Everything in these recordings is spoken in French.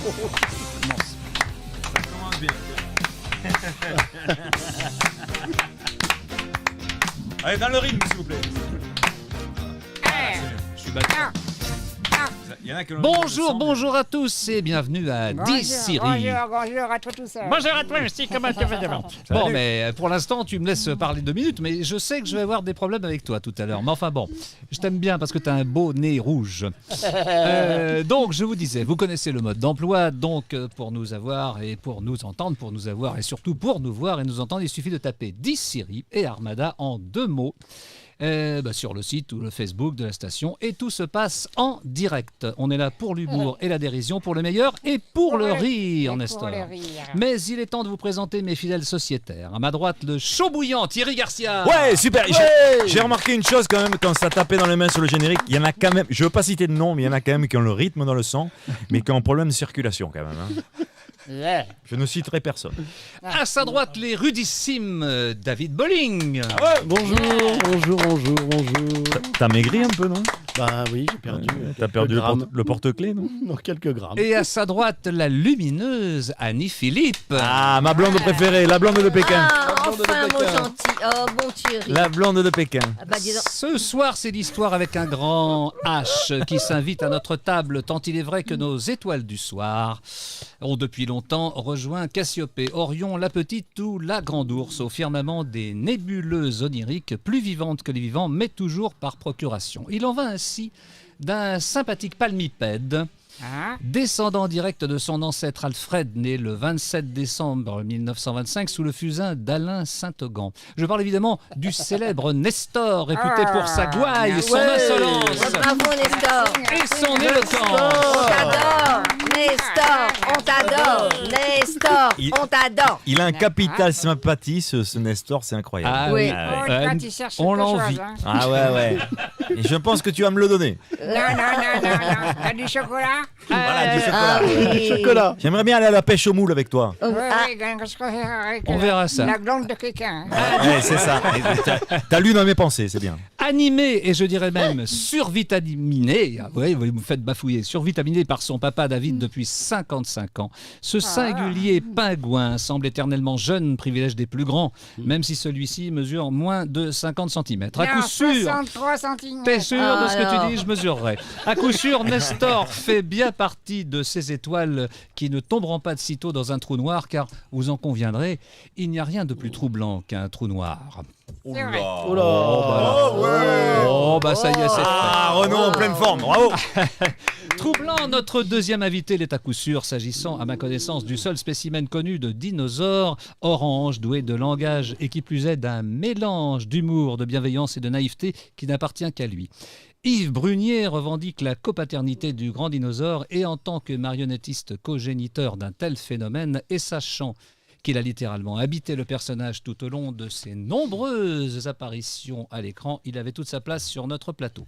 Ça commence bien. Allez, dans le rythme, s'il vous plaît. Je suis battu. Il y en a qui Bonjour à tous et bienvenue à D'ici. Bonjour à toi tous. Bonjour à toi aussi, comment tu vas devant? Bon, mais pour l'instant, tu me laisses parler 2 minutes, mais je sais que je vais avoir des problèmes avec toi tout à l'heure. Mais enfin bon, je t'aime bien parce que tu as un beau nez rouge. Donc, je vous disais, vous connaissez le mode d'emploi. Donc, pour nous avoir et pour nous entendre, pour nous avoir et surtout pour nous voir et nous entendre, il suffit de taper D'ici et Armada en 2 mots. Sur le site ou le Facebook de la station et tout se passe en direct. On est là pour l'humour et la dérision, pour le meilleur et pour le rire, Nestor. Mais il est temps de vous présenter mes fidèles sociétaires. À ma droite, le chaud bouillant Thierry Garcia. Ouais, super. J'ai remarqué une chose quand même quand ça tapait dans les mains sur le générique. Il y en a quand même, je veux pas citer de nom, mais il y en a quand même qui ont le rythme dans le sang, mais qui ont un problème de circulation quand même. Hein. Yeah. Je ne citerai personne. À sa droite, les rudissimes David Bolling. Bonjour. T'as maigri un peu, non? Bah oui, j'ai perdu. T'as perdu le porte-clés, non? Non, quelques grammes. Et à sa droite, la lumineuse Annie Philippe. Ah, ma blonde préférée, la blonde de Pékin. Ah, enfin, mon gentil. Oh, bon Thierry. La blonde de Pékin. Ah bah, dis donc. Ce soir, c'est l'histoire avec un grand H qui s'invite à notre table, tant il est vrai que nos étoiles du soir ont depuis longtemps rejoint Cassiopée, Orion, la petite ou la grande ours au firmament des nébuleuses oniriques, plus vivantes que les vivants, mais toujours par procuration. Il en va ainsi d'un sympathique palmipède, Hein? descendant direct de son ancêtre Alfred, né le 27 décembre 1925 sous le fusain d'Alain Saint-Augan. Je parle évidemment du célèbre Nestor, réputé pour sa gouaille, son insolence Bravo, Nestor. et son éloquence. On t'adore. Nestor, on t'adore. Nestor, on t'adore. Il a un capital sympathie, ce Nestor, c'est incroyable. Ah Oui. oui, Oh, euh, toi, tu cherches on quelque l'envie. chose, hein? Ah ouais. Et je pense que tu vas me le donner. Non. T'as du chocolat? Voilà, du Ah chocolat. oui. Chocolat. J'aimerais bien aller à la pêche au moule avec toi. Oh, Oui, ah, qu'est-ce qu'on fait avec On verra ça. la blonde de quelqu'un. Ouais, c'est ça. T'as lu dans mes pensées, c'est bien. Animé et je dirais même survitaminé, oui, vous me faites bafouiller, survitaminé par son papa David depuis 55 ans. Ce singulier pingouin semble éternellement jeune, privilège des plus grands, même si celui-ci mesure moins de 50 cm. À coup sûr, 63 cm. t'es sûr de ce que alors. tu dis, je mesurerai. À coup sûr, Nestor fait bien partie de ces étoiles qui ne tomberont pas de sitôt dans un trou noir, car vous en conviendrez, il n'y a rien de plus troublant qu'un trou noir. C'est vrai. Oh là. Oh bah ça y est, c'est fait. Ah, Renaud en pleine forme, bravo. Troublant, notre deuxième invité l'est à coup sûr, s'agissant, à ma connaissance, du seul spécimen connu de dinosaure orange, doué de langage et qui plus est d'un mélange d'humour, de bienveillance et de naïveté qui n'appartient qu'à lui. Yves Brunier revendique la copaternité du grand dinosaure et en tant que marionnettiste cogéniteur d'un tel phénomène et sachant qu'il a littéralement habité le personnage tout au long de ses nombreuses apparitions à l'écran, il avait toute sa place sur notre plateau.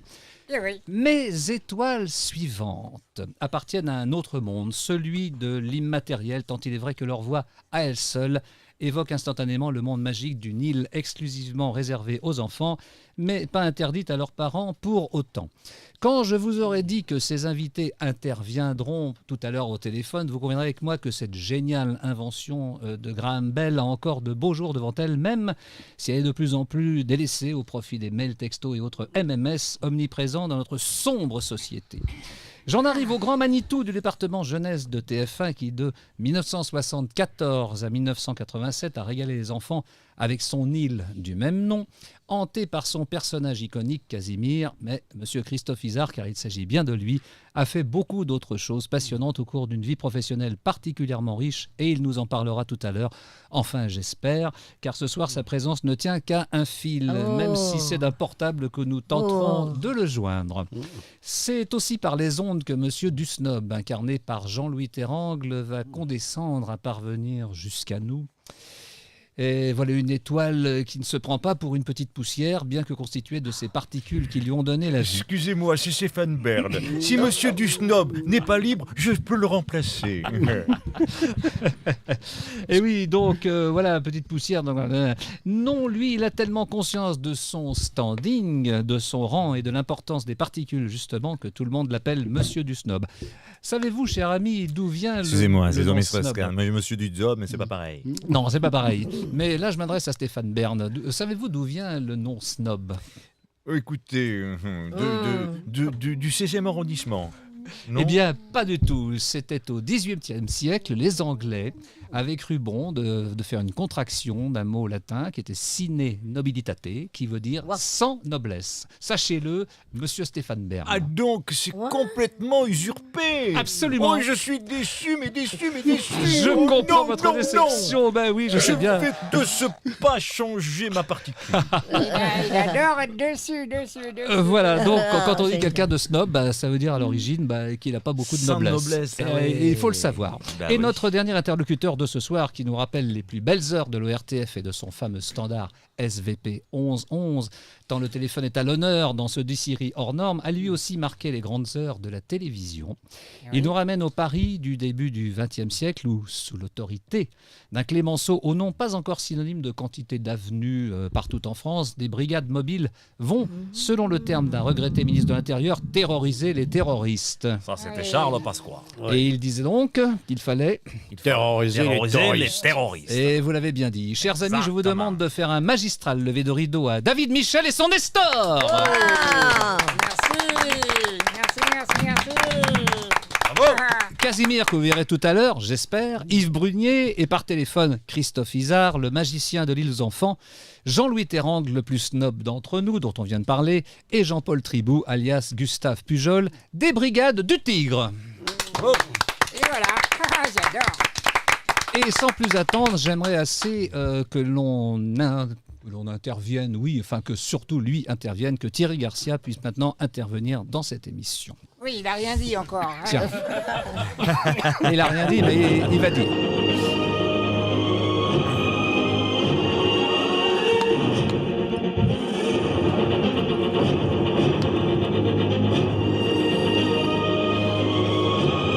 Eh oui. Mes étoiles suivantes appartiennent à un autre monde, celui de l'immatériel, tant il est vrai que leur voix, à elle seule, évoque instantanément le monde magique d'une île exclusivement réservée aux enfants, mais pas interdite à leurs parents pour autant. Quand je vous aurai dit que ces invités interviendront tout à l'heure au téléphone, vous conviendrez avec moi que cette géniale invention de Graham Bell a encore de beaux jours devant elle, même si elle est de plus en plus délaissée au profit des mails, textos et autres MMS omniprésents dans notre sombre société. J'en arrive au grand Manitou du département jeunesse de TF1 qui, de 1974 à 1987, a régalé les enfants avec son île du même nom, hanté par son personnage iconique Casimir, mais M. Christophe Izard, car il s'agit bien de lui, a fait beaucoup d'autres choses passionnantes au cours d'une vie professionnelle particulièrement riche et il nous en parlera tout à l'heure. Enfin, j'espère, car ce soir sa présence ne tient qu'à un fil, même si c'est d'un portable que nous tenterons de le joindre. C'est aussi par les ondes que M. Dusnob, incarné par Jean-Louis Terrangle, va condescendre à parvenir jusqu'à nous. Et voilà une étoile qui ne se prend pas pour une petite poussière, bien que constituée de ces particules qui lui ont donné la vie. Excusez-moi, c'est Stéphane Bern. Si Monsieur du Snob n'est pas libre, je peux le remplacer. Et oui, donc voilà, petite poussière. Donc, non, lui, il a tellement conscience de son standing, de son rang et de l'importance des particules, justement, que tout le monde l'appelle Monsieur du Snob. Savez-vous, cher ami, d'où vient Excusez-moi, le c'est nom Domis snob? Frescan. Moi, je me suis du job, mais c'est pas pareil. Non, c'est pas pareil. Mais là, je m'adresse à Stéphane Bern. Savez-vous d'où vient le nom snob? Écoutez, du 16e arrondissement. Non. Eh bien, pas du tout. C'était au XVIIIe siècle, les Anglais avaient cru bon de faire une contraction d'un mot latin qui était sine nobilitate, qui veut dire sans noblesse. Sachez-le, monsieur Stéphane Bern. Ah donc, c'est complètement usurpé. Absolument. Oh, je suis déçu, mais déçu, mais déçu. Je Oh, comprends non, votre non, déception. non. Ben oui, je sais bien. Je vais de ce pas changer ma particule. Il adore être dessus. Voilà, donc quand on dit génial. quelqu'un de snob, bah, ça veut dire à l'origine qu'il n'a pas beaucoup de Sans noblesse. noblesse, ah Et ouais. il faut le savoir. Bah et oui. notre dernier interlocuteur de ce soir, qui nous rappelle les plus belles heures de l'ORTF et de son fameux standard SVP 1111, tant le téléphone est à l'honneur dans ce Siri hors norme, a lui aussi marqué les grandes heures de la télévision. Il nous ramène au Paris du début du XXe siècle où, sous l'autorité d'un Clémenceau au nom pas encore synonyme de quantité d'avenues partout en France, des brigades mobiles vont, selon le terme d'un regretté ministre de l'Intérieur, terroriser les terroristes. Ça, c'était Charles Pasqua. Ouais. Et il disait donc qu'il fallait... Terroriser les les terroristes. Et vous l'avez bien dit. Chers amis, je vous demande de faire un magistral lever de rideau à David Michel et son Nestor. Ah. Merci. Bravo. Casimir, que vous verrez tout à l'heure, j'espère, Yves Brunier et par téléphone Christophe Isard, le magicien de l'île aux enfants, Jean-Louis Terrangle, le plus snob d'entre nous, dont on vient de parler, et Jean-Paul Tribou, alias Gustave Pujol, des Brigades du Tigre. Et voilà, j'adore. Et sans plus attendre, j'aimerais assez que l'on intervienne, oui, enfin que surtout lui intervienne, que Thierry Garcia puisse maintenant intervenir dans cette émission. Oui, il n'a rien dit encore. hein. Tiens. Il n'a rien dit, mais il va dire.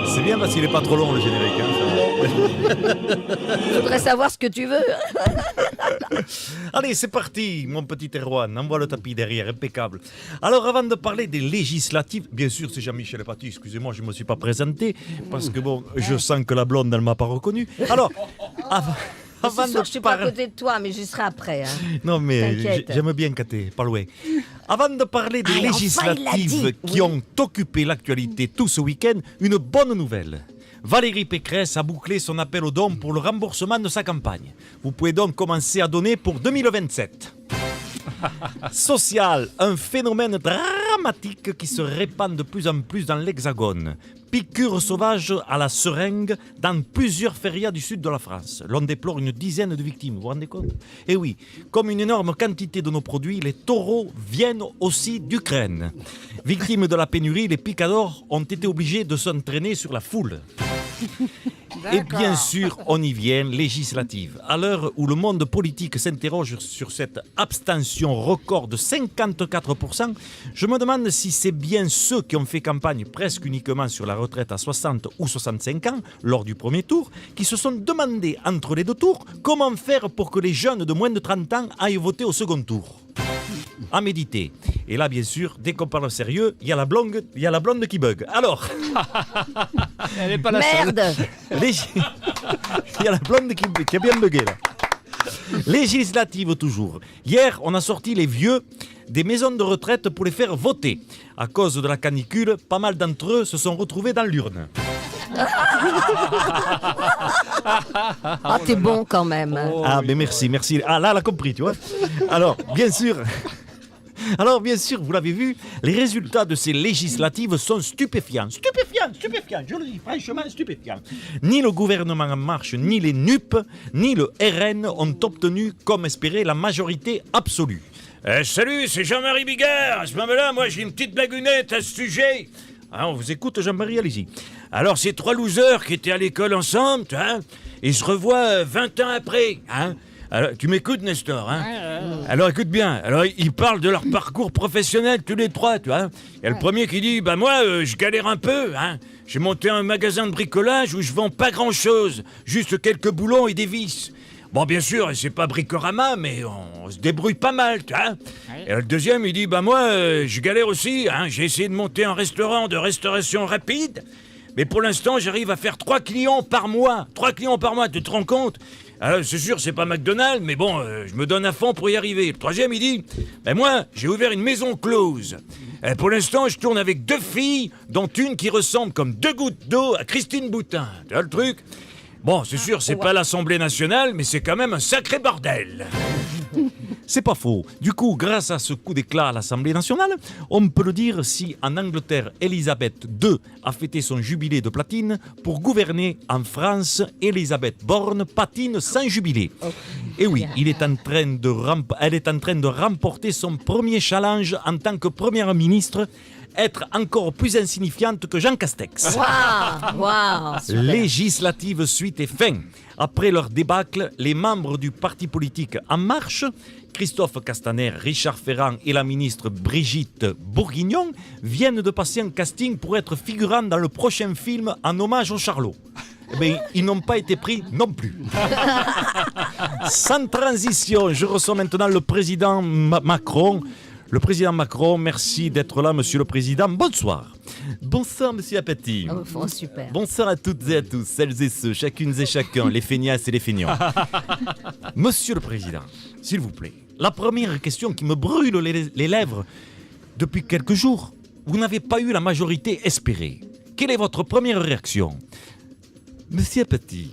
C'est bien parce qu'il est pas trop long le générique. Je voudrais savoir ce que tu veux. Allez, c'est parti, mon petit Erwan. Envoie le tapis derrière, impeccable. Alors, avant de parler des législatives, bien sûr, c'est Jean-Michel Paty. Excusez-moi, je ne me suis pas présenté parce que bon, je sens que la blonde, elle m'a pas reconnu. Alors, avant Ce soir, je suis pas à parler. côté de toi, mais j'y serai après. Hein. Non, mais T'inquiète. j'aime bien Katé, pas loin. Avant de parler des Allez, enfin, il l'a législatives dit. qui ont occupé l'actualité tout ce week-end, une bonne nouvelle. Valérie Pécresse a bouclé son appel aux dons pour le remboursement de sa campagne. Vous pouvez donc commencer à donner pour 2027. Social, un phénomène dramatique qui se répand de plus en plus dans l'Hexagone. Piqûres sauvages à la seringue dans plusieurs férias du sud de la France. L'on déplore une dizaine de victimes, vous vous rendez compte? Et oui, comme une énorme quantité de nos produits, les taureaux viennent aussi d'Ukraine. Victimes de la pénurie, les picadors ont été obligés de s'entraîner sur la foule. Et bien sûr, on y vient, législative. À l'heure où le monde politique s'interroge sur cette abstention record de 54%, je me demande si c'est bien ceux qui ont fait campagne presque uniquement sur la retraite à 60 ou 65 ans, lors du premier tour, qui se sont demandé entre les deux tours comment faire pour que les jeunes de moins de 30 ans aillent voter au second tour. À méditer. Et là, bien sûr, dès qu'on parle sérieux, il y a la blonde qui bug. Alors, Elle n'est pas la seule. Merde. il y a la blonde qui a bien bugué là. Législative toujours. Hier, on a sorti les vieux des maisons de retraite pour les faire voter. À cause de la canicule, pas mal d'entre eux se sont retrouvés dans l'urne. Ah, t'es bon quand même. Ah, mais merci. Ah, là, elle a compris, tu vois. Alors, bien sûr, vous l'avez vu, les résultats de ces législatives sont stupéfiants. Stupéfiants, je le dis franchement, stupéfiants. Ni le gouvernement En Marche, ni les NUP, ni le RN ont obtenu, comme espéré, la majorité absolue. Salut, c'est Jean-Marie Bigard. À ce moment-là, moi, j'ai une petite blagounette à ce sujet. Ah, on vous écoute, Jean-Marie, allez-y. Alors, ces trois losers qui étaient à l'école ensemble, hein, ils se revoient 20 ans après, hein. Alors, tu m'écoutes, Nestor, hein? Alors, écoute bien. Alors, ils parlent de leur parcours professionnel, tous les trois, tu vois. Il y a le premier qui dit, bah moi, je galère un peu, hein. J'ai monté un magasin de bricolage où je vends pas grand-chose, juste quelques boulons et des vis. Bon, bien sûr, c'est pas Bricorama, mais on se débrouille pas mal, tu vois. Et le deuxième, il dit, bah moi, je galère aussi, hein. J'ai essayé de monter un restaurant de restauration rapide, mais pour l'instant, j'arrive à faire 3 clients par mois. 3 clients par mois, tu te rends compte? Alors, c'est sûr, c'est pas McDonald's, mais bon, je me donne à fond pour y arriver. Le troisième, il dit, ben moi, j'ai ouvert une maison close. Pour l'instant, je tourne avec 2 filles, dont une qui ressemble comme 2 gouttes d'eau à Christine Boutin. Tu vois le truc? Bon, c'est sûr, c'est pas l'Assemblée nationale, mais c'est quand même un sacré bordel. C'est pas faux. Du coup, grâce à ce coup d'éclat à l'Assemblée nationale, on peut le dire, si en Angleterre, Elisabeth II a fêté son jubilé de platine, pour gouverner en France, Elisabeth Borne patine sans jubilé. Et oui, elle est en train de remporter son premier challenge en tant que première ministre, être encore plus insignifiante que Jean Castex. Waouh, super. Législative suite et fin. Après leur débâcle, les membres du parti politique En Marche, Christophe Castaner, Richard Ferrand et la ministre Brigitte Bourguignon, viennent de passer un casting pour être figurants dans le prochain film en hommage au Charlot. Mais ils n'ont pas été pris non plus. Sans transition, je reçois maintenant le président Macron. Le président Macron, merci d'être là, monsieur le président. Bonsoir. Bonsoir, monsieur Apathy. Oh, super. Bonsoir à toutes et à tous, celles et ceux, chacune et chacun, les feignasses et les feignants. Monsieur le président, s'il vous plaît, la première question qui me brûle les lèvres depuis quelques jours, vous n'avez pas eu la majorité espérée. Quelle est votre première réaction? Monsieur Apathy,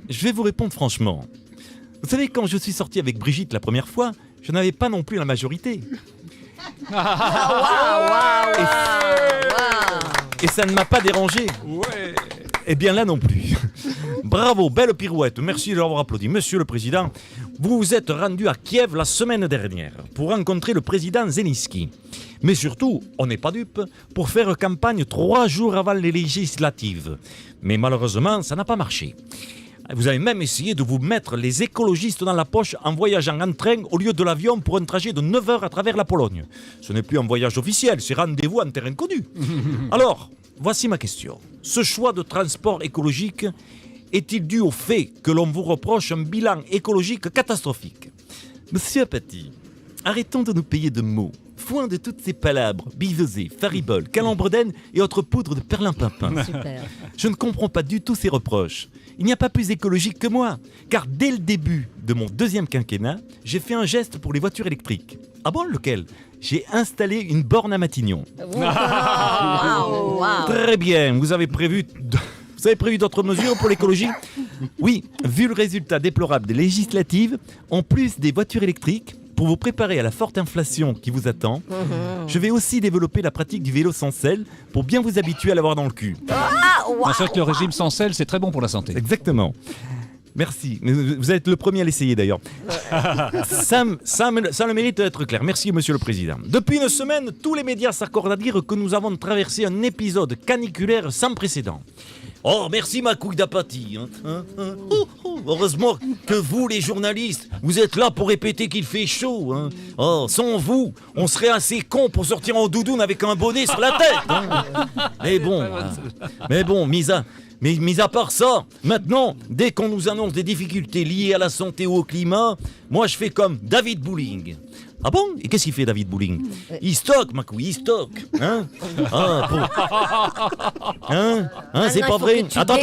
je vais vous répondre franchement. Vous savez, quand je suis sorti avec Brigitte la première fois, je n'avais pas non plus la majorité. Et ça ne m'a pas dérangé. Eh bien là non plus. Bravo, belle pirouette. Merci de l'avoir applaudi. Monsieur le Président, vous vous êtes rendu à Kiev la semaine dernière pour rencontrer le président Zelensky. Mais surtout, on n'est pas dupe, pour faire campagne 3 jours avant les législatives. Mais malheureusement, ça n'a pas marché. Vous avez même essayé de vous mettre les écologistes dans la poche en voyageant en train au lieu de l'avion pour un trajet de 9 heures à travers la Pologne. Ce n'est plus un voyage officiel, c'est rendez-vous en terrain connu. Alors, voici ma question. Ce choix de transport écologique est-il dû au fait que l'on vous reproche un bilan écologique catastrophique? Monsieur Apathy, arrêtons de nous payer de mots. Foin de toutes ces palabres, bivesées, fariboles, calembredènes et autres poudres de perlimpinpin. Super. Je ne comprends pas du tout ces reproches. Il n'y a pas plus écologique que moi, car dès le début de mon 2e quinquennat, j'ai fait un geste pour les voitures électriques. Ah bon, lequel? J'ai installé une borne à Matignon. Waouh. Très bien, vous avez prévu d'autres mesures pour l'écologie? Oui, vu le résultat déplorable des législatives, en plus des voitures électriques, pour vous préparer à la forte inflation qui vous attend, je vais aussi développer la pratique du vélo sans selle pour bien vous habituer à l'avoir dans le cul. En fait, le régime sans sel, c'est très bon pour la santé. Exactement. Merci. Mais vous êtes le premier à l'essayer d'ailleurs. Ça le mérite d'être clair. Merci, monsieur le président. Depuis une semaine, tous les médias s'accordent à dire que nous avons traversé un épisode caniculaire sans précédent. Oh, merci ma couille d'apathie. Heureusement que vous, les journalistes, vous êtes là pour répéter qu'il fait chaud. Oh, sans vous, on serait assez cons pour sortir en doudoune avec un bonnet sur la tête. Mais bon, mis à part ça, maintenant, dès qu'on nous annonce des difficultés liées à la santé ou au climat, moi je fais comme David Bouling. Ah bon? Et qu'est-ce qu'il fait, David Bouling? Il stocke, ma couille, il stocke. C'est pas vrai? Attends,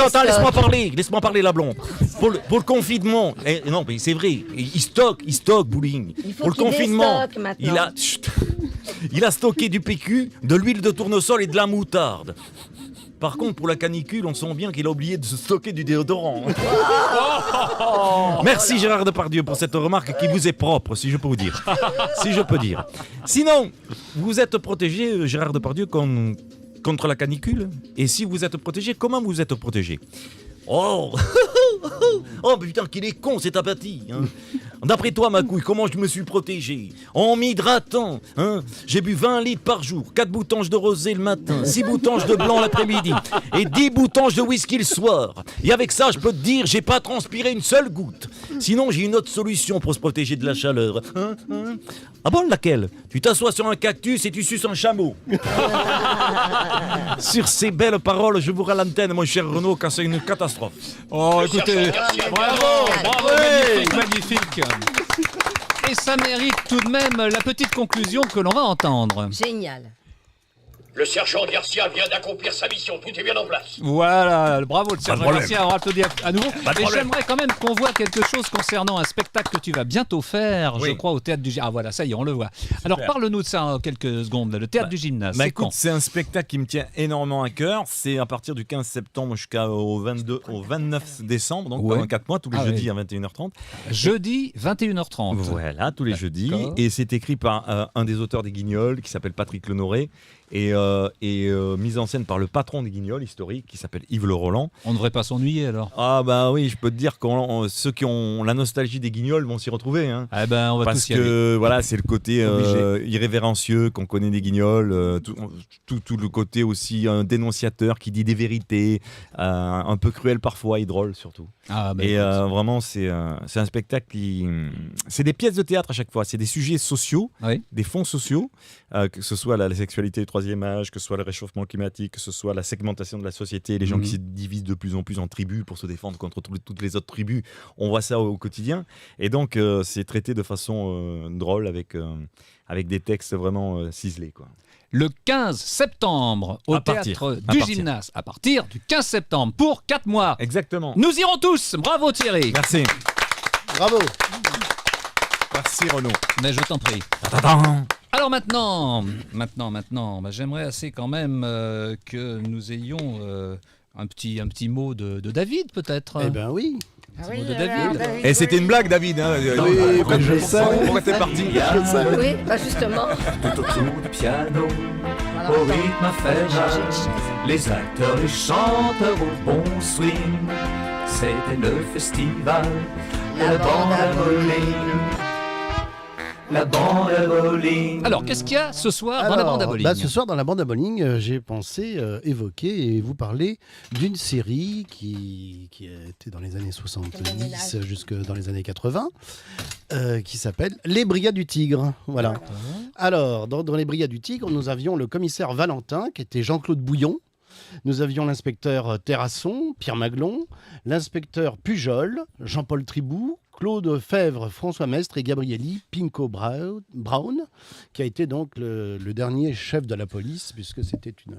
laisse-moi parler, la blonde. Pour le confinement, non, mais c'est vrai, il stocke, Bouling. Pour le confinement, il a stocké du PQ, de l'huile de tournesol et de la moutarde. Par contre, pour la canicule, on sent bien qu'il a oublié de se stocker du déodorant. Merci Gérard Depardieu pour cette remarque qui vous est propre, si je peux vous dire. Si je peux dire. Sinon, vous êtes protégé, Gérard Depardieu, contre la canicule? Et si vous êtes protégé, comment vous êtes protégé? Oh putain, qu'il est con cette apathie. D'après toi, ma couille, comment je me suis protégé? En m'hydratant. J'ai bu 20 litres par jour, 4 boutanges de rosé le matin, 6 boutanges de blanc l'après-midi et 10 boutanges de whisky le soir. Et avec ça, je peux te dire, j'ai pas transpiré une seule goutte. Sinon, j'ai une autre solution pour se protéger de la chaleur. Ah bon, laquelle? Tu t'assois sur un cactus et tu suces un chameau. Sur ces belles paroles, je vous rends l'antenne, mon cher Renaud, car c'est une catastrophe. Oh, écoutez, bravo, magnifique. Et ça mérite tout de même la petite conclusion que l'on va entendre. Génial. Le sergent Garcia vient d'accomplir sa mission, tout est bien en place. Voilà, bravo le sergent problème. Garcia, on va applaudir à nouveau. Pas de Et problème. j'aimerais quand même qu'on voit quelque chose concernant un spectacle que tu vas bientôt faire, je Oui. crois, au Théâtre du Gymnase. Ah voilà, ça y est, on le voit. Alors parle-nous de ça en quelques secondes, là, le Théâtre du Gymnase, c'est Écoute, quand? c'est un spectacle qui me tient énormément à cœur. C'est à partir du 15 septembre jusqu'au 29 décembre, donc Ouais. pendant 4 mois, tous les Ah jeudis oui. à 21h30. Jeudi, 21h30. Voilà, tous les jeudis. D'accord. Et c'est écrit par un des auteurs des Guignols, qui s'appelle Patrick Lenoré, et mise en scène par le patron des Guignols historique, qui s'appelle Yves Le Roland. On ne devrait pas s'ennuyer alors. Ah bah oui, je peux te dire que ceux qui ont la nostalgie des Guignols vont s'y retrouver. Hein. Eh ben, on va Parce tous y aller. que voilà, c'est le côté Obligé. irrévérencieux qu'on connaît des Guignols, tout le côté aussi dénonciateur qui dit des vérités, un peu cruel parfois et drôle surtout. Ah, ben, Et écoute. vraiment, c'est un spectacle qui... C'est des pièces de théâtre à chaque fois, c'est des sujets sociaux, Oui. des fonds sociaux, que ce soit la sexualité du troisième âge, que ce soit le réchauffement climatique, que ce soit la segmentation de la société, les gens qui se divisent de plus en plus en tribus pour se défendre contre toutes les autres tribus. On voit ça au quotidien. Et donc, c'est traité de façon drôle avec des textes vraiment ciselés, quoi. Le 15 septembre au À partir. Théâtre À du partir. Gymnase, à partir du 15 septembre, pour 4 mois. Exactement. Nous irons tous. Bravo Thierry. Merci. Bravo. Merci Renaud. Mais je t'en prie. Alors maintenant, bah, j'aimerais assez quand même que nous ayons un petit mot de David peut-être. Eh ben oui. Ah mot de David. Et c'était une blague, David. Hein. Oui, Pourquoi- mais je sais. Pourquoi t'es parti? Oui, bah justement. Tout autour du piano, au rythme fédéral, les acteurs, les chanteurs au bon swing. C'était le festival, la bande à bowling. La bande à bowling. Alors qu'est-ce qu'il y a ce soir dans la bande à bowling? Ce soir, dans la bande à bowling, j'ai pensé évoquer et vous parler d'une série qui a été dans les années 70 jusque dans les années 80, qui s'appelle Les Brigades du Tigre. Voilà. Alors, dans Les Brigades du Tigre, nous avions le commissaire Valentin, qui était Jean-Claude Bouillon. Nous avions l'inspecteur Terrasson, Pierre Maglon, l'inspecteur Pujol, Jean-Paul Tribou, Claude Fèvre, François Mestre et Gabrielli Pinko Brown, qui a été donc le dernier chef de la police, puisque c'était une...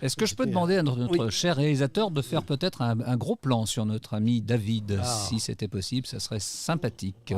Est-ce que je peux demander à notre cher réalisateur de faire peut-être un gros plan sur notre ami David, si c'était possible, ça serait sympathique.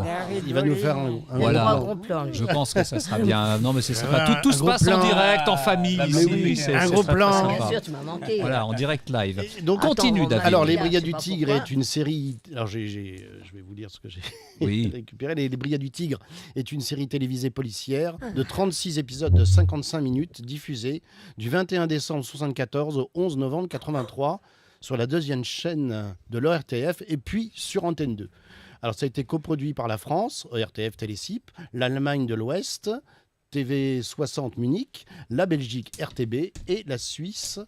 Il va nous faire un Voilà. gros plan, lui. Je pense que ça sera bien. Non, mais ce sera pas tout un se gros passe plan. en direct, en famille. Mais ici, oui, c'est un gros très, très plan. sympa. Bien sûr, tu m'as manqué. Voilà, en direct live. Et donc, Continue, Attends, David. Alors, Les Je sais Brigades du pas Tigre pourquoi. est une série... Alors, je vais vous lire ce que j'ai Oui. récupéré. Les Brigades du Tigre est une série télévisée policière de 36 épisodes de 55 minutes diffusée du 21 décembre 1974 au 11 novembre 83 sur la deuxième chaîne de l'ORTF et puis sur Antenne 2. Alors, ça a été coproduit par la France, ORTF Télécip, l'Allemagne de l'Ouest, TV 60 Munich, la Belgique RTB et la Suisse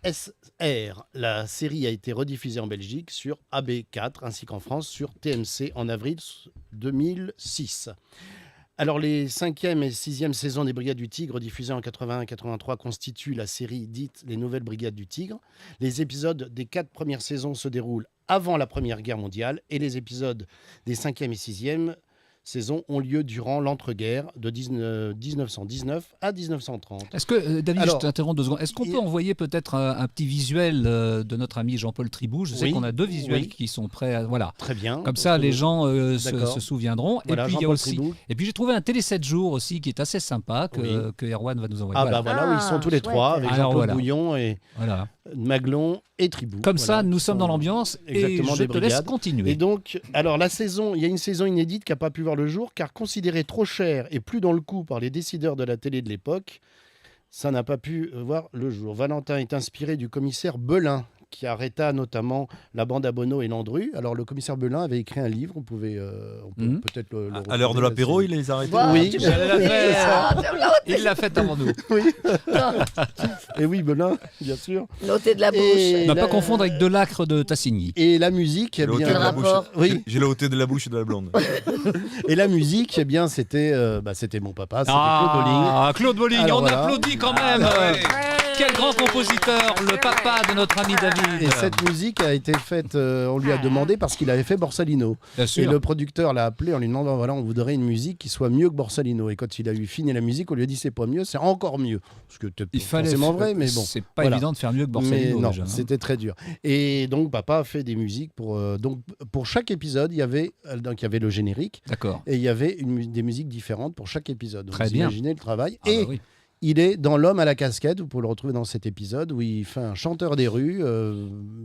TSR. La série a été rediffusée en Belgique sur AB4 ainsi qu'en France sur TMC en avril 2006. Alors, les 5e et 6e saisons des Brigades du Tigre, diffusées en 81-83, constituent la série dite Les Nouvelles Brigades du Tigre. Les épisodes des 4 premières saisons se déroulent avant la Première Guerre mondiale et les épisodes des 5e et 6e saisons ont lieu durant l'entre-guerres de 1919 à 1930. Est-ce que, David, Alors, je t'interromps 2 secondes. Est-ce qu'on peut envoyer peut-être un petit visuel de notre ami Jean-Paul Tribou? Je sais Oui, qu'on a 2 visuels oui. qui sont prêts. Voilà. Très bien. Comme ça, les gens D'accord. se souviendront. Voilà, et puis, il y a Jean-Paul aussi. Tribou. Et puis, j'ai trouvé un télé 7 jours aussi qui est assez sympa que Erwan va nous envoyer. Ah, Voilà. bah voilà, où ils sont tous les chouette. trois, avec Alors, Jean-Claude voilà. Bouillon et Voilà. Maglon et Tribou. Comme Voilà, ça, nous qui sommes sont dans l'ambiance et exactement je des te laisse brigades. continuer. Et donc, alors la saison, il y a une saison inédite qui n'a pas pu voir le jour, car considérée trop chère et plus dans le coup par les décideurs de la télé de l'époque, ça n'a pas pu voir le jour. Valentin est inspiré du commissaire Belin, qui arrêta notamment la bande à Bono et Landru. Alors le commissaire Belin avait écrit un livre, on peut peut-être le À l'heure de retrouver l'apéro, assez- il les a arrêtés. Voilà, Oui. tu peux- J'allais la oui, faire. ça, tu peux Il l'a fait avant nous. Oui. Et oui, Belin, bien sûr. l'ôter de la bouche. Et Ne la- pas confondre avec Delacre de Tassigny. Et la musique, eh J'ai le ôté bien, de la rapport bouche. Oui. J'ai le ôté de la bouche de la blonde. et la musique, eh bien, c'était mon papa, c'était Claude Bolling. Ah, Claude Bolling, Alors, on voilà. applaudit quand même. Quel grand compositeur, le papa de notre ami David. Et cette musique a été faite, on lui a demandé parce qu'il avait fait Borsalino. Bien Et sûr. le producteur l'a appelé en lui demandant voilà, on voudrait une musique qui soit mieux que Borsalino. Et quand il a eu fini la musique, on lui a dit c'est pas mieux, c'est encore mieux. Ce que peut-être Il fallait forcément vrai, mais bon. C'est pas voilà. évident de faire mieux que Mais Borsalino non, déjà. Hein. c'était très dur. Et donc papa a fait des musiques pour chaque épisode, il y avait le générique D'accord. et il y avait des musiques différentes pour chaque épisode. Donc, Très vous bien. imaginez le travail. Ah, Et bah oui. il est dans L'homme à la casquette, vous pouvez le retrouver dans cet épisode où il fait un chanteur des rues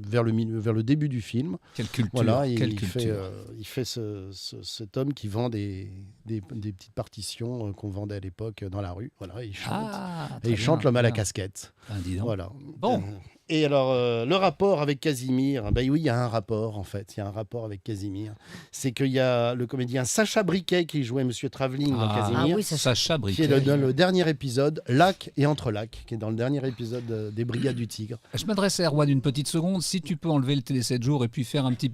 vers le début du film. Quelle culture. Voilà, quelle il culture. fait cet homme qui vend des petites partitions qu'on vendait à l'époque dans la rue. Voilà, il chante. Ah, Et il très chante bien, L'homme à la bien. casquette. Ah, dis donc. Voilà. Bon. Et alors, le rapport avec Casimir, ben oui, il y a un rapport en fait. Il y a un rapport avec Casimir. C'est qu'il y a le comédien Sacha Briquet qui jouait Monsieur Travelling dans Casimir. Ah oui, Sacha Qui Briquet. est dans le dernier épisode, Lac et Entre Lacs, qui est dans le dernier épisode des Brigades du Tigre. Je m'adresse à Erwan une petite seconde. Si tu peux enlever le télé 7 jours et puis faire un petit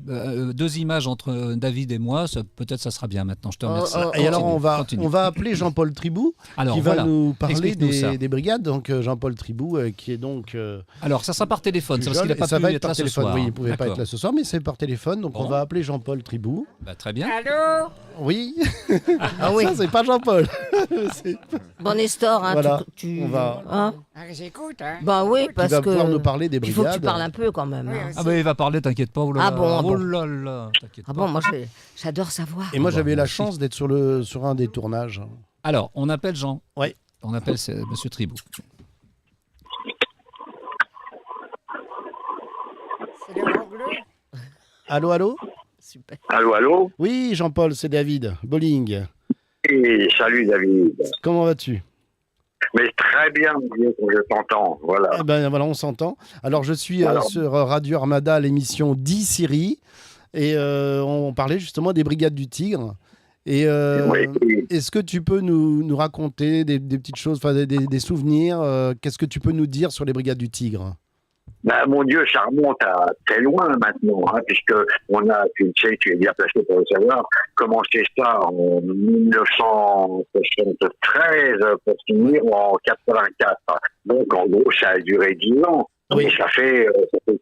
deux images entre David et moi, peut-être ça sera bien maintenant. Je te remercie. Et alors, Continue. on va appeler Jean-Paul Tribou, Alors, qui va voilà. nous parler Explique-nous ça. des brigades. Donc, Jean-Paul Tribou, qui est donc. Alors, ça sera par téléphone, c'est parce jeune, qu'il n'a pas et ça pu va être être par là ce téléphone. soir. Oui, il ne pouvait pas D'accord. être là ce soir, mais c'est par téléphone. Donc, Bon. on va appeler Jean-Paul Tribou. Bah, très bien. Allô? Oui. Ah oui. Ça, c'est pas Jean-Paul. C'est- Bon, Nestor, hein, Voilà, tu... on va- Hein Ah, j'écoute, hein. Ben oui, Qui parce va que... pouvoir nous parler des Il faut que tu brigades. parles un peu quand même. Oui, hein. aussi. Ah bah il va parler, t'inquiète pas. Oh là Ah là. bon, ah Oh bon. là là, t'inquiète Ah pas. bon, moi j'adore savoir. Et moi, Bon, j'avais la merci. chance d'être sur un des tournages. Alors, on appelle Jean. Ouais. On appelle Monsieur Tribou. C'est le grand bleu. Allô, allô. Super. Allô, allô? Oui, Jean-Paul, c'est David. Bolling. Et salut David. Comment vas-tu? Mais très bien, je t'entends, voilà. Eh ben voilà, on s'entend. Alors, je suis Alors. sur Radio Armada, l'émission 10 Syrie. Et on parlait justement des Brigades du Tigre. Et Oui. est-ce que tu peux nous raconter des petites choses, enfin des souvenirs qu'est-ce que tu peux nous dire sur les Brigades du Tigre? Ben, mon Dieu, ça remonte à très loin maintenant, hein, puisque on a, tu le sais, tu es bien placé pour le savoir, commencé ça en 1973 pour finir en 84. Donc, en gros, ça a duré 10 ans. Oui. Et ça fait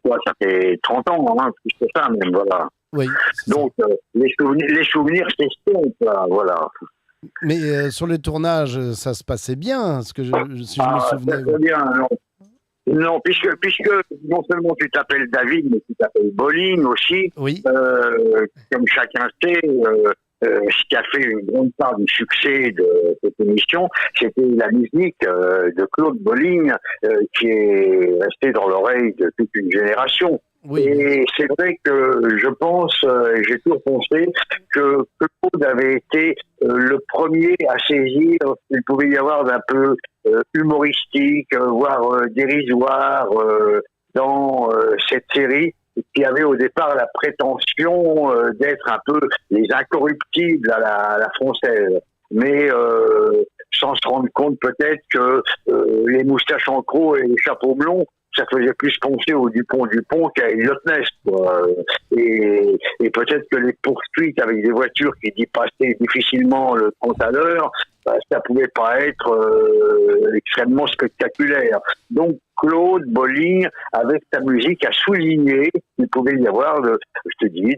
quoi? Ça fait 30 ans, hein, plus que ça même, voilà. Oui. Donc, les souvenirs, c'est simple, hein, voilà. Mais sur le tournage, ça se passait bien, si je me souvenais. Très bien, non. Non, puisque non seulement tu t'appelles David, mais tu t'appelles Bolling aussi. Oui. Comme chacun sait, ce qui a fait une grande part du succès de cette émission, c'était la musique de Claude Bolling, qui est restée dans l'oreille de toute une génération. Oui. Et c'est vrai que je pense, et j'ai toujours pensé, que Claude avait été le premier à saisir qu'il pouvait y avoir d'un peu humoristique, voire dérisoire dans cette série, qui avait au départ la prétention d'être un peu les incorruptibles à la française. Mais sans se rendre compte peut-être que les moustaches en croc et les chapeaux blonds, ça faisait plus penser au Dupont qu'à Elliot Ness, quoi. Et peut-être que les poursuites avec des voitures qui dépassaient difficilement le 30 à l'heure, ça pouvait pas être extrêmement spectaculaire. Donc Claude Bolling, avec sa musique, a souligné qu'il pouvait y avoir, je te dis,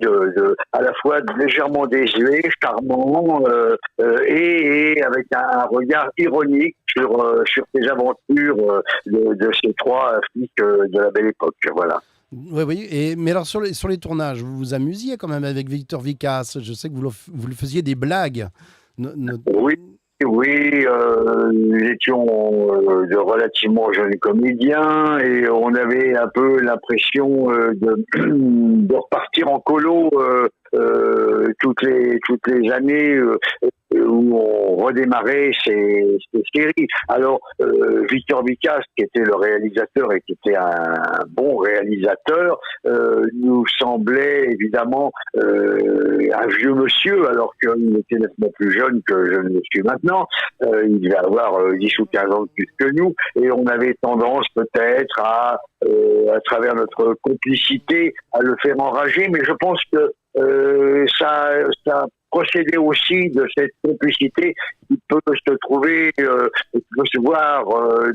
à la fois légèrement désuet, charmant, et avec un regard ironique sur ces aventures de ces trois flics de la belle époque. Voilà. Oui, oui. Mais alors, sur les tournages, vous vous amusiez quand même avec Victor Vicasse. Je sais que vous le faisiez des blagues. Oui, nous étions de relativement jeunes comédiens et on avait un peu l'impression de repartir en colo toutes les années où on redémarrait ces séries. Alors, Victor Vicas, qui était le réalisateur et qui était un bon réalisateur, nous semblait évidemment un vieux monsieur, alors qu'il était nettement plus jeune que je ne le suis maintenant. Il devait avoir 10 ou 15 ans de plus que nous, et on avait tendance peut-être à travers notre complicité, à le faire enrager, mais je pense que ça procédait aussi de cette complicité qui peut se trouver, qui peut se voir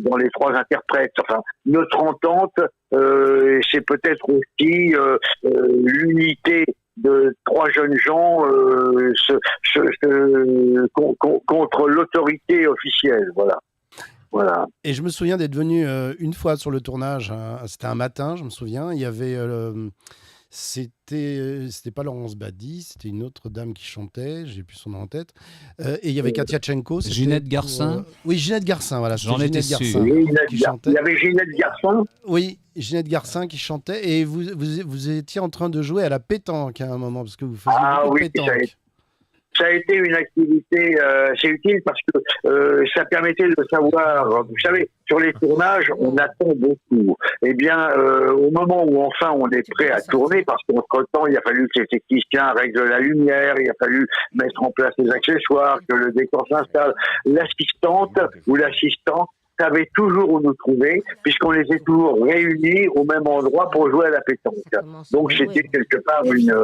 dans les trois interprètes. Enfin, notre entente, c'est peut-être aussi l'unité de trois jeunes gens contre l'autorité officielle. Voilà. Et je me souviens d'être venu une fois sur le tournage, hein, c'était un matin, je me souviens, il y avait... C'était pas Laurence Badi, c'était une autre dame qui chantait, j'ai plus son nom en tête. Et il y avait Katia Tchenko. Ginette Garcin. Oui, Ginette Garcin, voilà. J'en étais sûr. Qui chantait. Il y avait Ginette Garcin. Oui, Ginette Garcin qui chantait. Et vous étiez en train de jouer à la pétanque à un moment, parce que vous faisiez beaucoup de pétanque. Ça a été une activité, c'est utile parce que ça permettait de savoir, vous savez, sur les tournages, on attend beaucoup. Eh bien, au moment où enfin on est prêt à tourner, parce qu'entre-temps, il a fallu que les techniciens règlent la lumière, il a fallu mettre en place les accessoires, que le décor s'installe, l'assistante ou l'assistant savait toujours où nous trouver, puisqu'on les a toujours réunis au même endroit pour jouer à la pétanque. Donc c'était quelque part une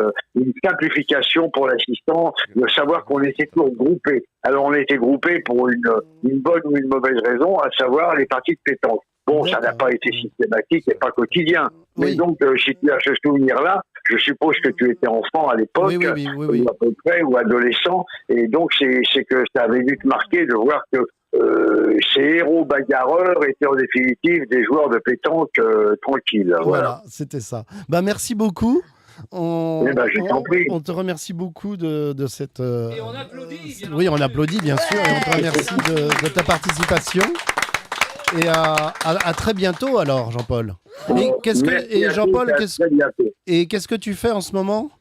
simplification pour l'assistant de savoir qu'on était toujours groupés. Alors on était groupés pour une bonne ou une mauvaise raison, à savoir les parties de pétanque. Bon, ça n'a pas été systématique et pas quotidien. Mais Oui. donc, si tu as ce souvenir-là, je suppose que tu étais enfant à l'époque, Oui. ou à peu près, ou adolescent, et donc c'est que ça avait dû te marquer de voir que ces héros bagarreurs étaient en définitive des joueurs de pétanque tranquilles. Voilà, c'était ça. Bah, merci beaucoup. On te remercie beaucoup de cette... Et on applaudit, bien Oui, on applaudit, bien sûr, et on te remercie de ta participation. Et à très bientôt, alors, Jean-Paul. Et Jean-Paul, qu'est-ce que tu fais en ce moment ?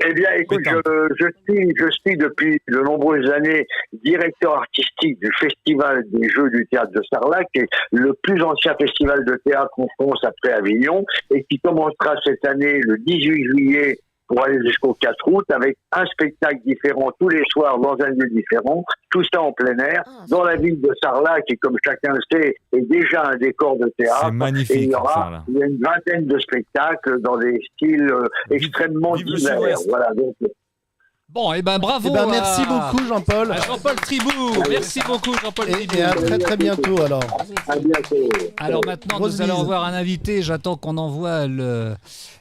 Eh bien, écoute, je suis depuis de nombreuses années directeur artistique du Festival des Jeux du Théâtre de Sarlat, qui est le plus ancien festival de théâtre en France après Avignon, et qui commencera cette année le 18 juillet pour aller jusqu'au 4 août, avec un spectacle différent tous les soirs dans un lieu différent, tout ça en plein air, dans la ville de Sarlat, qui, comme chacun le sait, est déjà un décor de théâtre. C'est magnifique, et il y a une vingtaine de spectacles dans des styles extrêmement divers. Voilà, donc... Bon, et ben bravo. Merci beaucoup, Jean-Paul. Jean-Paul Tribou. Merci beaucoup, Jean-Paul Tribou. Et à très très bientôt, alors. À bientôt. Alors maintenant, nous allons voir un invité. J'attends qu'on envoie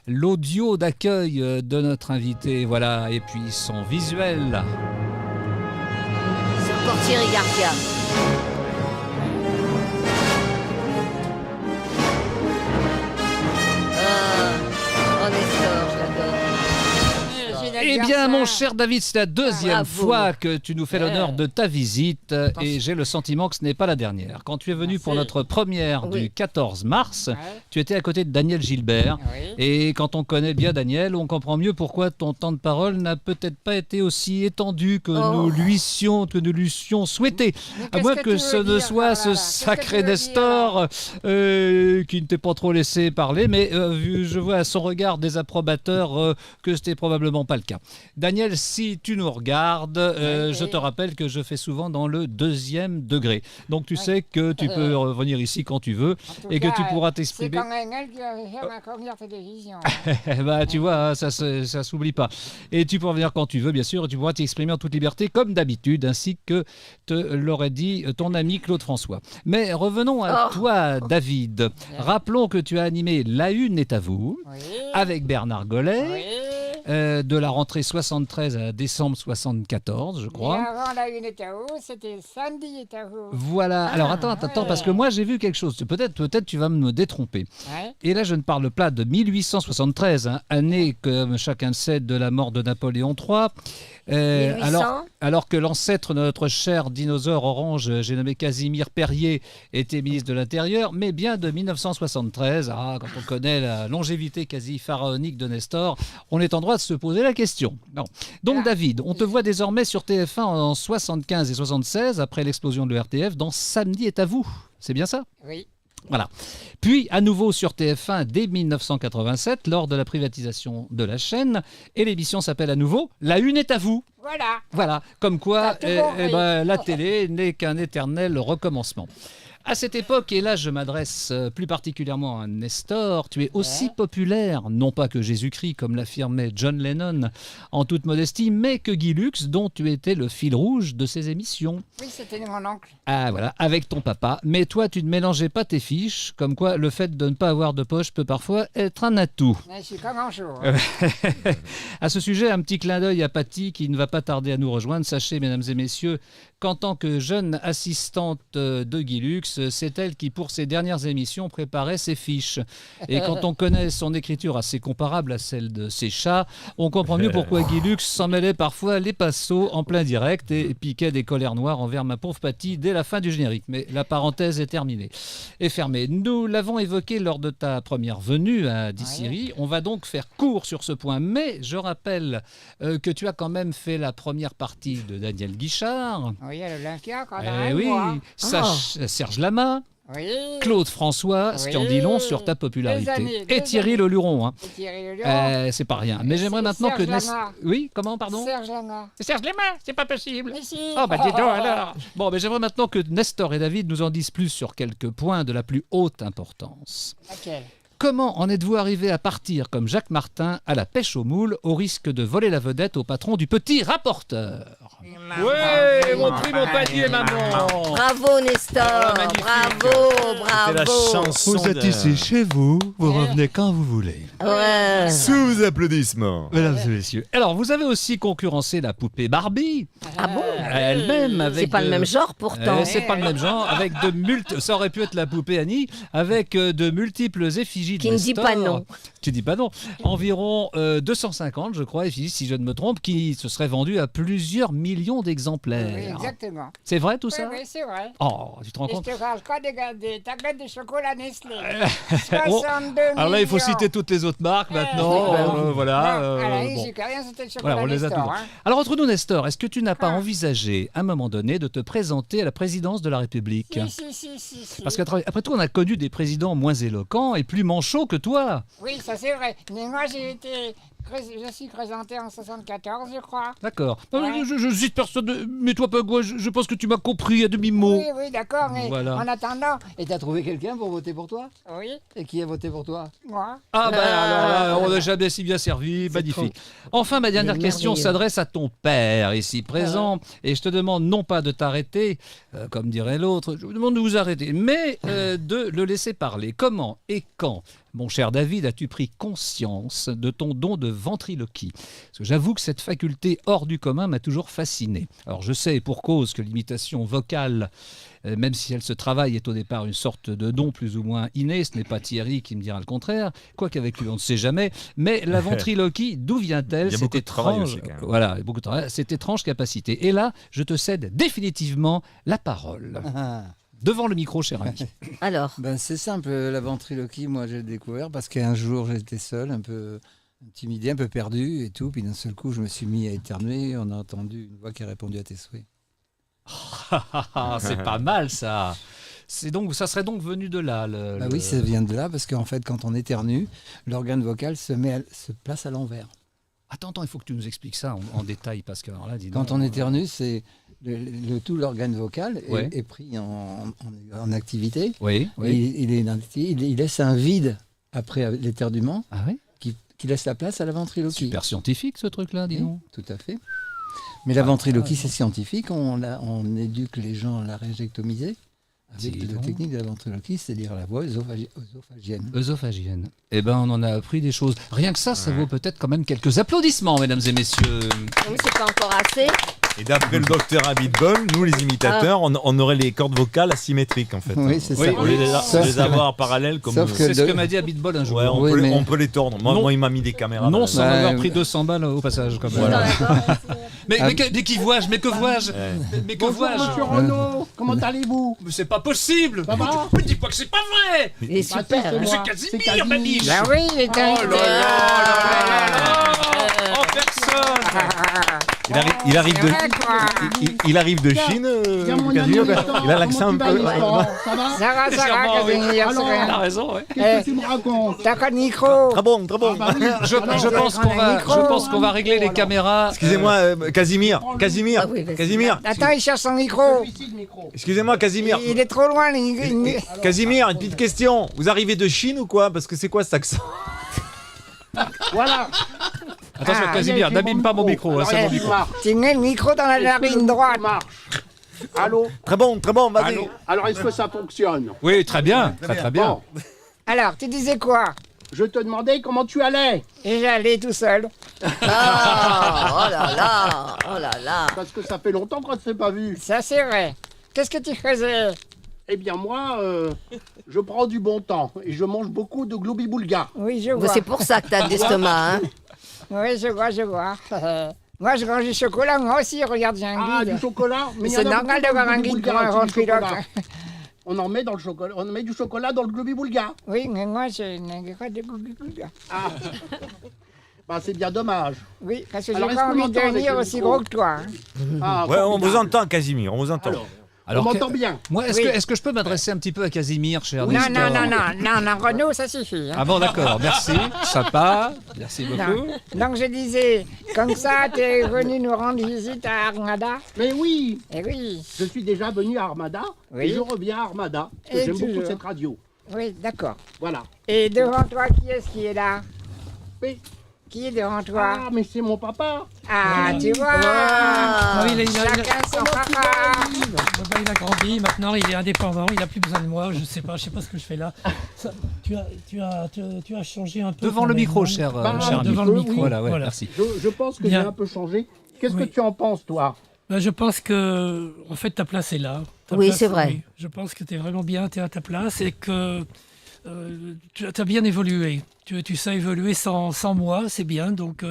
l'audio d'accueil de notre invité. Voilà, et puis son visuel. C'est encore Thierry Garcia. Oh, Nestor, je l'adore. Eh bien, mon cher David, c'est la deuxième fois que tu nous fais l'honneur de ta visite et j'ai le sentiment que ce n'est pas la dernière. Quand tu es venu pour notre première du 14 mars, tu étais à côté de Daniel Gilbert. Et quand on connaît bien Daniel, on comprend mieux pourquoi ton temps de parole n'a peut-être pas été aussi étendu que nous l'eussions souhaité. À moins que ce ne soit ce sacré Nestor qui ne t'ait pas trop laissé parler, mais je vois à son regard désapprobateur que c'était probablement pas le cas. Daniel, si tu nous regardes, je te rappelle que je fais souvent dans le 2e degré. Donc tu sais que tu peux revenir ici quand tu veux et que tu pourras t'exprimer. C'est quand même elle qui va faire ma première télévision. Bah, tu vois, ça s'oublie pas. Et tu pourras venir quand tu veux, bien sûr, et tu pourras t'exprimer en toute liberté, comme d'habitude, ainsi que te l'aurait dit ton ami Claude François. Mais revenons à toi, David. Rappelons que tu as animé La Une est à vous, avec Bernard Gollet. De la rentrée 73 à décembre 74, je crois. Mais avant La Une est à vous, c'était Samedi est à vous. Voilà. Alors attends, parce que moi j'ai vu quelque chose. Peut-être tu vas me détromper. Et là je ne parle pas de 1873, année comme chacun le sait de la mort de Napoléon III. 1800 alors que l'ancêtre de notre cher dinosaure orange, j'ai nommé Casimir Perrier, était ministre de l'Intérieur, mais bien de 1973. Ah, quand on connaît la longévité quasi pharaonique de Nestor, on est en droit de se poser la question. Non. Donc David, on te voit désormais sur TF1 en 75 et 76, après l'explosion de l'ERTF, dans Samedi est à vous. C'est bien ça ? Oui. Voilà. Puis à nouveau sur TF1 dès 1987 lors de la privatisation de la chaîne et l'émission s'appelle à nouveau La Une est à vous. Voilà. Voilà, comme quoi T'as tout compris. la télé n'est qu'un éternel recommencement. À cette époque, et là je m'adresse plus particulièrement à Nestor, tu es aussi populaire, non pas que Jésus-Christ comme l'affirmait John Lennon en toute modestie, mais que Guy Lux dont tu étais le fil rouge de ses émissions. Oui, c'était mon oncle. Ah voilà, avec ton papa. Mais toi, tu ne mélangeais pas tes fiches, comme quoi le fait de ne pas avoir de poche peut parfois être un atout. Mais je suis comme un jour. À ce sujet, un petit clin d'œil à Patty qui ne va pas tarder à nous rejoindre. Sachez, mesdames et messieurs, qu'en tant que jeune assistante de Guy Lux, c'est elle qui, pour ses dernières émissions, préparait ses fiches. Et quand on connaît son écriture assez comparable à celle de ses chats, on comprend mieux pourquoi Guy Lux s'en mêlait parfois les passos en plein direct et piquait des colères noires envers ma pauvre Patty dès la fin du générique. Mais la parenthèse est terminée. Et fermée. Nous l'avons évoqué lors de ta première venue à Dissiri. On va donc faire court sur ce point. Mais je rappelle que tu as quand même fait la première partie de Daniel Guichard. Oui, à l'Olympia, quand Eh même. oui, Moi. Serge Lama, Oui. Claude François, ce qui en dit long sur ta popularité. Et Thierry années. Leluron. Hein. Et Thierry Leluron. C'est pas rien. Mais j'aimerais maintenant que... Serge Lama. Oui, comment, pardon Serge Lama. Serge Lama, c'est pas possible. Mais si. Oh bah dis donc alors. Bon, mais j'aimerais maintenant que Nestor et David nous en disent plus sur quelques points de la plus haute importance. Laquelle? Comment en êtes-vous arrivé à partir comme Jacques Martin à la pêche aux moules au risque de voler la vedette au patron du Petit Rapporteur? Ouais, mon prix, mon panier, maman. Bravo Nestor, bravo, C'était la bravo. chanson Vous êtes ici chez vous, vous revenez quand vous voulez. Ouais. Sous applaudissements. Mesdames et messieurs. Alors, vous avez aussi concurrencé la poupée Barbie, Ah bon? elle-même avec... C'est pas le même genre pourtant. C'est pas le même genre, avec ça aurait pu être la poupée Annie, avec de multiples effigies de Qui ne dit Nestor. pas non. Qui ne dit pas non. Environ 250, je crois, effigies, si je ne me trompe, qui se seraient vendues à plusieurs millions Oui, d'exemplaires. exactement. C'est vrai tout ça? Oui, c'est vrai. Oh, tu te rends Et je compte? te parle pas des tablettes de chocolat Nestlé. Bon, 62 alors là, il faut millions. citer toutes les autres marques maintenant. voilà. Non, à la bon. Jusqu'à rien, c'était le chocolat Voilà, on les a Nestor. tous. Hein. Alors, entre nous, Nestor, est-ce que tu n'as pas Ah. envisagé, à un moment donné, de te présenter à la présidence de la République? Si. Parce qu'après tout, on a connu des présidents moins éloquents et plus manchots que toi. Oui, ça c'est vrai. Mais moi, je suis présenté en 74, je crois. D'accord. Non, Ouais. Je cite personne, mais toi, pas quoi, je pense que tu m'as compris à demi-mot. Oui, d'accord, mais Voilà. en attendant, Et t'as trouvé quelqu'un pour voter pour toi? oui, Et qui a voté pour toi? moi. Ah ben alors là, on n'a jamais si bien servi, magnifique. Enfin, ma dernière C'est question merveilleux. s'adresse à ton père, ici présent, et je te demande non pas de t'arrêter, comme dirait l'autre, je vous demande de vous arrêter, mais de le laisser parler. Comment et quand, mon cher David, as-tu pris conscience de ton don de ventriloquie? Parce que j'avoue que cette faculté hors du commun m'a toujours fasciné. Alors je sais pour cause que l'imitation vocale, même si elle se travaille, est au départ une sorte de don plus ou moins inné. Ce n'est pas Thierry qui me dira le contraire, quoique avec lui on ne sait jamais. Mais la ventriloquie, d'où vient-elle? Il y a beaucoup de travail aussi, quand même. Voilà, beaucoup de travail, cette étrange capacité. Et là, je te cède définitivement la parole. Devant le micro, cher ami. Alors, Ben c'est simple, la ventriloquie, moi j'ai découvert parce qu'un jour j'étais seul, un peu intimidé, un peu perdu et tout, puis d'un seul coup je me suis mis à éternuer, on a entendu une voix qui a répondu à tes souhaits. C'est pas mal ça. Ça serait donc venu de là. Bah oui, ça vient de là parce qu'en fait quand on éternue, l'organe vocal se place à l'envers. Attends, il faut que tu nous expliques ça en détail parce que alors là, dis donc, Quand on éternue, c'est tout l'organe vocal Ouais. est pris en activité. Oui, Il laisse un vide après l'éternuement Ah oui. qui laisse la place à la ventriloquie. Super scientifique ce truc-là, dis Oui, donc. tout à fait. Mais la ventriloquie, c'est scientifique. On éduque les gens à la réjectomiser avec Dis la donc. technique de la ventriloquie, c'est-à-dire la voix œsophagienne. Œsophagienne. Eh ben, on en a appris des choses. Rien que ça vaut peut-être quand même quelques applaudissements, mesdames et messieurs. mais c'est pas encore assez. Et d'après le docteur Abitbol, nous les imitateurs, on aurait les cordes vocales asymétriques en fait. Oui, c'est ça. Au lieu de les avoir parallèles comme. Sauf que C'est ce que m'a dit Abitbol un jour. Ouais, Oui, mais- on peut les tordre. Moi, il m'a mis des caméras. Non, dans sans Bah, avoir pris 200 balles au passage. Quand même. Voilà. Mais qui vois-je? Mais que vois-je? Mais que Bonjour, vois-je? monsieur Renaud. Comment allez-vous? Mais c'est pas possible! Ça va? Mais dis-moi que c'est pas vrai! Il est Bah, super. c'est hein. Mais c'est moi. Casimir, ma biche! Ben oui, il est un. Oh là là là là là! En personne! Il arrive de. Ouais, quoi. Il arrive de Chine, Viens, mon ami, Casimir. Nathan. Il a l'accent un Comment tu peu. vas, Nathan? Ça va? Ça va, Légèrement, oui. Casimir, c'est Il a rien. raison, ouais. Qu'est-ce que tu me racontes? T'as pas de micro? Très bon, très bon. Ah bah oui. Je Alors, pense qu'on va régler les caméras. Excusez-moi, Casimir. Ah oui, vas-y. Casimir. Attends, il cherche son micro. Celui-ci, le micro. Excusez-moi, Casimir. Il est trop loin. Casimir, une petite question. Vous arrivez de Chine ou quoi? Parce que c'est quoi cet accent? Voilà. Attention, Ah, Casimir, j'ai n'abîme mon pas mon micro. micro, hein, c'est mon Alors, micro. Tu mets le micro dans la narine droite. Allô? Très bon, vas-y. Allô? Alors, est-ce que ça fonctionne? Oui, très bien, très bien. Bon, Alors, tu disais quoi? je te demandais comment tu allais. Et j'allais tout seul. Ah, oh là là, oh là là. Parce que ça fait longtemps qu'on ne s'est pas vu. Ça, c'est vrai. Qu'est-ce que tu faisais? Eh bien, moi, je prends du bon temps et je mange beaucoup de globi-boulga. Oui, je vois. C'est pour ça que t'as de l'estomac, hein. Oui, je vois. Moi, je mange du chocolat, moi aussi, regarde, j'ai un Ah, guide. du chocolat? Mais il y C'est en a normal beaucoup d'avoir dans le un guide globi-boulga, pour un aussi, du ventriloque. chocolat. On en met dans le chocolat. On met du chocolat dans le globi-boulga. Oui, mais moi, je n'ai pas de goût. Ah. Bah, c'est bien dommage. Oui, parce que j'ai Alors, est-ce pas qu'on envie de m'entend avec devenir le aussi micro? gros que toi. hein. Ah, Ouais, on vous formidable. entend, Casimir, on vous entend. Alors, on m'entend bien. Moi, Oui. est-ce que je peux m'adresser un petit peu à Casimir, cher Non, Nestor? non, Renaud, ça suffit. hein. Ah bon, d'accord, merci, sympa, merci beaucoup. Non. Donc, je disais, comme ça, tu es venu nous rendre visite à Armada. Mais oui, Eh oui, je suis déjà venu à Armada Oui. et je reviens à Armada. Parce que Et j'aime beaucoup toujours. cette radio. oui, d'accord. Voilà. Et devant toi, qui est-ce qui est là? Oui. Qui est devant toi? Ah, mais c'est mon papa. Ah, tu vois, Ah. Oui, chacun son papa. Il a grandi, maintenant il est indépendant, il n'a plus besoin de moi, je sais pas ce que je fais là. Ça, tu as changé un peu. Devant quand le même, micro, hein. cher, Bah, cher ami. devant le micro, Voilà, ouais, voilà. merci. Je pense que j'ai Bien. un peu changé. Qu'est-ce Oui. que tu en penses, toi? Ben, je pense que, en fait, ta place est là. Ta Oui, place, c'est vrai. oui. Je pense que tu es vraiment bien, tu es à ta place et que tu as bien évolué. Tu sais évoluer sans moi, c'est bien. Donc,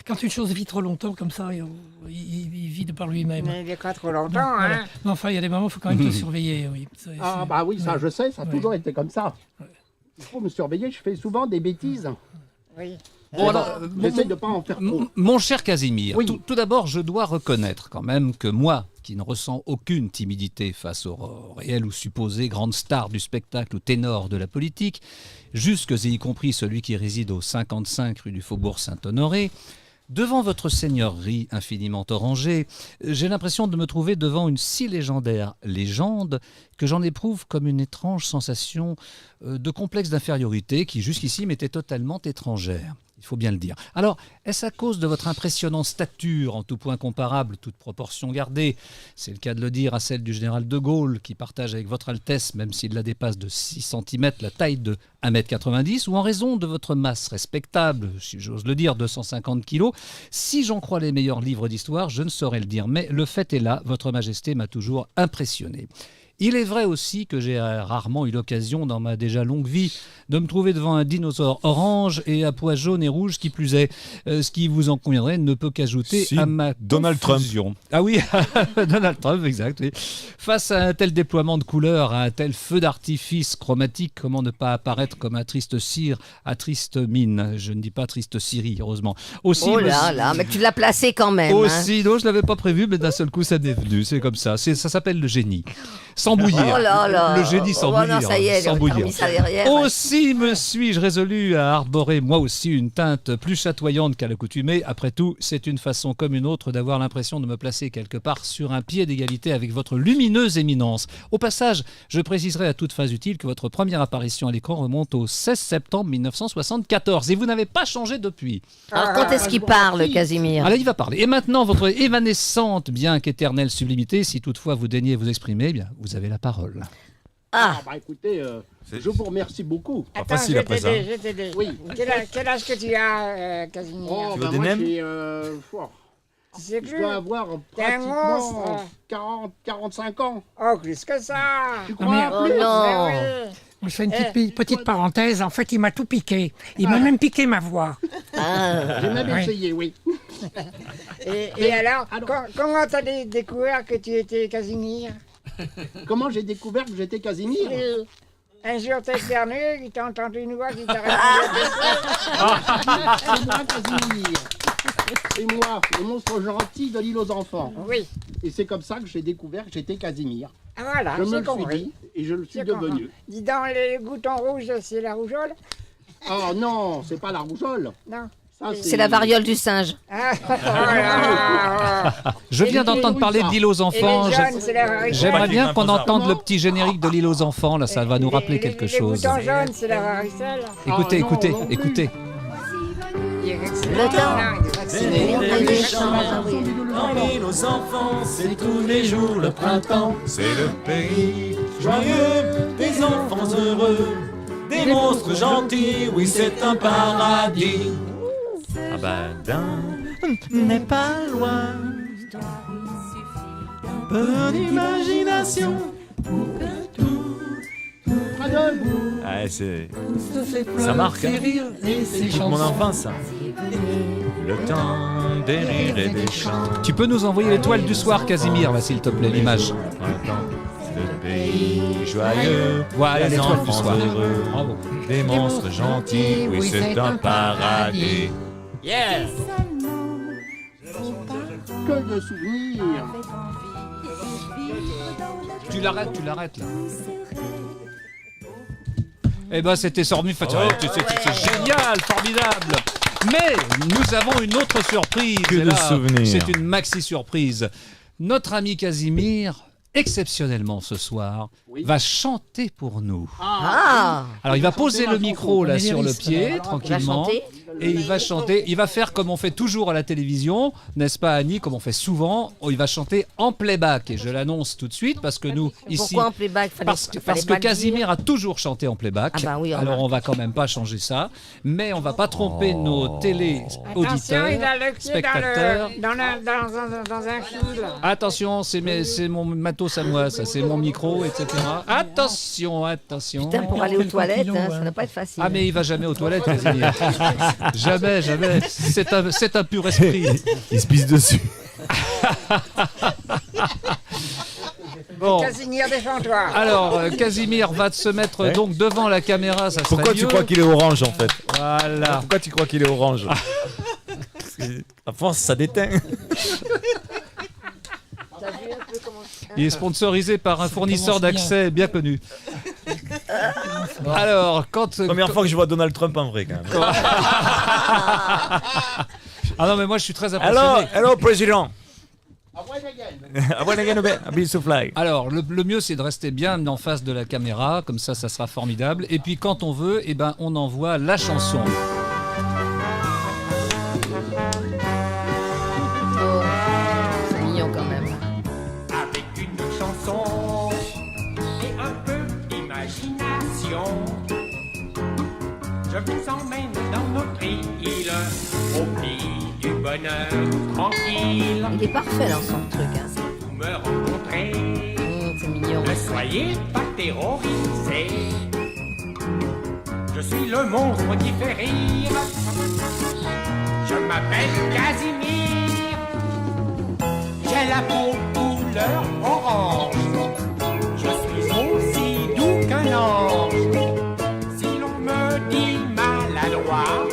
quand une chose vit trop longtemps comme ça, il vit de par lui-même. Mais il est pas trop Donc, longtemps, voilà. hein. Mais enfin, il y a des moments où il faut quand même te surveiller. Oui. Ah, bah oui, ça, ouais. je sais, ça a Ouais. toujours été comme ça. Il faut me surveiller, je fais souvent des bêtises. Oui. Bon, alors, J'essaie de pas en faire trop. Mon cher Casimir, Oui. tout d'abord, je dois reconnaître quand même que moi, qui ne ressens aucune timidité face aux réelles ou supposées grandes stars du spectacle ou ténors de la politique, jusque et y compris celui qui réside au 55 rue du Faubourg Saint-Honoré, devant votre seigneurie infiniment orangée, j'ai l'impression de me trouver devant une si légendaire légende que j'en éprouve comme une étrange sensation de complexe d'infériorité qui jusqu'ici m'était totalement étrangère. Il faut bien le dire. Alors, est-ce à cause de votre impressionnante stature, en tout point comparable, toute proportion gardée, c'est le cas de le dire, à celle du général de Gaulle, qui partage avec votre Altesse, même s'il la dépasse de 6 cm, la taille de 1,90 m, ou en raison de votre masse respectable, si j'ose le dire, 250 kg, si j'en crois les meilleurs livres d'histoire, je ne saurais le dire, mais le fait est là, votre Majesté m'a toujours impressionné. Il est vrai aussi que j'ai rarement eu l'occasion dans ma déjà longue vie de me trouver devant un dinosaure orange et à pois jaune et rouge qui plus est. Ce qui vous en conviendrait ne peut qu'ajouter Si, à ma Donald Trump. confusion. Ah oui, Donald Trump, exact. Oui. Face à un tel déploiement de couleurs, à un tel feu d'artifice chromatique, comment ne pas apparaître comme un triste cire à triste mine? Je ne dis pas triste Syrie, heureusement. Aussi, Oh là là, mais tu l'as placé quand même. hein. aussi, non, je ne l'avais pas prévu, mais d'un seul coup, ça m'est venu. C'est comme ça. Ça s'appelle le génie. Sans bouillir. Oh là là. Le génie sans Oh, bouillir. non, ça y est, sans t'as bouillir. remis ça derrière. Aussi me suis-je résolu à arborer moi aussi une teinte plus chatoyante qu'à l'accoutumée. Après tout, c'est une façon comme une autre d'avoir l'impression de me placer quelque part sur un pied d'égalité avec votre lumineuse éminence. Au passage, je préciserai à toute phase utile que votre première apparition à l'écran remonte au 16 septembre 1974 et vous n'avez pas changé depuis. Alors, quand est-ce qu'il parle, Casimir? Alors, il va parler. Et maintenant, votre évanescente, bien qu'éternelle sublimité, si toutefois vous daignez vous exprimer, eh bien, vous avez la parole. Ah, Bah écoutez, je vous remercie beaucoup. Attends, facile je vais après t'aider, ça. je vais t'aider. Oui. Quel âge que tu as, Casimir? Oh, Tu veux bah des moi nems j'ai Tu sais Je plus. dois avoir T'es un pratiquement monstre. 45 ans. Oh, plus que ça. Tu Non, mais- crois Oh plus non. Eh Je fais une petite parenthèse. En fait, il m'a tout piqué. Il m'a même piqué ma voix. Ah. J'ai même Ouais. essayé, oui. Et alors, comment t'as découvert que tu étais Casimir? Comment j'ai découvert que j'étais Casimir? Un jour, t'es éternué, il t'a entendu une voix qui t'a répondu à tes C'est moi, Casimir. C'est moi, le monstre gentil de l'île aux enfants. Oui. Et c'est comme ça que j'ai découvert que j'étais Casimir. Ah, voilà, Je me j'ai le suis compris. dit et je le suis J'ai devenu. compris. Dis donc, les boutons rouges, c'est la rougeole? Oh non, c'est pas la rougeole. Non. Ça, C'est la variole du singe. Ah, voilà. Je viens d'entendre parler de l'île aux enfants. Et les jaunes, c'est la varicelle. J'aimerais bien qu'on entende Comment le petit générique de l'île aux enfants. Là, ça va nous rappeler quelque chose. Les boutons jaunes, c'est la varicelle. Écoutez, Oh, non, écoutez, non plus. écoutez. Le temps des champs. Dans l'île aux enfants, c'est tous les jours le printemps. C'est le pays joyeux des enfants heureux, des monstres gentils, oui c'est un paradis. Ah ben, N'est pas loin, peu d'imagination. ah, ça marque. Hein. C'est toute mon enfance. Ça. Le temps des rires et des chants. Tu peux nous envoyer l'étoile du soir, Casimir, là, s'il te plaît, l'image. C'est le pays joyeux. Voilà des l'étoile du enfants soir. heureux, Bravo. des monstres gentils, oui c'est un paradis. Yes. Que de souvenirs. Tu l'arrêtes là. Eh ben c'était sorti, c'est génial, formidable. Mais nous avons une autre surprise. Que Et de là, souvenirs. C'est une maxi surprise. Notre ami Casimir, exceptionnellement ce soir, va chanter pour nous. Ah. Alors il va poser le micro là sur le pied, Il va tranquillement. chanter. Et il va chanter, il va faire comme on fait toujours à la télévision, n'est-ce pas Annie, comme on fait souvent, il va chanter en playback. Et je l'annonce tout de suite parce que nous, ici... Pourquoi en playback? Parce que fallait pas le Casimir a toujours chanté en playback. Ah bah oui, alors on va quand même pas changer ça. Mais on va pas tromper nos Attention, télé-auditeurs, il a le pied spectateurs. dans un fil. Attention, c'est mon matos à moi, ça, c'est mon micro, etc. Attention. Putain, pour aller aux toilettes, hein, ça n'a pas être facile. Ah mais il va jamais aux toilettes, Casimir. Jamais. C'est un pur esprit. Il se pisse dessus. Bon. Casimir, défends-toi. Alors, Casimir va se mettre donc devant la caméra, ça serait Pourquoi tu mieux. crois qu'il est orange en fait? Voilà. Pourquoi tu crois qu'il est orange? Parce que, à force, ça déteint. Il est sponsorisé par un fournisseur d'accès bien connu. Alors, Première fois que je vois Donald Trump en vrai, quand même. Ah non, mais moi je suis très impressionné. Hello, président. Alors, le mieux c'est de rester bien en face de la caméra, comme ça sera formidable. Et puis quand on veut, eh ben, on envoie la chanson. Oh, c'est mignon quand même. Avec une chanson et un peu d'imagination, je vous emmène dans notre île, au pays du bonheur tranquille. Il est parfait dans son truc. Hein. Vous me rencontrez, c'est mignon. ne soyez pas terrorisés. Je suis le monstre qui fait rire. Je m'appelle Casimir. J'ai la peau couleur orange. Je suis aussi doux qu'un ange. Si l'on me dit maladroit,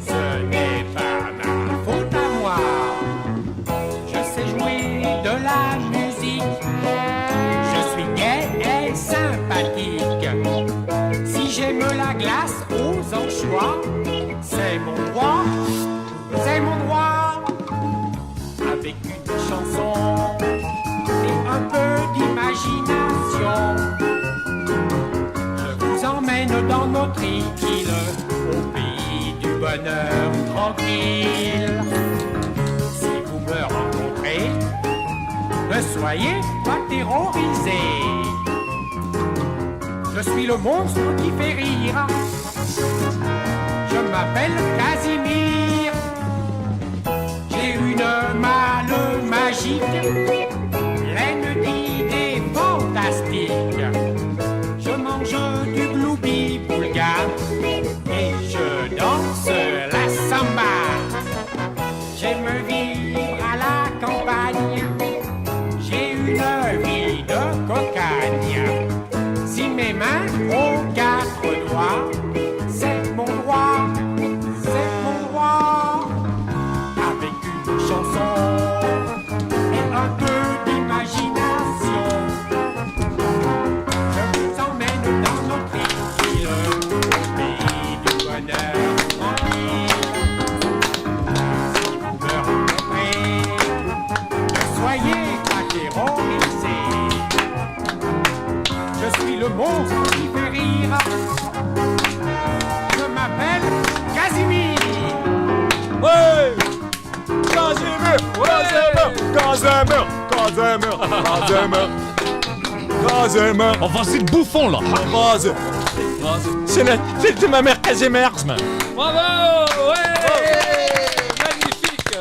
ce n'est pas ma faute à moi. Je sais jouer de la musique. Je suis gai et sympathique. Si j'aime la glace aux anchois, c'est mon droit, c'est mon droit. Avec une chanson et un peu d'imagination, je vous emmène dans notre île, au pays du bonheur tranquille. Si vous me rencontrez, ne soyez pas terrorisés. Je suis le monstre qui fait rire. Je m'appelle Casimir. J'ai une maladie Enfin, c'est le bouffon, là. C'est ma mère Casimir. Bravo. Magnifique.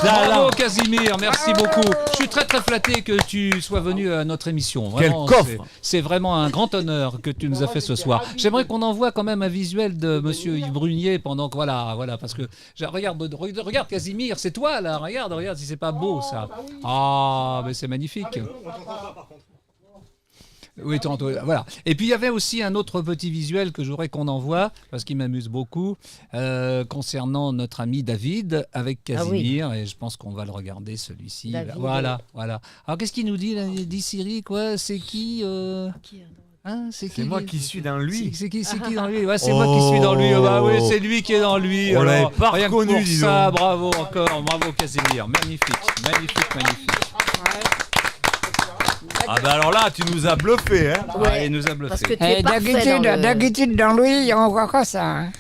Bravo, Casimir. Merci beaucoup. Je suis très, très flatté que tu sois venu à notre émission. Vraiment, quel coffre. C'est vraiment un grand honneur que tu nous as fait ce soir. J'aimerais qu'on envoie quand même un visuel de Monsieur Yves Brunier pendant que... Voilà, parce que... Regarde, Casimir, c'est toi, là. Regarde si c'est pas beau, ça. Ah, mais c'est magnifique. Oui, voilà. Et puis il y avait aussi un autre petit visuel que je voudrais qu'on envoie, parce qu'il m'amuse beaucoup, concernant notre ami David avec Casimir, et je pense qu'on va le regarder, celui-ci. David. Voilà. Alors qu'est-ce qu'il nous dit, là? Il dit Siri, quoi? C'est qui hein, C'est moi qui suis dans lui. C'est qui dans lui? Ouais, c'est moi qui suis dans lui. Bah oui, c'est lui qui est dans lui. On alors, l'avait pas rien que reconnu, pour dis ça, donc. bravo encore, bravo Casimir. Magnifique. Ah bah alors là, tu nous as bluffé, hein. Ouais, il nous a bluffé. Parce que tu es parfait dans le... D'habitude, dans lui, on voit quoi ça hein.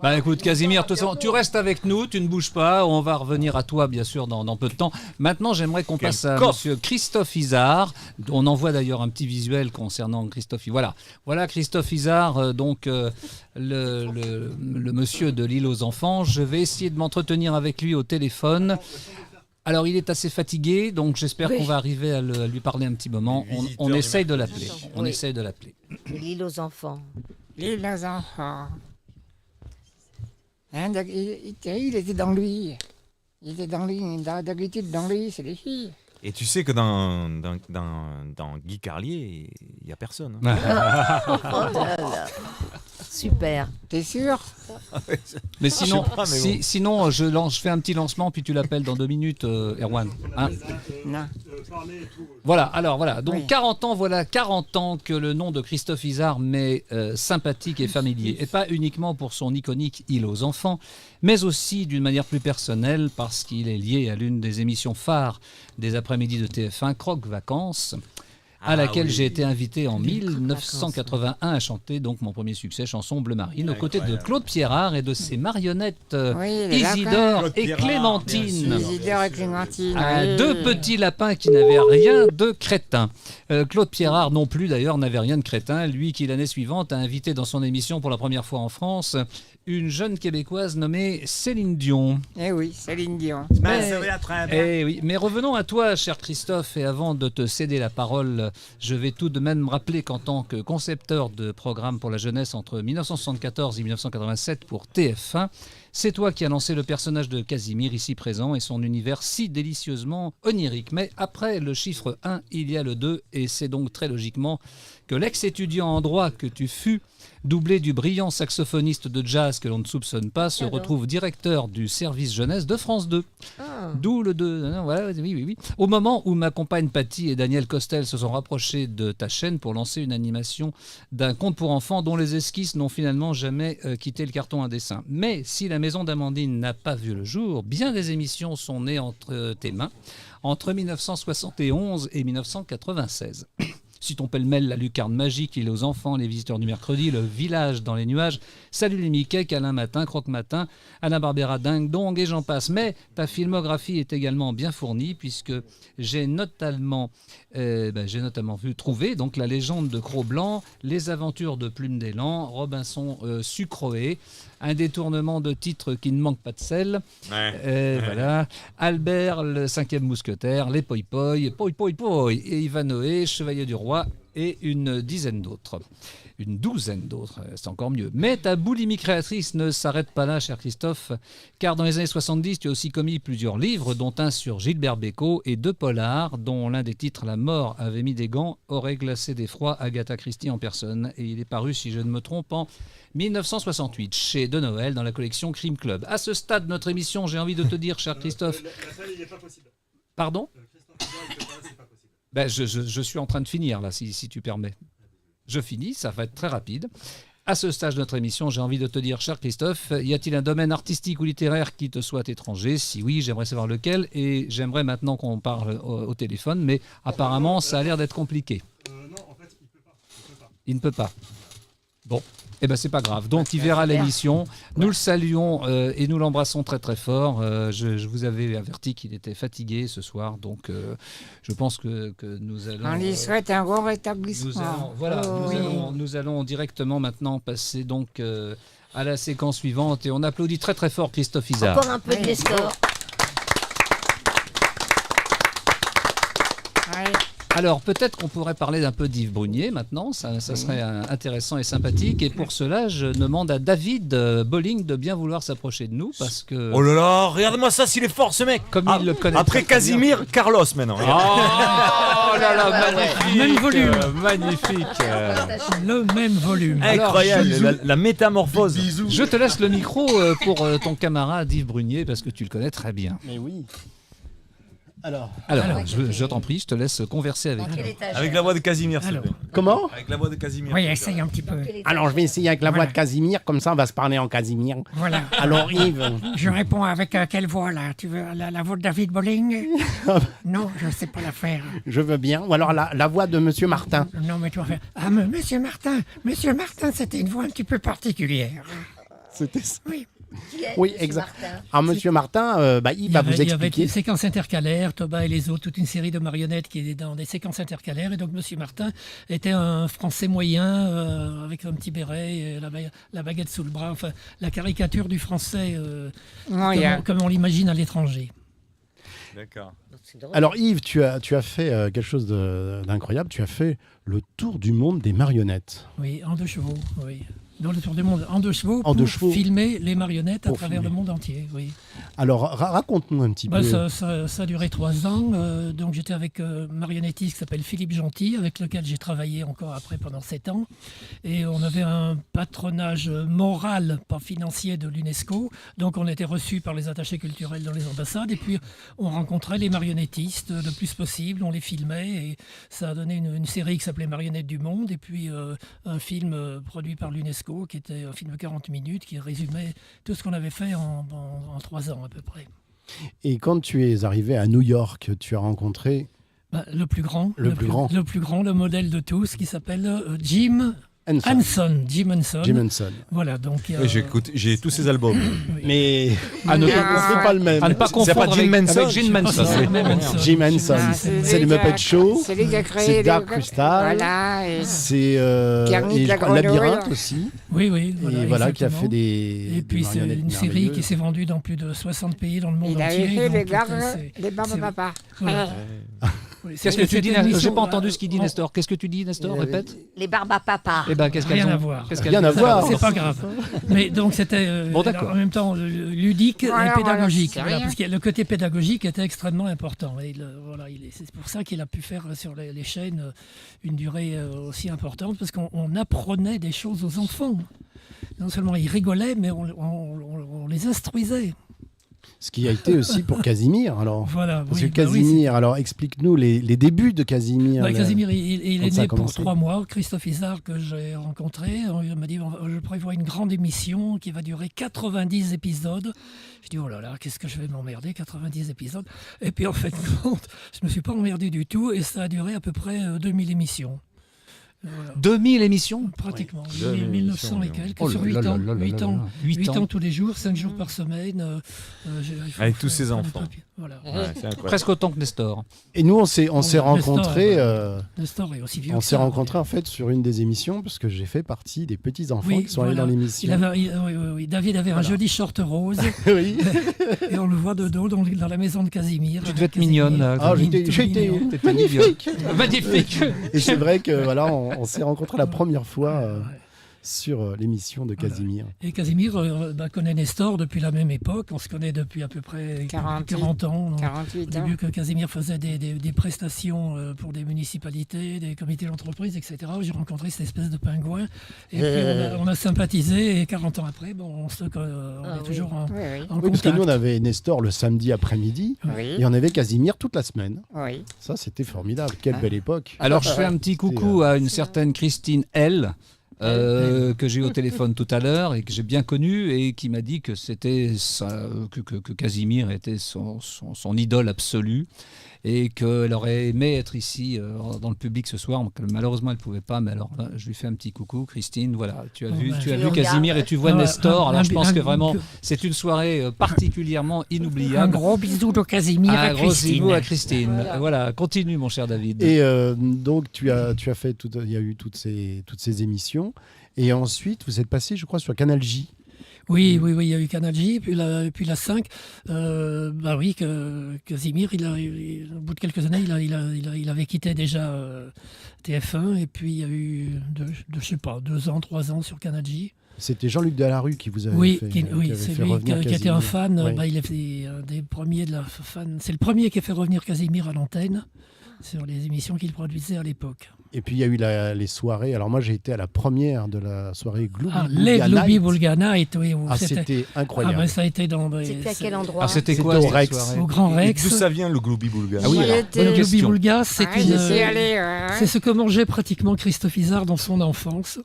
Bah écoute Casimir, tu restes avec nous, tu ne bouges pas, on va revenir à toi bien sûr dans peu de temps. Maintenant j'aimerais qu'on passe à monsieur Christophe Izard, on envoie d'ailleurs un petit visuel concernant Christophe Izard. Voilà Christophe Izard, le monsieur de l'île aux enfants. Je vais essayer de m'entretenir avec lui au téléphone. Alors il est assez fatigué, donc j'espère qu'on va arriver à lui parler un petit moment. On essaye de l'appeler. L'île aux enfants. L'île aux enfants. Hein, il était dans lui. D'habitude, dans lui, c'est les filles. Et tu sais que dans Guy Carlier, il n'y a personne. Hein. Oh là là. Super. T'es sûr? Mais sinon, sinon je fais un petit lancement, puis tu l'appelles dans 2 minutes, Erwan. Hein? Non. Voilà, alors voilà. Donc 40 ans que le nom de Christophe Izard m'est sympathique et familier. Et pas uniquement pour son iconique Île aux enfants, mais aussi d'une manière plus personnelle, parce qu'il est lié à l'une des émissions phares des après-midi de TF1, Croque Vacances, à laquelle j'ai été invité en 1981 à chanter donc mon premier succès, chanson Bleu Marine, aux côtés de Claude Pierrard et de ses marionnettes Isidore et Clémentine. Deux petits lapins qui n'avaient rien de crétin. Claude Pierrard non plus d'ailleurs n'avait rien de crétin, lui qui l'année suivante a invité dans son émission pour la première fois en France une jeune Québécoise nommée Céline Dion. Eh oui, Céline Dion. Mais revenons à toi, cher Christophe, et avant de te céder la parole, je vais tout de même rappeler qu'en tant que concepteur de programmes pour la jeunesse entre 1974 et 1987 pour TF1, c'est toi qui as lancé le personnage de Casimir ici présent et son univers si délicieusement onirique. Mais après le chiffre 1, il y a le 2, et c'est donc très logiquement que l'ex-étudiant en droit que tu fus, doublé du brillant saxophoniste de jazz que l'on ne soupçonne pas, se retrouve directeur du service jeunesse de France 2. D'où le 2. Oui. Au moment où ma compagne Patty et Daniel Costel se sont rapprochés de ta chaîne pour lancer une animation d'un conte pour enfants dont les esquisses n'ont finalement jamais quitté le carton à dessin. Mais si la maison d'Amandine n'a pas vu le jour, bien des émissions sont nées entre tes mains entre 1971 et 1996. Citons pêle-mêle La Lucarne Magique, Île aux enfants, Les Visiteurs du Mercredi, Le Village dans les nuages, Salut les Mickey, Câlin Matin, Croque Matin, Anna-Barbera Ding Dong et j'en passe. Mais ta filmographie est également bien fournie puisque j'ai notamment trouvé donc La Légende de Cro-Blanc, Les Aventures de Plume d'élan, Robinson Sucroé, un détournement de titres qui ne manque pas de sel. Voilà. Albert, le 5e mousquetaire, Les Poi Poi, et Ivanoé, Chevalier du Roi, et une douzaine d'autres, c'est encore mieux. Mais ta boulimie créatrice ne s'arrête pas là, cher Christophe, car dans les années 70, tu as aussi commis plusieurs livres, dont un sur Gilbert Bécaud et 2 polars, dont l'un des titres, La mort avait mis des gants, aurait glacé d'effroi Agatha Christie en personne. Et il est paru, si je ne me trompe, en 1968, chez De Noël, dans la collection Crime Club. À ce stade de notre émission, j'ai envie de te dire, cher Christophe... La salle, il n'est pas possible. Pardon ? C'est pas possible. Je suis en train de finir, là, si tu permets. Je finis, ça va être très rapide. À ce stage de notre émission, j'ai envie de te dire, cher Christophe, y a-t-il un domaine artistique ou littéraire qui te soit étranger ? Si oui, j'aimerais savoir lequel, et j'aimerais maintenant qu'on parle au téléphone, mais apparemment, ça a l'air d'être compliqué. Non, en fait, il peut pas. Il ne peut pas. Bon. Eh ben c'est pas grave. Donc il verra l'émission. Nous le saluons et nous l'embrassons très très fort. Je vous avais averti qu'il était fatigué ce soir, donc je pense que nous allons. On lui souhaite un bon rétablissement. Nous allons directement maintenant passer donc à la séquence suivante et on applaudit très très fort Christophe Izard. Encore un peu de Nestor. Alors, peut-être qu'on pourrait parler d'un peu d'Yves Brunier maintenant, ça serait intéressant et sympathique. Et pour cela, je demande à David Bolling de bien vouloir s'approcher de nous parce que... Oh là là, regarde-moi ça, s'il est fort ce mec. Comme il le connaît. Après Casimir, Carlos maintenant. Oh là là, magnifique. Même volume. Magnifique. Le même volume. Incroyable, la métamorphose. Je te laisse le micro pour ton camarade Yves Brunier parce que tu le connais très bien. Mais oui. Alors, je t'en prie, je te laisse converser avec lui. Avec la voix de Casimir, s'il te plaît. Comment? Avec la voix de Casimir. Oui, essaye un petit peu. Alors, je vais essayer avec la voix de Casimir, comme ça on va se parler en Casimir. Voilà. Alors, Yves. Je réponds avec quelle voix là? Tu veux la voix de David Bolling? Non, je ne sais pas la faire. Je veux bien. Ou alors la voix de Monsieur Martin. Non, mais tu vas faire. Ah, mais Monsieur Martin, c'était une voix un petit peu particulière. C'était. Oui. Oui, exact. Alors, Monsieur Martin, Yves va vous Il y avait expliquer. des séquences intercalaires, Toba et les autres, toute une série de marionnettes qui étaient dans des séquences intercalaires. Et donc, Monsieur Martin était un Français moyen, avec un petit béret, et la baguette sous le bras, enfin, la caricature du Français, comme on l'imagine à l'étranger. D'accord. Alors Yves, tu as fait quelque chose d'incroyable. Tu as fait le tour du monde des marionnettes. Oui, en 2 chevaux, oui. Dans le tour du monde en 2 chevaux pour filmer les marionnettes à travers le monde entier. Oui. Alors raconte-nous un petit peu. Ça a duré 3 ans. Donc j'étais avec un marionnettiste qui s'appelle Philippe Gentil, avec lequel j'ai travaillé encore après pendant 7 ans. Et on avait un patronage moral, pas financier, de l'UNESCO. Donc on était reçus par les attachés culturels dans les ambassades. Et puis on rencontrait les marionnettistes le plus possible, on les filmait. Et ça a donné une série qui s'appelait Marionnettes du Monde. Et puis un film produit par l'UNESCO qui était un film de 40 minutes qui résumait tout ce qu'on avait fait en 3 ans à peu près. Et quand tu es arrivé à New York, tu as rencontré le plus grand, le modèle de tous, qui s'appelle Jim Henson. Voilà, donc j'ai tous ses albums. Mais c'est pas le même. À ne pas confondre avec Jim Henson. Jim Henson, c'est le Muppet Show, c'est Dark Crystal, voilà, c'est Labyrinthe aussi. Oui, et voilà qui a fait des. Et puis c'est une série qui s'est vendue dans plus de 60 pays dans le monde entier. Il avait fait les Barbapapa. Qu'est-ce que tu dis? J'ai pas entendu ce qu'il dit, Nestor. Qu'est-ce que tu dis, Nestor? Répète. Les Barbapapa. Eh ben, qu'est-ce qu'elles Rien ont? à voir. Rien à voir. C'est pas grave. Mais donc c'était en même temps ludique et pédagogique. Voilà, parce que le côté pédagogique était extrêmement important. Et c'est pour ça qu'il a pu faire sur les chaînes une durée aussi importante, parce qu'on apprenait des choses aux enfants. Non seulement ils rigolaient, mais on les instruisait. Ce qui a été aussi pour Casimir. Alors, voilà, parce que Casimir, alors explique-nous les débuts de Casimir. Casimir, il est né pour 3 mois. Christophe Izard, que j'ai rencontré, il m'a dit je prévois une grande émission qui va durer 90 épisodes. Je dis oh là là, qu'est-ce que je vais m'emmerder, 90 épisodes. Et puis en fait, je ne me suis pas emmerdé du tout, et ça a duré à peu près 2000 émissions. Voilà. 2000 émissions pratiquement, 1900 et quelques, sur 8 ans. 8 ans tous les jours, 5 jours par semaine. Avec tous ses enfants. Voilà. Presque autant que Nestor. Et nous, on s'est rencontrés. Nestor est aussi vieux. On s'est rencontrés en fait sur une des émissions, parce que j'ai fait partie des petits enfants qui sont allés dans l'émission. David avait un joli short rose. Oui. Et on le voit de dos dans la maison de Casimir. Tu devais être mignonne. J'étais magnifique. Magnifique. Et c'est vrai que voilà, on s'est rencontrés la première fois sur l'émission de Casimir. Et Casimir connaît Nestor depuis la même époque. On se connaît depuis à peu près 40 ans. 48 Au début que Casimir faisait des prestations pour des municipalités, des comités d'entreprise, etc. J'ai rencontré cette espèce de pingouin. Et puis on a sympathisé. Et 40 ans après, on est toujours en contact. Oui, parce que nous, on avait Nestor le samedi après-midi. Et on avait Casimir toute la semaine. Oui. Ça, c'était formidable. Quelle belle époque. Alors, je fais un petit coucou à une certaine Christine L. Que j'ai eu au téléphone tout à l'heure et que j'ai bien connu, et qui m'a dit que c'était que Casimir était son idole absolue, et qu'elle aurait aimé être ici dans le public ce soir. Donc, malheureusement, elle ne pouvait pas, mais alors je lui fais un petit coucou. Christine, voilà, tu as vu Casimir et tu vois Nestor. Alors je pense que vraiment, c'est une soirée particulièrement inoubliable. Un gros bisou de Casimir à Christine. Un gros bisou à Christine. Voilà, continue mon cher David. Et donc tu as fait il y a eu toutes ces émissions et ensuite vous êtes passé, je crois, sur Canal J. Oui, il y a eu Canal J, puis la 5. Bah oui, Casimir, au bout de quelques années, il avait quitté déjà TF1, et puis il y a eu, je sais pas, 2 ans, 3 ans sur Canal J. C'était Jean-Luc Delarue qui vous avait fait c'est fait lui revenir qui était un Casimir. fan. Oui. Bah, il est un des premiers de la fan. C'est le premier qui a fait revenir Casimir à l'antenne sur les émissions qu'il produisait à l'époque. Et puis il y a eu les soirées. Alors moi j'ai été à la première de la soirée Glooby Les Boulga Glooby Night. Boulga Night, oui. C'était incroyable. Ah, ben, ça a été dans. C'était à quel endroit? C'était quoi au cette Rex. soirée Au Grand Rex. D'où ça vient le Glooby Boulga? Ah oui, alors, Le Glooby Boulga, c'est c'est ce que mangeait pratiquement Christophe Izard dans son enfance.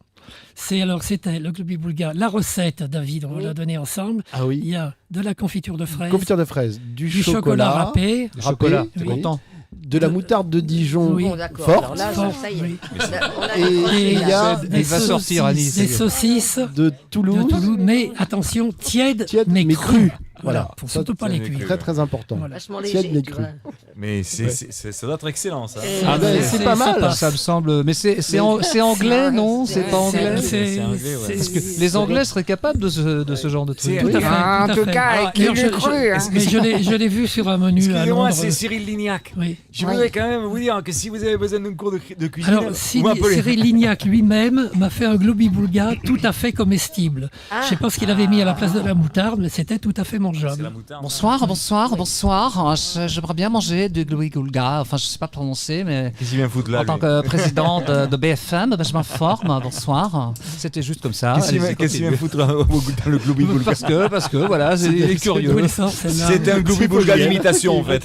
C'était le Glooby Boulga. La recette, David, on l'a donnée ensemble. Ah oui. Il y a de la confiture de fraises. Confiture de fraises, du chocolat râpé. Du chocolat, t'es oui. content? De la moutarde de Dijon Oui. Bon, d'accord. forte. Alors là, ça y est. Oui. Et il y a Elle va sortir, Annie. Des saucisses de Toulouse, mais attention, tièdes mais mais crues. crues. Voilà, faut surtout pas les cuire. Très très important. Voilà. Vachement Tiède, léger, mais tu cru. vois. Mais ça doit être excellent, ça. Ah ben, c'est pas mal. Ça me semble. Mais c'est anglais, non? C'est pas anglais? C'est anglais, ouais. Est-ce que les Anglais seraient capables de ce genre de truc? Tout à fait. En tout cas, qui D'ailleurs, l'eût cru, hein. mais je l'ai vu sur un menu à Excusez-moi, Londres. c'est Cyril Lignac. Oui. Je voudrais quand même vous dire que si vous avez besoin d'un cours de cuisine, Alors, vous m'appelez. Cyril Lignac lui-même m'a fait un Glooby Boulga tout à fait comestible. Je ne sais pas ce qu'il avait mis à la place de la moutarde, mais c'était tout à fait C'est mangeable. la moutarde. Bonsoir. J'aimerais bien manger du Glooby Boulga. Enfin, je sais pas prononcer, mais Qu'est-ce qu'il vient foutre là? en tant lui que président de BFM, je m'informe. Bonsoir. C'était juste comme ça. Qu'est-ce qu'il vient foutre dans le Glooby Boulga? Parce que voilà, c'est curieux. D'où elle sort, celle-là. C'était un Glooby Boulga d'imitation, en fait.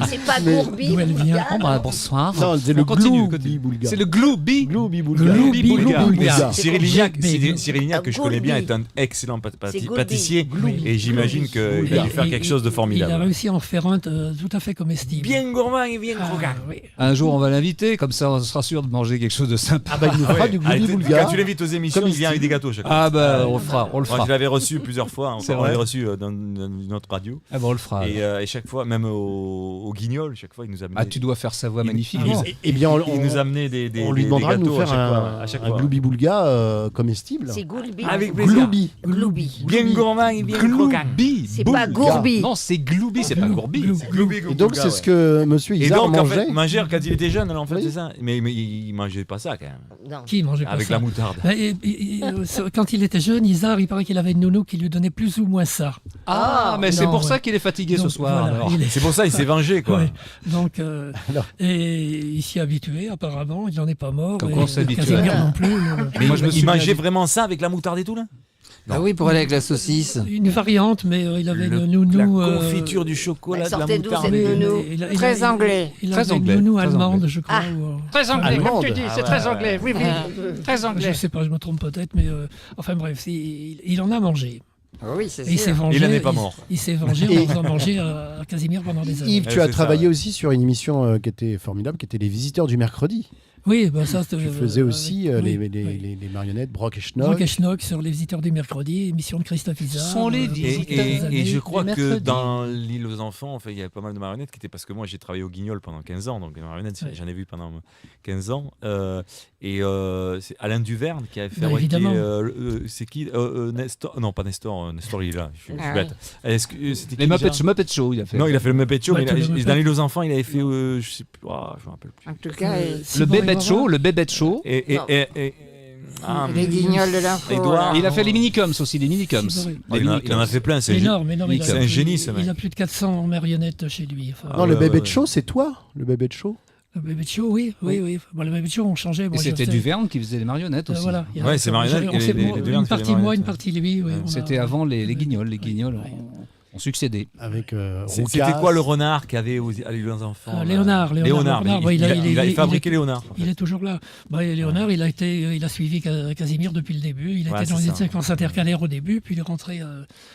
C'est pas Gourbi. D'où elle vient? Bonsoir. Non, c'est le Continue. Glooby Boulga. C'est le Glooby Boulga. Glooby Boulga. Boulga. Cyril Lignac, que je connais bien, Goulby. est un excellent C'est Goulby. pâtissier. Et j'imagine qu'il a dû faire quelque chose de Il a formidable. réussi à en faire un tout à fait comestible. Bien gourmand et bien croquant. Oui. Un jour, on va l'inviter, comme ça, on sera sûr de manger quelque chose de sympa. Ah bah il nous fera du Glooby Boulga. Quand tu l'invites aux émissions, il vient avec des gâteaux chaque fois. Ah bah, on le fera. Moi, je l'avais reçu plusieurs fois. C'est On vrai. l'avait reçu dans une autre radio. Ah bah, on le fera. Et chaque fois, même au Guignol, chaque fois, il nous amenait. Ah, tu dois faire sa voix Il- magnifiquement. Eh bien, il nous amenait des on lui demandera de nous gâteaux faire à chaque fois. un Glooby Boulga comestible. C'est Goulbi. Avec plaisir. Glooby. Gloobi. Bien gourmand et bien croquant. Glooby. C'est pas Gourbi. Non, c'est Glooby, c'est pas Gourbi. Et donc c'est ce que Monsieur Et Izard donc, en mangeait. fait, mangeait quand il était jeune, en fait, Oui. c'est ça. Mais il mangeait pas ça, quand même. Non. Qui mangeait pas Avec ça? la moutarde. Quand il était jeune, Izard, il paraît qu'il avait une nounou qui lui donnait plus ou moins ça. Ah, mais c'est Non, pour ouais. ça qu'il est fatigué ce Donc, soir. voilà, alors. il est- C'est pour ça il s'est vengé, quoi. Ouais. Donc, Alors. et il s'y est habitué, apparemment. Il n'en est pas mort. Comme et quoi on s'habitue. Casimir non plus. Mais Moi, je me il souviens mangeait du- vraiment ça avec la moutarde et tout, là? Ah oui, pour aller avec la saucisse. Une variante, mais il avait une La nounou. confiture du chocolat, Elle de la sortait d'où, moutarde. cette nounou? Très anglais. Il Très avait anglais, une nounou très allemande, anglais. je crois. Ah. Très anglais, Allemande. comme tu dis, c'est très anglais. Oui, oui. Très anglais. Je sais pas, je me trompe peut-être, mais enfin bref, il en a mangé. Ah oui, c'est Et il s'est sûr. vengé. Il en est pas mort. Il s'est vengé en faisant manger à Casimir pendant des années. Yves, tu Ouais, as c'est travaillé ça, ouais. aussi sur une émission qui était formidable, qui était Les Visiteurs du mercredi. Oui, bah ça, Tu faisais aussi les marionnettes, Brock et Schnock. Brock et Schnock sur Les Visiteurs du mercredi, émission de Christophe Izard. Sont les visiteurs. Et je crois du que mercredi. dans l'île aux enfants, enfin, il y avait pas mal de marionnettes qui étaient parce que moi j'ai travaillé au Guignol pendant 15 ans, donc les marionnettes Ouais. j'en ai vu pendant 15 ans. C'est Alain Duverne qui avait fait Bah, évidemment. c'est qui Nestor? Non, pas Nestor. Nestor il est là. Je suis Ah bête. Est-ce que c'était qui Les déjà Muppet Show, il a fait. Non, il a fait le Muppet Show, Ouais, mais tout le Muppet. dans l'île aux enfants, il avait fait, je sais plus, je me rappelle plus. En tout cas, Le Bébête Show, le Bébête Show. Non. les guignols de l'info. Édouard. là. Il a fait les minicums aussi, les minicums. Il en a fait plein, c'est énorme, énorme. c'est un génie, ce mec. Il a plus de 400 marionnettes chez lui. Enfin, Non, Ah le ouais, Bébé ouais. Show, c'est toi, le Bébé Show. le Bébé Show, oui. Bon, le Bébé Show, on changeait. Et Moi, c'était je- Duverne qui faisait les marionnettes aussi. Voilà. Ouais, c'est marionnettes, On sait- les Duverne une fait les partie moi, marionnettes. une partie lui. Oui, on a- C'était avant les guignols. Les guignols, ont succédé. Avec C'était quoi le renard qu'il y avait à l'île aux enfants Léonard. Léonard, il fabriquait Léonard. Il est toujours là. Léonard, il a suivi Casimir depuis le début. Il était dans une séquence intercalaire au début, puis il est rentré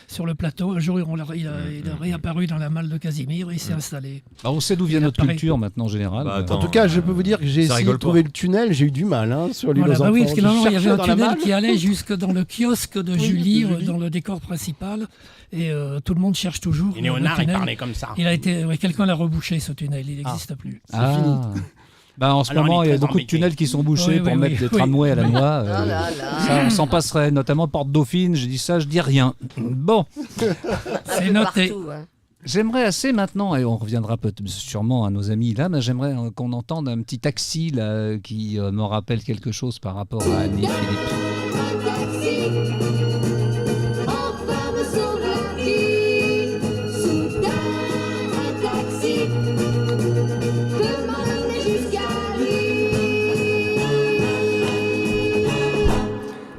sur le plateau. Un jour, il a réapparu dans la malle de Casimir et il s'est installé. On sait d'où vient notre culture maintenant en général. En tout cas, je peux vous dire que j'ai essayé de trouver le tunnel. J'ai eu du mal sur l'île aux enfants. Oui, parce qu'il y avait un tunnel qui allait jusque dans le kiosque de Julie, dans le décor principal. Et tout le monde cherche toujours. Et Léonard, il parlait comme ça. Quelqu'un l'a rebouché, ce tunnel. Il n'existe plus. C'est fini. En ce moment, il y a beaucoup de tunnels qui sont bouchés pour mettre des tramways à la noix. Ça, on s'en passerait, notamment Porte Dauphine. Je dis ça, je dis rien. Bon. C'est noté. Partout, hein. J'aimerais assez maintenant, et on reviendra sûrement à nos amis là, mais j'aimerais qu'on entende un petit taxi là, qui me rappelle quelque chose par rapport à Annie Philippe.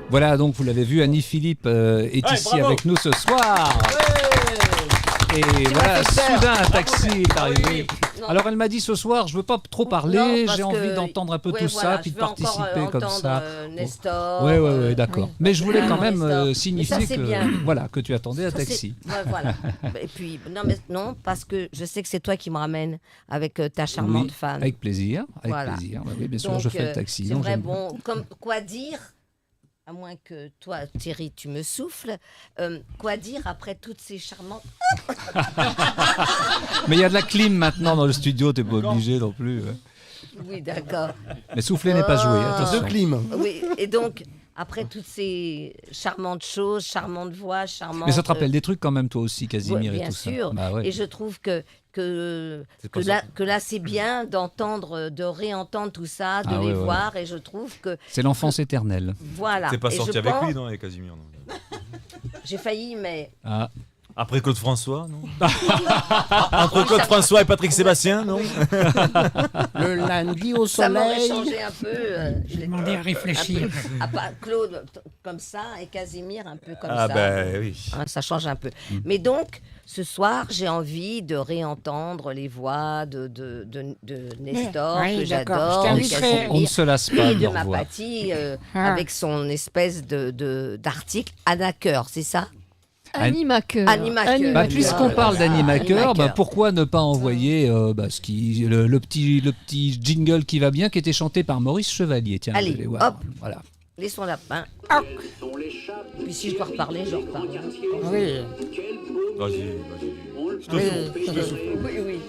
Voilà, donc vous l'avez vu, Annie Philippe est ici avec nous ce soir. Et voilà, soudain un taxi est arrivé. Alors elle m'a dit ce soir, je veux pas trop parler, j'ai envie d'entendre un peu tout ça, puis de participer comme ça. Nestor. Ouais, d'accord. Mais je voulais quand même signifier que tu attendais un taxi. Voilà. Et puis non, parce que je sais que c'est toi qui me ramène avec ta charmante femme. Avec plaisir, plaisir. Oui, bien sûr, donc, je fais le taxi. C'est vrai, comme quoi dire. À moins que toi, Thierry, tu me souffles, quoi dire après toutes ces charmantes... Mais il y a de la clim maintenant dans le studio, t'es pas obligé non plus. Oui, d'accord. Mais souffler n'est pas joué, attention. De clim. Oui, et donc, après toutes ces charmantes choses, charmantes voix, charmantes... Mais ça te rappelle des trucs quand même, toi aussi, Casimir, et tout ça. Bien sûr, et je trouve que là, c'est bien d'entendre, de réentendre tout ça, de les voir, et je trouve que... C'est l'enfance éternelle. Voilà. C'est pas sorti avec lui, non, avec Casimir, non. J'ai failli, mais... Après Claude François, non. Entre Claude François et Patrick Sébastien, non. Le lundi au soleil. Ça m'aurait changé un peu. Je l'ai demandé à réfléchir. Claude comme ça et Casimir un peu comme ça. Ah ben oui. Ça change un peu. Mais donc, ce soir, j'ai envie de réentendre les voix de Nestor, que j'adore, de Casimir, on ne se lasse pas et de ma Paty, avec son espèce d'article Anaker, c'est ça? Animaker. Puisqu'on parle d'Animaker, pourquoi ne pas envoyer le petit jingle qui va bien, qui était chanté par Maurice Chevalier. Tiens, allez, voir. Hop, voilà. Laissons la main. Puis si je dois reparler, je reparle. Oui. Vas-y. Je te souffle. Oui.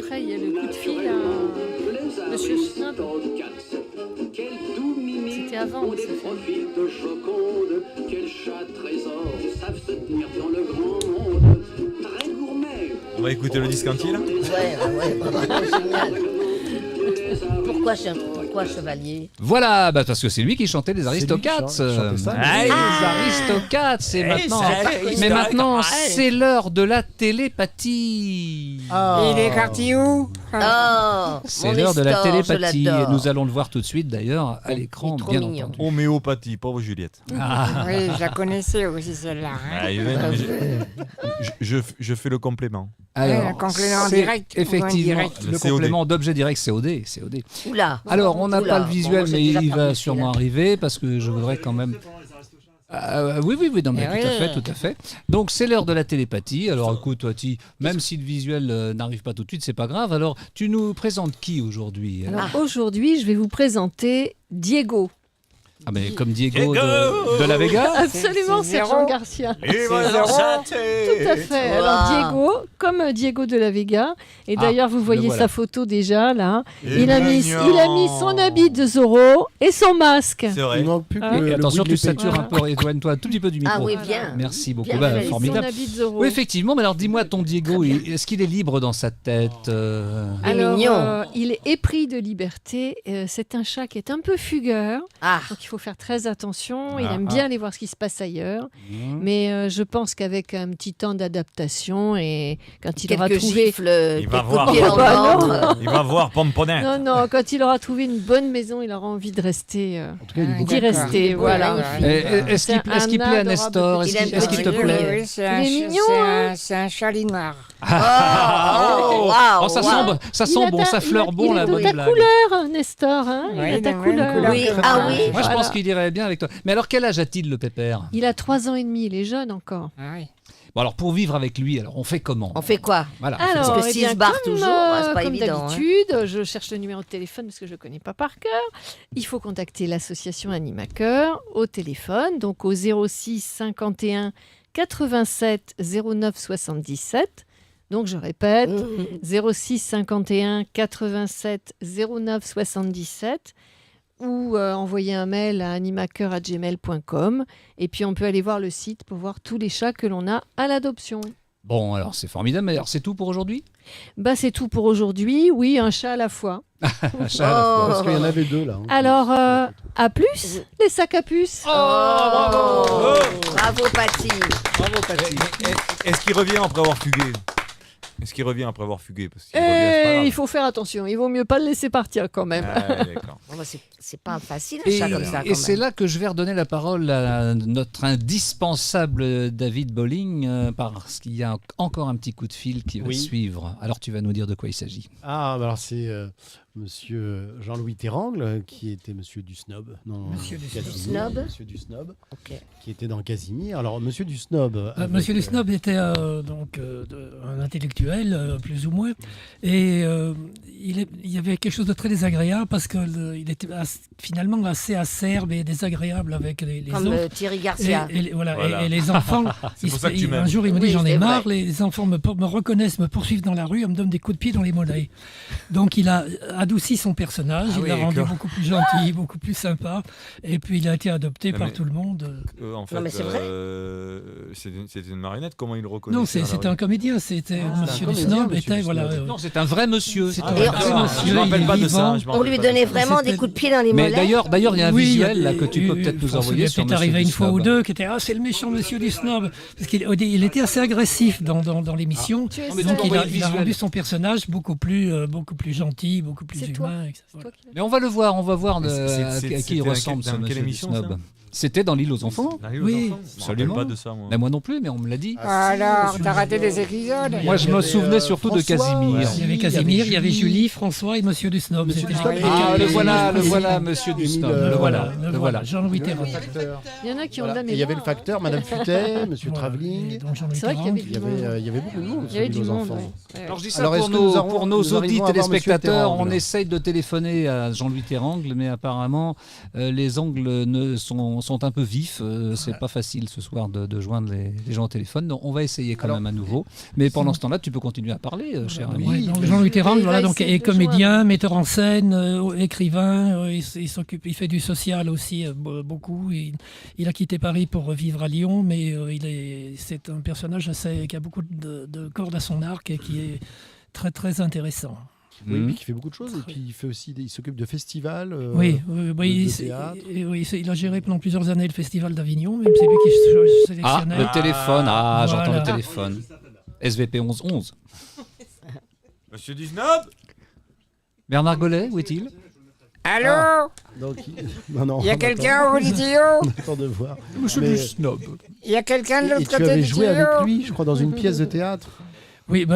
Après, il y a le coup de fil à Monsieur Schnapp. C'était avant. On va écouter le disque entier là. Ouais, génial. Pourquoi Chevalier? Voilà, parce que c'est lui qui chantait les Aristocats. Les Aristocats, c'est maintenant. Mais maintenant, c'est l'heure de la télépathie. Il est parti où? C'est l'heure de la télépathie. Et nous allons le voir tout de suite d'ailleurs à l'écran, bien entendu. Homéopathie, pauvre Juliette. Oui, je la connaissais aussi celle-là. Je fais le complément. Alors, un complément direct. Effectivement, le complément d'objet direct, c'est OD. Oula. Alors, on n'a pas le visuel, mais il va sûrement arriver parce que je voudrais quand même. Oui, non, mais tout à fait. Donc, c'est l'heure de la télépathie. Alors, écoute, toi, même si le visuel n'arrive pas tout de suite, c'est pas grave. Alors, tu nous présentes qui aujourd'hui? Alors, aujourd'hui, je vais vous présenter Diego. Ah mais comme Diego de la Vega? Absolument, Sergent Garcia. Tout à fait. Alors Diego, comme Diego de la Vega, et d'ailleurs vous voyez sa photo déjà là. Il a mis son habit de Zorro et son masque. C'est vrai. Attention, tu satures un peu, éloigne-toi un tout petit peu du micro. Ah oui, bien. Merci beaucoup. Formidable. Son habit de Zorro. Oui, effectivement, mais alors dis-moi, ton Diego, est-ce qu'il est libre dans sa tête? Alors, il est épris de liberté. C'est un chat qui est un peu fugueur. Donc il qu'il faut faire très attention. Il aime bien aller voir ce qui se passe ailleurs. Mais je pense qu'avec un petit temps d'adaptation et quand il aura trouvé... Il va voir. Il va voir Pomponette. Non, quand il aura trouvé une bonne maison, il aura envie de rester. En tout cas, il est d'y rester, voilà. Est-ce qu'il plaît à Nestor? Est-ce qu'il te plaît? Oui, Il est mignon. c'est un chalinard. Ça sent bon, ça fleure bon la bonne blague. Il a ta couleur, Nestor. Hein, il a ta couleur. Oui, Moi, je pense qu'il irait bien avec toi. Mais alors, quel âge a-t-il, le pépère? Il a 3 ans et demi, il est jeune encore. Bon, alors, pour vivre avec lui, alors on fait comment? On fait quoi? Voilà. Alors, parce que s'il se barre toujours, c'est pas comme évident. d'habitude, je cherche le numéro de téléphone parce que je ne le connais pas par cœur. Il faut contacter l'association Animacœur au téléphone, donc au 06 51 87 09 77. Donc, je répète, 06 51 87 09 77 ou envoyer un mail à animacœur@gmail.com et puis on peut aller voir le site pour voir tous les chats que l'on a à l'adoption. Bon, alors c'est formidable, mais alors c'est tout pour aujourd'hui? C'est tout pour aujourd'hui, oui, un chat à la fois. Un chat à la fois. Parce qu'il y en avait 2 là. Alors, à plus, les sacs à puce. Bravo Paty. Est-ce qu'il revient après avoir fugué? Parce qu'il revient, parce qu'il revient, c'est pas grave. Il faut faire attention, il vaut mieux pas le laisser partir quand même. D'accord. C'est pas facile un chat comme ça. Et c'est là que je vais redonner la parole à notre indispensable David Bolling, parce qu'il y a encore un petit coup de fil qui va suivre. Alors tu vas nous dire de quoi il s'agit. Alors c'est Monsieur Jean-Louis Terrangle, qui était Monsieur du Snob. Monsieur du Snob. Monsieur du Snob, qui était dans Casimir. Alors Monsieur du Snob. Monsieur du Snob était un intellectuel, plus ou moins, et il y avait quelque chose de très désagréable parce qu'il était finalement assez acerbe et désagréable avec les comme autres. Thierry Garcia. Et les enfants, un jour il me dit j'en ai marre, les enfants me reconnaissent, me poursuivent dans la rue, on me donne des coups de pied dans les mollets. Donc il a adouci son personnage, il l'a rendu beaucoup plus gentil, beaucoup plus sympa, et puis il a été adopté par tout le monde. En fait, non, mais c'est vrai. C'était une marionnette, comment il le reconnaît? Non, c'était un comédien, c'était Monsieur du Snob, Non, c'est un vrai monsieur. C'est un vrai monsieur. Je me rappelle pas de ça. On lui donnait vraiment des coups de pied dans les mollets. Mais d'ailleurs, il y a un visuel là que tu peux peut-être nous envoyer sur Monsieur. C'est arrivé une fois ou deux qui était c'est le méchant Monsieur du Snob, parce qu'il était assez agressif dans l'émission. Donc il a rendu son personnage beaucoup plus gentil, beaucoup plus humain. Mais on va le voir, à qui il ressemble ce Monsieur du Snob. C'était dans l'île aux enfants. Oui, absolument. Pas de ça, moi. Mais moi non plus, mais on me l'a dit. Alors, t'as raté des épisodes? Moi, je me souvenais surtout de Casimir. Il y avait Casimir, il y avait Julie, François et Monsieur du Snob. Le voilà, Monsieur du Snob. Le voilà. Jean-Louis Terrangle. Il y en a qui ont de la mémoire. Il y avait le facteur, Madame Futet, Monsieur Travelling. C'est vrai qu'il y avait Il y avait beaucoup de monde. Il y avait du monde. Alors je dis ça pour nos auditeurs téléspectateurs. On essaye de téléphoner à Jean-Louis Terrangle, mais apparemment les angles sont un peu vifs. C'est pas facile ce soir de joindre les gens au téléphone. Donc on va essayer quand même à nouveau. Mais pendant ce temps-là, tu peux continuer à parler, cher ami. Oui, Jean-Louis Terrangle, est comédien, metteur en scène, écrivain. Il fait du social aussi beaucoup. Il a quitté Paris pour vivre à Lyon, mais c'est un personnage qui a beaucoup de cordes à son arc et qui est très très intéressant. Oui, puis qui fait beaucoup de choses. Et puis il s'occupe de festivals, de théâtre. Il a géré pendant plusieurs années le festival d'Avignon, même c'est lui qui sélectionnait. Le téléphone, j'entends le téléphone. SVP 1111. Monsieur du Snob. Bernard Gollet, où est-il? Allô? Non, il y a quelqu'un au bout du tuyau? On attend de voir. Monsieur du Snob. Il y a quelqu'un de l'autre côté du tuyau? Tu avais joué avec lui, je crois, dans une pièce de théâtre. Oui,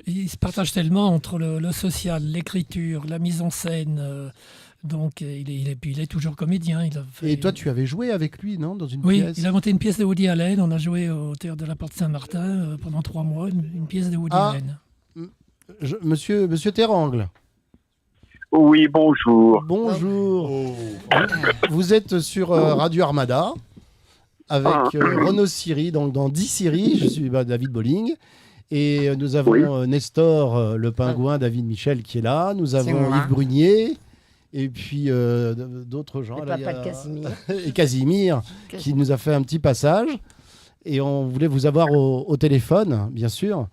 il se partage tellement entre le social, l'écriture, la mise en scène. Donc, il est toujours comédien. Et toi, tu avais joué avec lui, non, dans une pièce? Oui, il a monté une pièce de Woody Allen. On a joué au Théâtre de la Porte Saint-Martin pendant 3 mois, une pièce de Woody Allen. Monsieur Terrangle. Oui, bonjour. Bonjour. Vous êtes sur Radio Armada avec Renaud Siri, donc dans 10 Siri. Je suis David Bolling. Et nous avons Nestor, le pingouin, David Michel qui est là. Nous avons Yves Brunier. Et puis d'autres gens. Le papa de Casimir. Et Casimir, qui nous a fait un petit passage. Et on voulait vous avoir au téléphone, bien sûr.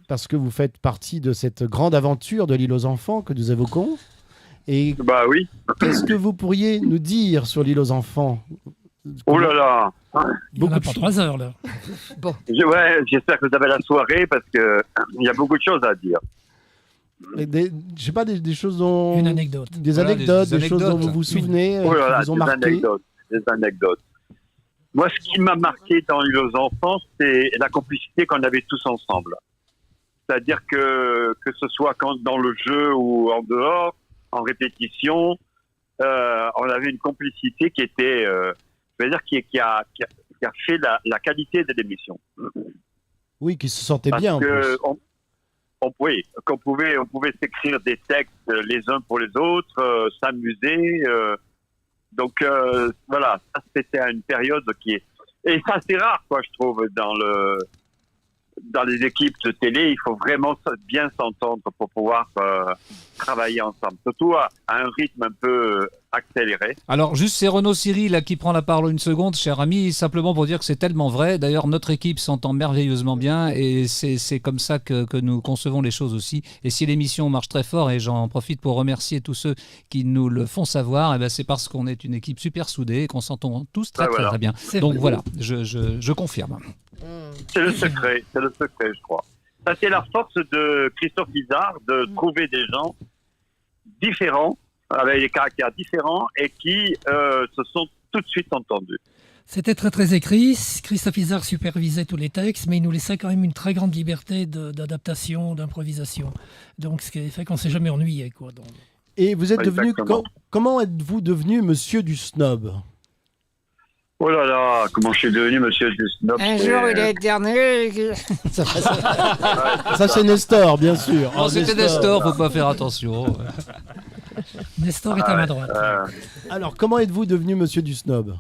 Parce que vous faites partie de cette grande aventure de l'île aux enfants que nous évoquons. Et bah oui. Qu'est-ce que vous pourriez nous dire sur l'île aux enfants? Oh là là. On n'a pas 3 heures là. Bon. Ouais, j'espère que vous avez la soirée parce que il y a beaucoup de choses à dire. Je sais pas, des choses dont... Une anecdote. Des anecdotes, des choses dont vous vous souvenez, Oh là là, qui vous ont des marqué. anecdotes. Moi, ce qui m'a marqué dans l'île aux enfants, c'est la complicité qu'on avait tous ensemble. C'est-à-dire que ce soit dans le jeu ou en dehors, en répétition, on avait une complicité qui était, je veux dire, qui a fait la qualité de l'émission. Oui, qui se sentait bien. En plus. Qu'on pouvait s'écrire des textes les uns pour les autres, s'amuser. Donc voilà, ça c'était une période qui est... Et ça c'est rare, quoi, je trouve, dans les équipes de télé. Il faut vraiment bien s'entendre pour pouvoir travailler ensemble, surtout à un rythme un peu accéléré. Alors juste c'est Renaud Siri là qui prend la parole une seconde, cher ami, simplement pour dire que c'est tellement vrai. D'ailleurs notre équipe s'entend merveilleusement bien et c'est comme ça que nous concevons les choses aussi. Et si l'émission marche très fort, et j'en profite pour remercier tous ceux qui nous le font savoir, et ben c'est parce qu'on est une équipe super soudée et qu'on s'entend tous très très bien. Donc voilà, je confirme. C'est le secret, je crois. Ça, c'est la force de Christophe Izard, de trouver des gens différents, avec des caractères différents, et qui se sont tout de suite entendus. C'était très très écrit. Christophe Izard supervisait tous les textes, mais il nous laissait quand même une très grande liberté d'adaptation, d'improvisation. Donc, ce qui fait qu'on ne s'est jamais ennuyé, quoi. Donc. Et vous êtes devenu... Comment êtes-vous devenu monsieur du snob? Oh là là, comment je suis devenu monsieur du snob? Un jour, il a éternué. Ça, c'est Nestor, bien sûr. Non, c'était Nestor, faut pas faire attention. Nestor est à ma droite. Alors, comment êtes-vous devenu monsieur du snob?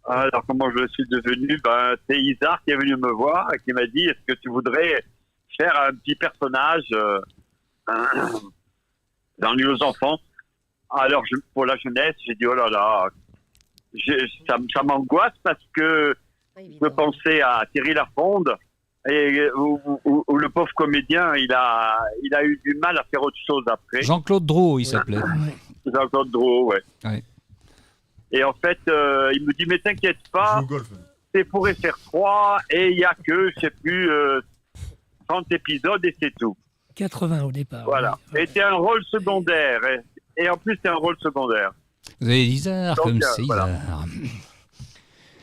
Alors, comment je suis devenu? C'est Izard qui est venu me voir et qui m'a dit, est-ce que tu voudrais faire un petit personnage dans l'île aux enfants? Alors, pour la jeunesse, j'ai dit, oh là là, ça m'angoisse parce que je pensais à Thierry Lafonde et où le pauvre comédien il a eu du mal à faire autre chose après. Jean-Claude Drouot, il s'appelait. Jean-Claude Drouot, ouais. Et en fait, il me dit mais t'inquiète pas, c'est pour FR3 et il y a que je sais plus 30 épisodes et c'est tout. 80 au départ. Voilà. Oui. Et c'est un rôle secondaire et en plus c'est un rôle secondaire. Vous avez Izard comme c'est Izard.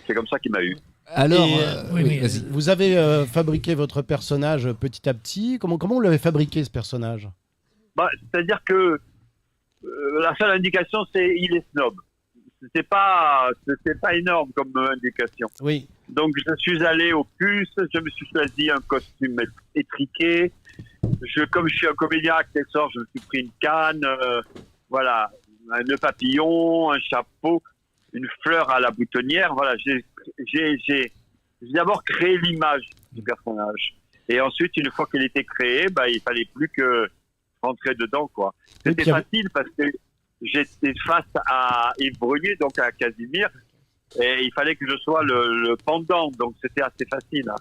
C'est comme ça qu'il m'a eu. Alors, vas-y. Vous avez fabriqué votre personnage petit à petit. Comment vous l'avez fabriqué, ce personnage? C'est-à-dire que la seule indication, c'est il est snob. C'est pas énorme comme indication. Oui. Donc je suis allé au puce, je me suis choisi un costume étriqué. Comme je suis un comédien accessoire, je me suis pris une canne, voilà, un nœud papillon, un chapeau, une fleur à la boutonnière. Voilà, j'ai d'abord créé l'image du personnage. Et ensuite, une fois qu'elle était créée, il fallait plus que rentrer dedans, quoi. C'était facile parce que j'étais face à Yves Brunier, donc à Casimir, et il fallait que je sois le pendant, donc c'était assez facile. Hein.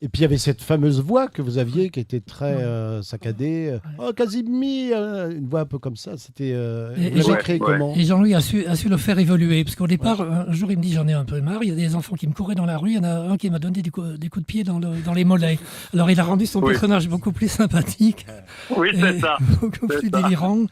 Et puis il y avait cette fameuse voix que vous aviez qui était très saccadée. Oh Casimir, une voix un peu comme ça. C'était. Vous l'avez créé comment? Et Jean-Louis a su le faire évoluer, parce qu'au départ, un jour il me dit j'en ai un peu marre. Il y a des enfants qui me couraient dans la rue. Il y en a un qui m'a donné des coups de pied dans les mollets. Alors il a rendu son personnage beaucoup plus sympathique. Oui, c'est ça. Beaucoup plus délirant.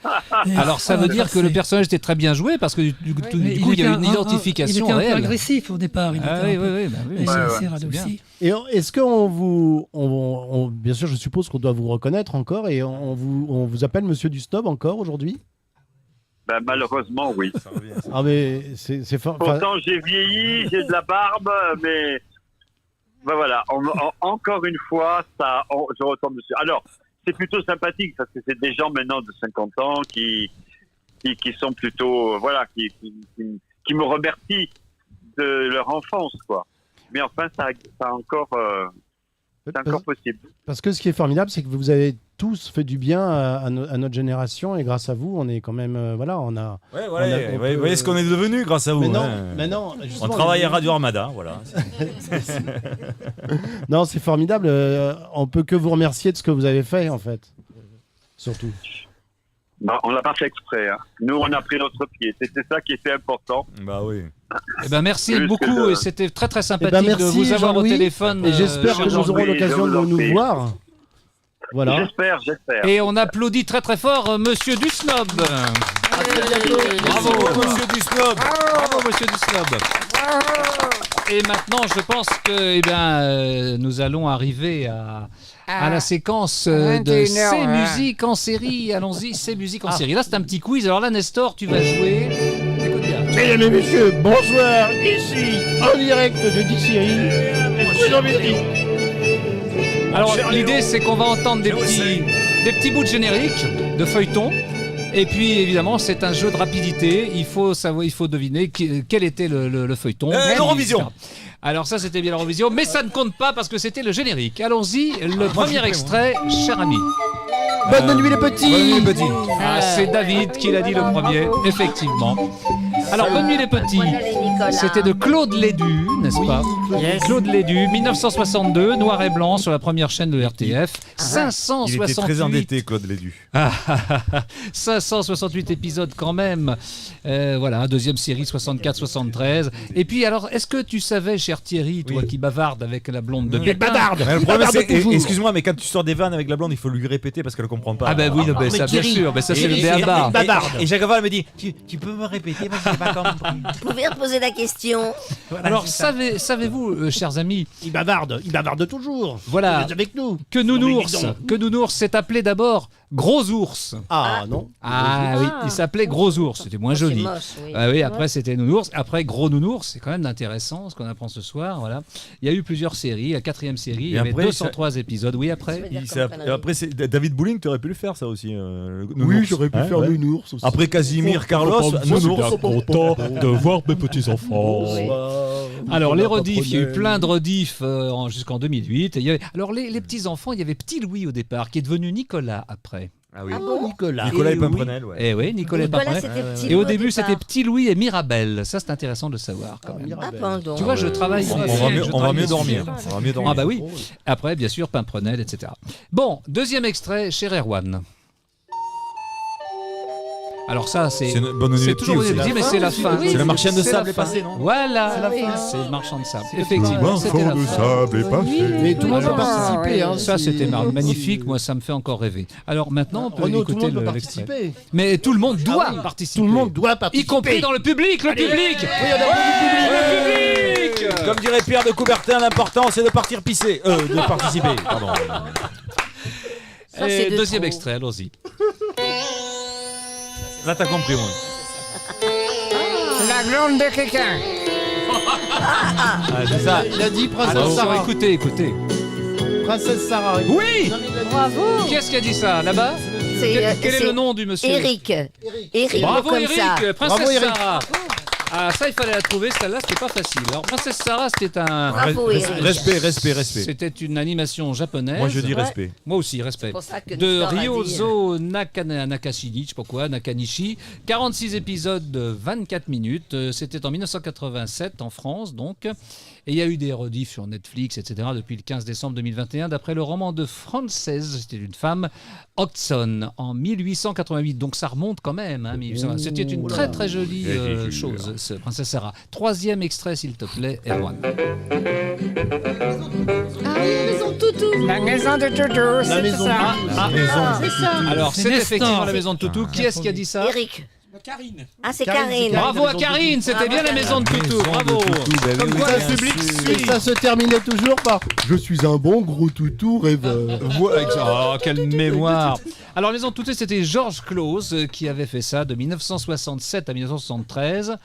Alors ça veut dire que le personnage était très bien joué parce que du coup il y avait une identification réelle. Il était un peu agressif au départ. Il était radouci. Et est-ce qu'on bien sûr, je suppose qu'on doit vous reconnaître encore et on vous appelle Monsieur du Snob encore aujourd'hui? Malheureusement, oui. Mais c'est fort. Pourtant, j'ai vieilli, j'ai de la barbe, mais voilà. Encore une fois, je retombe dessus. Alors, c'est plutôt sympathique parce que c'est des gens maintenant de 50 ans qui sont plutôt, voilà, qui me remercient de leur enfance, quoi. Mais enfin, ça encore. C'est encore possible. Parce que ce qui est formidable, c'est que vous avez tous fait du bien à notre génération et grâce à vous, on est quand même on a. Vous voyez ce qu'on est devenu grâce à vous. Mais non, on travaille à Radio Armada, voilà. Non, c'est formidable. On peut que vous remercier de ce que vous avez fait, en fait. Surtout. On l'a pas fait exprès. Hein. Nous, on a pris notre pied. C'était ça qui était important. Bah oui. Eh ben merci Plus beaucoup que de- et c'était très très sympathique Eh ben, merci, de vous avoir au Jean-Louis. téléphone. Et j'espère que nous aurons Jean-Louis, l'occasion je vous de en nous prie. voir. Voilà. J'espère. Et on applaudit très très fort Monsieur Dusnob. Bravo Monsieur Dusnob. Bravo Monsieur Dusnob. Et maintenant, je pense que nous allons arriver à la séquence de 21 ces heures, hein. musiques en série. Allons-y, ces musiques en série. Là, c'est un petit quiz. Alors là, Nestor, tu vas jouer. Écoute bien. Mesdames et messieurs, bonsoir, ici, en direct de Dixiery. Alors l'idée c'est qu'on va entendre des petits bouts de générique, de feuilleton. Et puis évidemment c'est un jeu de rapidité. Il faut deviner quel était le feuilleton. L'Eurovision. Alors ça c'était bien l'Eurovision, mais ça ne compte pas parce que c'était le générique. Allons-y, le premier extrait, cher ami. Bonne nuit les petits. Bonne nuit les petits. Ah, c'est David qui l'a dit le premier, effectivement. Alors, Bonne nuit les petits, c'était de Claude Lédu, n'est-ce pas? Claude Lédu, 1962, noir et blanc sur la première chaîne de RTF. 568. Il était très endetté, Claude Lédu. 568 épisodes quand même. Voilà, deuxième série 64-73. Et puis alors, est-ce que tu savais, cher Thierry, toi qui bavarde avec la blonde de Pékin, Mais le problème, c'est, excuse-moi, mais quand tu sors des vannes avec la blonde, il faut lui répéter parce qu'elle ne comprend pas. Ah ben oui, non, ben ça bien sûr, mais ça c'est le béaba. Et chaque fois, elle me dit, tu peux me répéter parce que j'ai pas compris. Vous pouvez reposer la question. Alors, savez-vous, chers amis, Il bavarde toujours. voilà, Il est avec nous. que Nounours s'est appelé d'abord Gros Ours. Ah non. Ah oui, il s'appelait Gros Ours, c'était moins joli. moche, oui. Ah oui, après c'était Nounours, après Gros Nounours, c'est quand même intéressant ce qu'on apprend ce soir, voilà. Il y a eu plusieurs séries, la quatrième série, il y avait après, 203 épisodes, oui après. Après, c'est David Bouling, tu aurais pu le faire ça aussi. Oui, j'aurais pu faire ouais. Nounours aussi. Après Casimir, Carlos, Nounours. content de voir mes petits-enfants. Alors les rediffs, il y a eu plein de rediffs jusqu'en 2008. Et il y avait... Alors les petits-enfants, il y avait Petit Louis au départ, qui est devenu Nicolas après. Ah oui. Ah bon Nicolas. Nicolas et oui. Pimprenel, ouais. Eh oui, Nicolas Nicolas, Pimprenel. c'était Petit Et au Louis début, départ. c'était Petit Louis et Mirabelle. Ça, c'est intéressant de savoir quand même. Ah, pardon. Tu vois, je travaille. On va mieux dormir. On va mieux dormir. Ah bah oui. Après, bien sûr, Pimprenel, etc. Bon, deuxième extrait, chez Erwan. Alors ça, c'est C'est une bonne nuit, toujours aussi. Bonne Nuit, mais c'est la fin. C'est la marchienne de C'est sable la est fin. passée, non? Voilà, C'est la fin. c'est le marchand de sable. Effectivement, c'était la Marchand de fin. sable est passé. Mais tout le monde peut Alors, participer. Hein, Ça, si- c'était magnifique. Moi, ça me fait encore rêver. Alors maintenant, on peut Renaud, tout le écouter monde peut l'extrait. participer. Mais tout le monde doit Ah oui. participer. Tout le monde doit participer. Y compris dans le public, le public. Le public. Comme dirait Pierre de Coubertin, l'important c'est de partir pisser. De participer, pardon. Ça, c'est Et de deuxième trop. extrait, allons-y. Là, t'as compris, moi. La blonde de quelqu'un. Ah, c'est ça. Il a dit Princesse Alors, Sarah. écoutez. Princesse Sarah. Oui. Bravo. Qui est-ce qui a dit ça là-bas? Quel est le nom du monsieur? Eric. Eric, Bravo comme Eric, ça. Princesse Bravo, Eric. Sarah. Ah ça il fallait la trouver, celle-là c'était pas facile. Alors Princesse Sarah c'était Bravo, Eric. Respect. c'était une animation japonaise. Moi, je dis respect. Moi aussi respect. C'est pour ça que De Nestor a dit, Ryozo Nakanishi, je sais pas quoi, Nakanishi, 46 épisodes de 24 minutes. C'était en 1987 en France donc. Et il y a eu des rediffs sur Netflix, etc. depuis le 15 décembre 2021, d'après le roman de Française, c'était une femme, Hodgson, en 1888. Donc ça remonte quand même. Hein, 1800. C'était une très très jolie chose, ce Princesse Sarah. Troisième extrait, s'il te plaît, Erwan. Ah oui, maison de toutou. La maison de Toutou, c'est maison ça. C'est ça. Alors C'est c'est Nestor. effectivement la maison de Toutou. Qui est-ce qui a dit ça? Eric. Karine. Ah, c'est Karine, Karine. Bravo à Karine, c'était bien la maison de Toutou. Bravo. Comme quoi le public Et suit. ça se terminait toujours par Je suis un bon gros toutou rêveur. Oh, quelle mémoire. Alors, Maison de Toutou, c'était Georges Cloze qui avait fait ça de 1967 à 1973.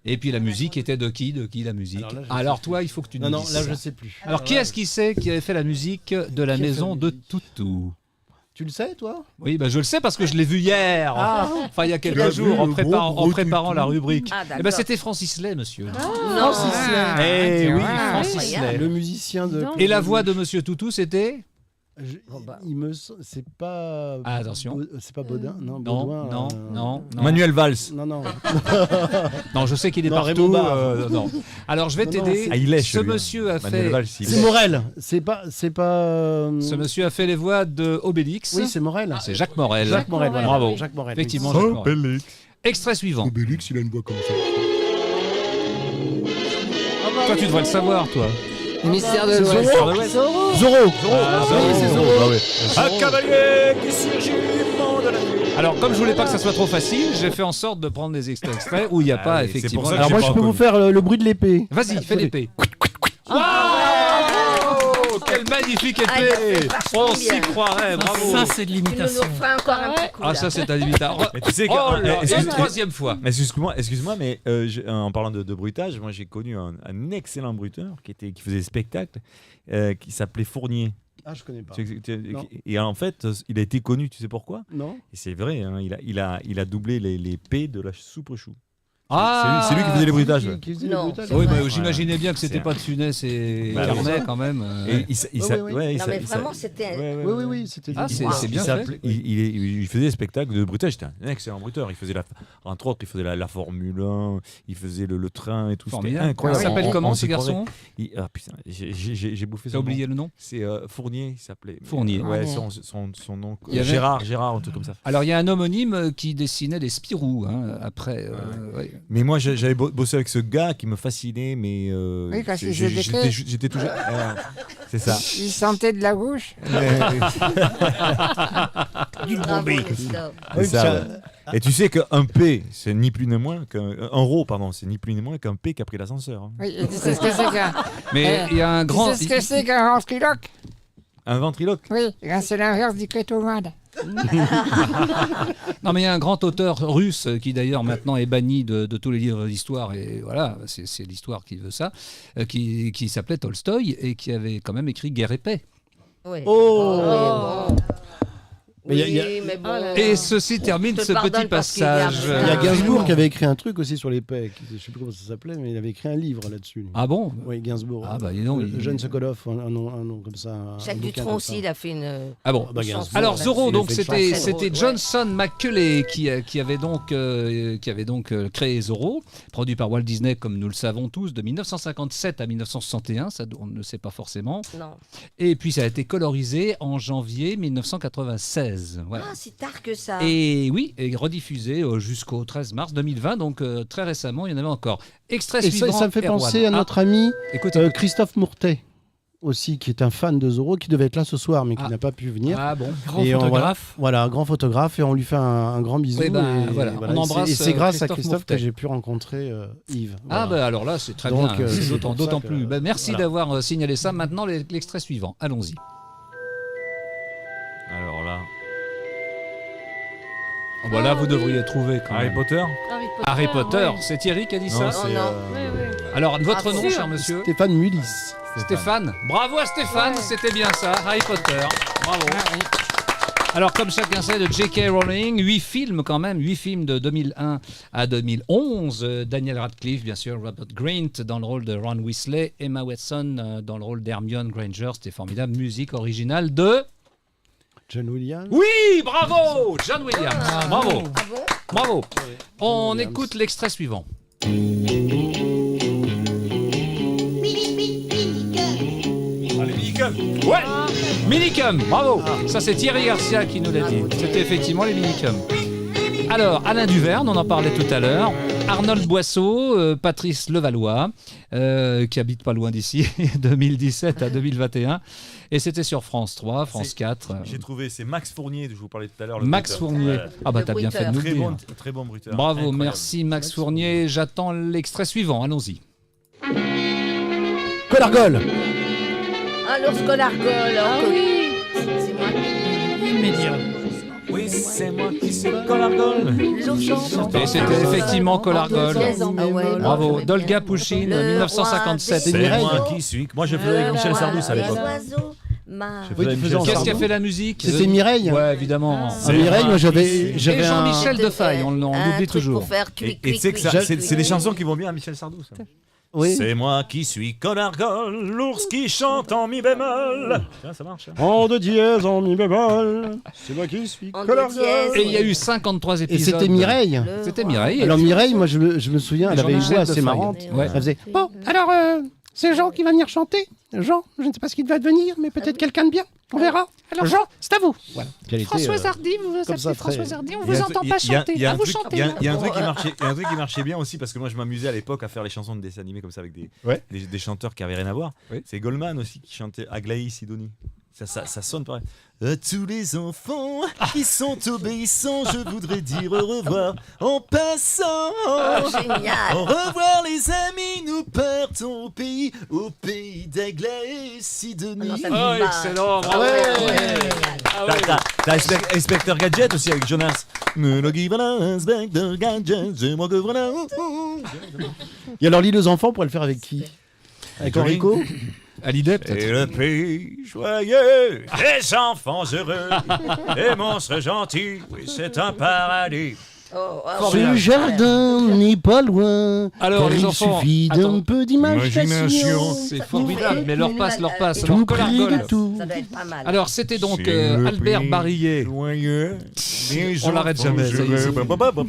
Et puis la musique était de qui la musique? Alors toi, il faut que tu nous Non, dises là ça. je sais plus. Alors qui est-ce qui sait qui avait fait la musique de la Qui a fait Maison la de Toutou? Tu le sais, toi? Oui, bah, je le sais parce que je l'ai vu hier. Ah. Enfin, il y a quelques l'as jours, vu, en le préparant, gros en préparant la rubrique. Ah, Eh ben, d'accord. c'était Francis Lay, monsieur. Non. Eh oui, Ah, Francis Lay. Le musicien de. Et la voix de Monsieur Toutou, c'était Il me c'est pas. Ah, attention. C'est pas Baudin, non. Non, Baudouin, non. Manuel Valls. Non. Non, je sais qu'il est Non, partout. Raymond Barre. Non. Alors, je vais Non, t'aider. Ah, il est Ce celui-là. monsieur a Manuel fait. Valls, il C'est est. Morel. C'est pas. Ce monsieur a fait les voix de Obélix. Oui, c'est Morel. C'est Jacques Morel. Jacques Morel, voilà. Bravo. Jacques Morel. Effectivement, Oui. Jacques Morel. Obélix. Extrait suivant. Obélix, il a une voix comme ça. Toi, tu devrais le savoir, toi. Le mystère de C'est l'Ouest. Zorro. Zorro. Oui, c'est Zorro. Ah ouais. Un cavalier qui surgit du fond de la nuit. Alors, comme je voulais pas que ça soit trop facile, j'ai fait en sorte de prendre des extraits où il n'y a pas oui, c'est effectivement. pour ça que Alors moi, je peux vous faire le bruit de l'épée. Vas-y, fais l'épée. Wow, quelle magnifique Ah, il a fait épée. vachement On bien. s'y croirait, bravo. Ça, c'est de Tu nous l'imitation. referas encore un petit coup. Ah, là. ça, c'est un imitation. Mais tu sais que- Oh là, excuse- une troisième fois. Mais excuse-moi, mais en parlant de bruitage, moi j'ai connu un excellent bruiteur qui faisait des spectacles, qui s'appelait Fournier. Ah, je connais pas. Non. Et en fait, il a été connu, tu sais pourquoi? Non. Et c'est vrai, hein, il a doublé les P de la soupe chou. Ah, c'est lui qui faisait les bruitages. Qui faisait les Non, bruitages. c'est Oui, vrai. mais j'imaginais bien que c'était C'est- pas de Funès et Bah, Carnet oui. quand même. Et il Ouais. Non, mais vraiment, c'était. Oui, c'était. Ah, c'est bien fait. Il faisait des spectacles de bruitage. C'était un excellent bruiteur. Il faisait entre autres, il faisait la Formule 1, il faisait le train et tout. C'était Formidable. incroyable. Il s'appelle comment, ce s'y croirait. garçon? Ah putain, j'ai bouffé T'as son oublié nom. le nom? C'est Fournier, il s'appelait. Fournier. Ouais, Fournier. son nom. Il y avait- Gérard, un truc comme ça. Alors, il y a un homonyme qui dessinait les Spirou, hein, après. Ouais. Mais moi, j'avais bossé avec ce gars qui me fascinait, mais Oui, parce que j'étais toujours. C'est ça. Il sentait de la bouche. Du Bombay. Christophe. C'est ça, ouais. Et tu sais qu'un P, c'est ni plus ni moins qu'un RO, pardon, c'est ni plus ni moins qu'un P qui a pris l'ascenseur. Hein. Oui, et tu sais ce que c'est qu'un. Mais il y a un grand. Tu sais ce que c'est qu'un ventriloque? Un ventriloque. Oui, c'est l'inverse du kétomade. Non, mais il y a un grand auteur russe qui d'ailleurs maintenant est banni de tous les livres d'histoire, et voilà, c'est l'histoire qui veut ça, qui s'appelait Tolstoï et qui avait quand même écrit Guerre et paix. Oui. Oh. Oui, bon. Mais il y a- Oui, mais bon. Et ceci termine Je te ce pardonne petit parce qu'il est passage. absurde. Il y a Gainsbourg qui avait écrit un truc aussi sur les paix. Je sais plus comment ça s'appelait, mais il avait écrit un livre là-dessus. lui. Ah bon? Oui, Gainsbourg. Ah bah dis donc, Le jeune Sokolov, un nom comme ça. un Jacques bouquin Dutronc comme ça. aussi, il a fait une. Ah bon. Bah, une chanson Alors là-dessus. Zorro, donc Il a fait c'était une chanson. c'était Ouais. Johnson McCulley qui avait donc créé Zorro, produit par Walt Disney comme nous le savons tous de 1957 à 1961, ça on ne sait pas forcément. Non. Et puis ça a été colorisé en janvier 1996. Voilà. Ah, si tard que ça. Et oui, et rediffusé jusqu'au 13 mars 2020, donc très récemment, il y en avait encore. Extrait Et suivant. ça me fait Erwan. penser à notre ami Écoute, Christophe Mourtet, aussi, qui est un fan de Zorro, qui devait être là ce soir, mais qui n'a pas pu venir. Ah bon. Grand Et photographe. Voilà, un grand photographe, et on lui fait un grand bisou. Oui, ben, et voilà, on embrasse, Et c'est grâce à Christophe Christophe Mourtet. que j'ai pu rencontrer Yves. Ah Voilà. bah alors là, c'est très Donc, bien, c'est c'est pour ça d'autant que- plus. Bah, merci voilà. d'avoir signalé ça. Maintenant, l'extrait suivant. Allons-y. Alors là. Oh, bah là, vous devriez trouver quand Harry même. Potter. Harry Potter, ouais. c'est Thierry qui a dit Non, ça c'est. non. Oui, oui. Alors, votre Ah, nom, sûr. cher monsieur? Stéphane Mullis. Stéphane. Bravo à Stéphane, Ouais. c'était bien ça, Harry Potter. Bravo. Alors, comme chacun sait, de J.K. Rowling, 8 films quand même, 8 films de 2001 à 2011. Daniel Radcliffe, bien sûr, Robert Grint dans le rôle de Ron Weasley, Emma Watson dans le rôle d'Hermione Granger, c'était formidable. Musique originale de... John Williams. Oui, bravo, John Williams. Bravo, Ah bon? bravo. On Williams. écoute l'extrait suivant. Ouais, Minicum, bravo. Ça c'est Thierry Garcia qui nous l'a dit. C'était effectivement les Minicum. Alors, Alain Duverne, on en parlait tout à l'heure. Arnold Boisseau, Patrice Levallois, qui habite pas loin d'ici, 2017 à 2021. Et c'était sur France 3, France 4. J'ai trouvé, c'est Max Fournier, dont je vous parlais tout à l'heure. le Max bruiteur. Fournier. Ouais. Ah bah Le t'as bien fait de bruiteur. nous le dire. Très bon bruiteur. Bravo, Incroyable. merci Max Fournier. J'attends l'extrait suivant, allons-y. Colargol. Ah, l'ours Colargol. Ah oh, oui. C'est moi qui. Immédiat. Oui, c'est moi qui suis Colargol. Et c'était effectivement Colargol. Ah ouais, Bravo, j'aimais Dolga bien. Pouchine, Le 1957. roi C'est des moi oiseaux. qui suis. Moi, je faisais avec Michel Sardou à l'époque. oiseaux. Je Oui, faisais tu Michel faisais en Qu'est-ce qui a Sardou. fait la musique C'était Mireille. Ouais, évidemment. Ah, Mireille, moi j'avais Et un. Jean-Michel Defaille, on Un oublie truc toujours. Pour faire Et tu sais que c'est des chansons qui vont bien à Michel Sardou, ça. Oui. C'est moi qui suis Collargol, l'ours qui chante en mi bémol. Tiens, ça marche. En do dièse, en mi bémol. C'est moi qui suis Collargol. Et il y a eu 53 Et épisodes. c'était Mireille. C'était Mireille. Alors Mireille, moi je me souviens, elle avait une voix assez marrante. Ouais. Elle faisait Bon, alors, c'est Jean qui va venir chanter. Jean, je ne sais pas ce qu'il va devenir, mais peut-être quelqu'un de bien. On verra. Alors, Jean, c'est à vous. Voilà. Françoise Hardy, vous comme ça, appelez Françoise très- Hardy, on Il y vous a un entend truc- pas il y a- chanter. il y a Ah, un vous truc- chantez. il y a- il y a un truc qui marchait bien aussi parce que moi je m'amusais à l'époque à faire les chansons de dessins animés comme ça avec des chanteurs qui avaient rien à voir. C'est Goldman aussi qui chantait Aglaé Sidonie. Ça sonne pareil. À tous les enfants qui sont obéissants, je voudrais dire au revoir en passant. Génial. Au revoir les amis, nous partons au pays d'Aglaé et Sidonie. Oh, non, ça me dit pas. excellent, Ah ouais, T'as Inspecteur Gadget aussi avec Jonas. Me le guide, voilà, Inspecteur Gadget, c'est moi que voilà. Et alors, L'île aux enfants, on pourrait le faire avec qui? Avec Enrico? Hallyday, Et peut-être. le pays joyeux, les enfants heureux, les monstres gentils, oui, c'est un paradis. Ce jardin n'est pas loin. Alors, car les il enfants, suffit d'un attends. peu d'imagination. C'est formidable, mais leur passe. Tout Alors, près Collargol. de tout. Ça doit être pas mal. Alors, c'était donc C'est le Albert pays Barillet. joyeux, les On l'arrête enfants jamais, ça y est, c'est heureux.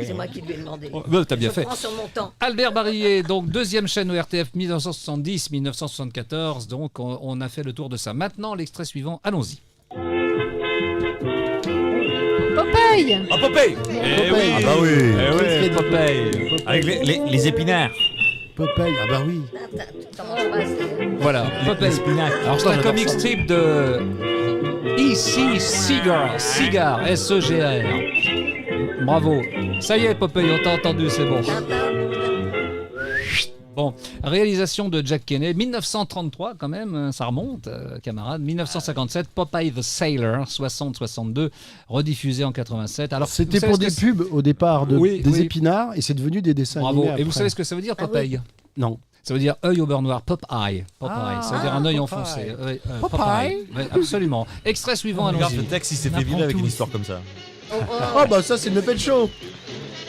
C'est moi qui lui ai demandé. Oh, bah, t'as bien Je fait. prends sur mon temps. Albert Barillet, donc deuxième chaîne au RTF 1970-1974. Donc, on a fait le tour de ça. Maintenant, l'extrait suivant. Allons-y. Popeye. Ah, Popeye. Eh oui. Ah bah oui. Eh oui, Popeye. Avec les épinards. Popeye, ah bah oui. Comment ça passe Voilà, Popeye. Alors, c'est un comic strip de E.C. Segar, S-E-G-A-R. Bravo. Ça y est, Popeye, on t'a entendu, c'est bon. Bon, réalisation de Jack Kenney, 1933 quand même, ça remonte, camarade. 1957, Popeye the Sailor, 60-62, rediffusé en 87. Alors, C'était vous savez pour ce des que pubs au départ, des Oui. épinards, et c'est devenu des dessins Bravo. animés Et vous après. savez ce que ça veut dire, Popeye? Non. Ça veut dire œil au beurre noir, Popeye. Ça veut dire un œil Popeye. enfoncé. Popeye. Ouais, absolument. Extrait suivant, Regarde, allons-y. le texte, il s'est fait virer avec une histoire comme ça. Oh bah ça c'est le Muppet Show.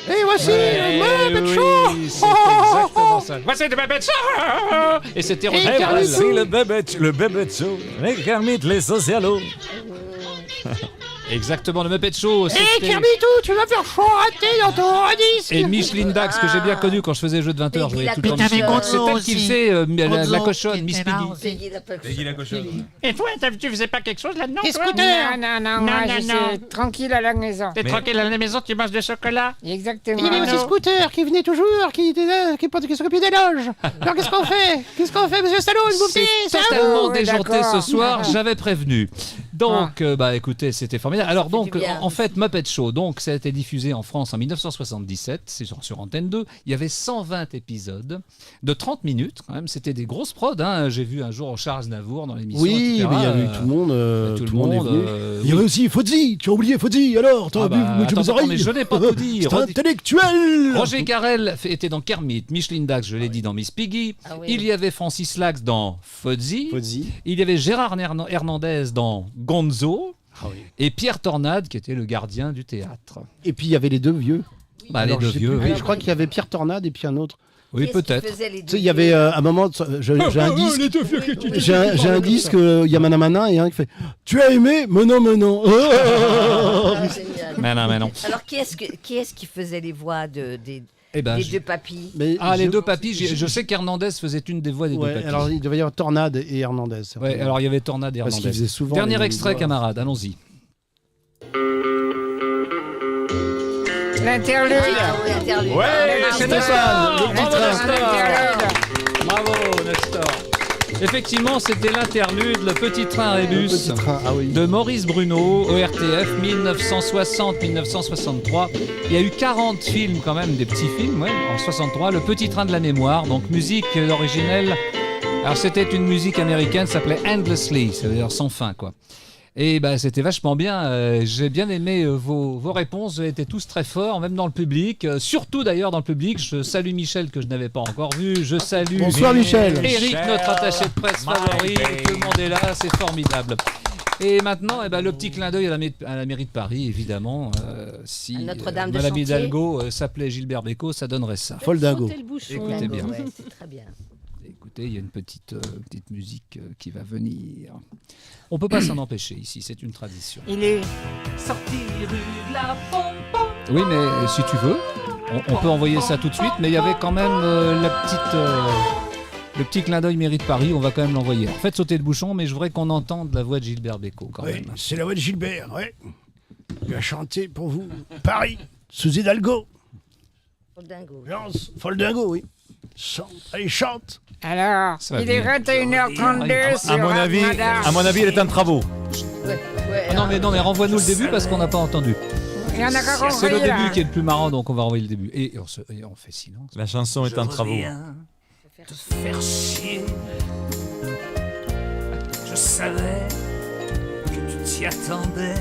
Et voici Ouais, le Muppet oui, Show. c'est exactement ça. Voici le Muppet Show. Et c'était Roger Et Carrel. voici le bébé show, les Kermit, les socialos. Exactement, le Muppet Show. Et c'était- Kermitou, tu vas faire chanter dans ton disque. Et Micheline Dax, que j'ai bien connue quand je faisais jeu de 20h. Je voyais tout le temps Mais t'avais Micheline Dax. C'est Gonzo elle qui aussi. faisait la Gonzo cochonne, qui Miss était là Piggy. Peggy la Peggy la cochonne. Et toi, tu faisais pas quelque chose là-dedans Et toi Scooter. Non, moi, je suis tranquille à la maison. T'es tranquille à la maison, tu manges du chocolat Exactement. Il y avait aussi Scooter qui venait toujours, qui était là, qui s'occupait des loges. Alors qu'est-ce qu'on fait, monsieur Stallone, vous C'est petit, totalement oui, déjanté d'accord. ce soir, j'avais prévenu. Donc, bah écoutez, c'était formidable. Alors donc, en fait, Muppet Show, donc ça a été diffusé en France en 1977, c'est sur Antenne 2. Il y avait 120 épisodes de 30 minutes quand même. C'était des grosses prods. Hein. J'ai vu un jour Charles Navour dans l'émission. Oui, etc. mais il y avait tout le monde. tout le est monde, venu. Il y avait aussi Fozzie. Tu as oublié Fozzie alors. T'as Ah vu bah, tu attends, me oreilles. mais je n'ai pas tout dit. C'est intellectuel. Roger Carrel était dans Kermit, Micheline Dax, je l'ai dit, dans Miss Piggy. oui. Il y avait Francis Lax dans Fozzie. Il y avait Gérard Hernandez dans Gonzo. Et Pierre Tornade qui était le gardien du théâtre. Et puis il y avait les deux vieux. Bah, Alors, les je deux sais vieux. plus, oui. je crois qu'il y avait Pierre Tornade et puis un autre. Oui, peut-être. Tu sais, il y avait un moment, j'ai un disque. J'ai un disque, il y a Manamana et un qui fait Tu as aimé Mais non, mais non. Mais non. Alors, qui est-ce qui faisait les voix des ben, deux papis Les deux papis, je sais qu'Hernandez faisait une des voix des deux Ouais, papis. alors il devait y avoir Tornade et Hernandez. Ouais, certainement. alors il y avait Tornade et Parce Hernandez. qu'il faisait souvent Dernier les extrait, voix. camarade, allons-y. L'interlude. Ouais, c'est Nestor. L'interlude. Bravo, Nestor. Effectivement, c'était l'interlude, le petit train à Rébus de Maurice Bruno au RTF 1960-1963. Il y a eu 40 films quand même, des petits films, en 63. Le petit train de la mémoire, donc musique originelle. Alors c'était une musique américaine, ça s'appelait Endlessly, ça veut dire sans fin quoi. Et bah, c'était vachement bien, j'ai bien aimé vos réponses, vous étiez tous très forts, même dans le public, surtout d'ailleurs dans le public. Je salue Michel que je n'avais pas encore vu, je salue Bonsoir, Michel. Eric, notre attaché de presse favori, tout le monde est là, c'est formidable. Et maintenant, le petit clin d'œil à la mairie de Paris, évidemment. Si À Notre-Dame de Madame Chantier. Hidalgo s'appelait Gilbert Bécaud, ça donnerait ça. Foldingo. Frotter le bouchon. Écoutez bien. Ouais, c'est très bien. bien. Écoutez, il y a une petite musique qui va venir. On peut pas s'en empêcher ici, c'est une tradition. Il est sorti rue de la Pompe. Oui, mais si tu veux, on peut envoyer ça tout de suite, mais il y avait quand même le petit clin d'œil Mairie de Paris, on va quand même l'envoyer. En fait, sauter le bouchon, mais je voudrais qu'on entende la voix de Gilbert Bécaud quand même. C'est la voix de Gilbert, ouais. Il a chanté pour vous Paris, sous Hidalgo. Foldingo. Foldingo, oui. Chante, allez, chante. Alors, il est 21h32 sur À mon avis, elle est en travaux. Ah non, mais renvoie-nous le début parce qu'on n'a pas entendu. Il y en a qu'à compris, C'est le là. début qui est le plus marrant, donc on va renvoyer le début. Et on fait silence. La chanson est en travaux. Te faire chier. Je savais que tu t'y attendais.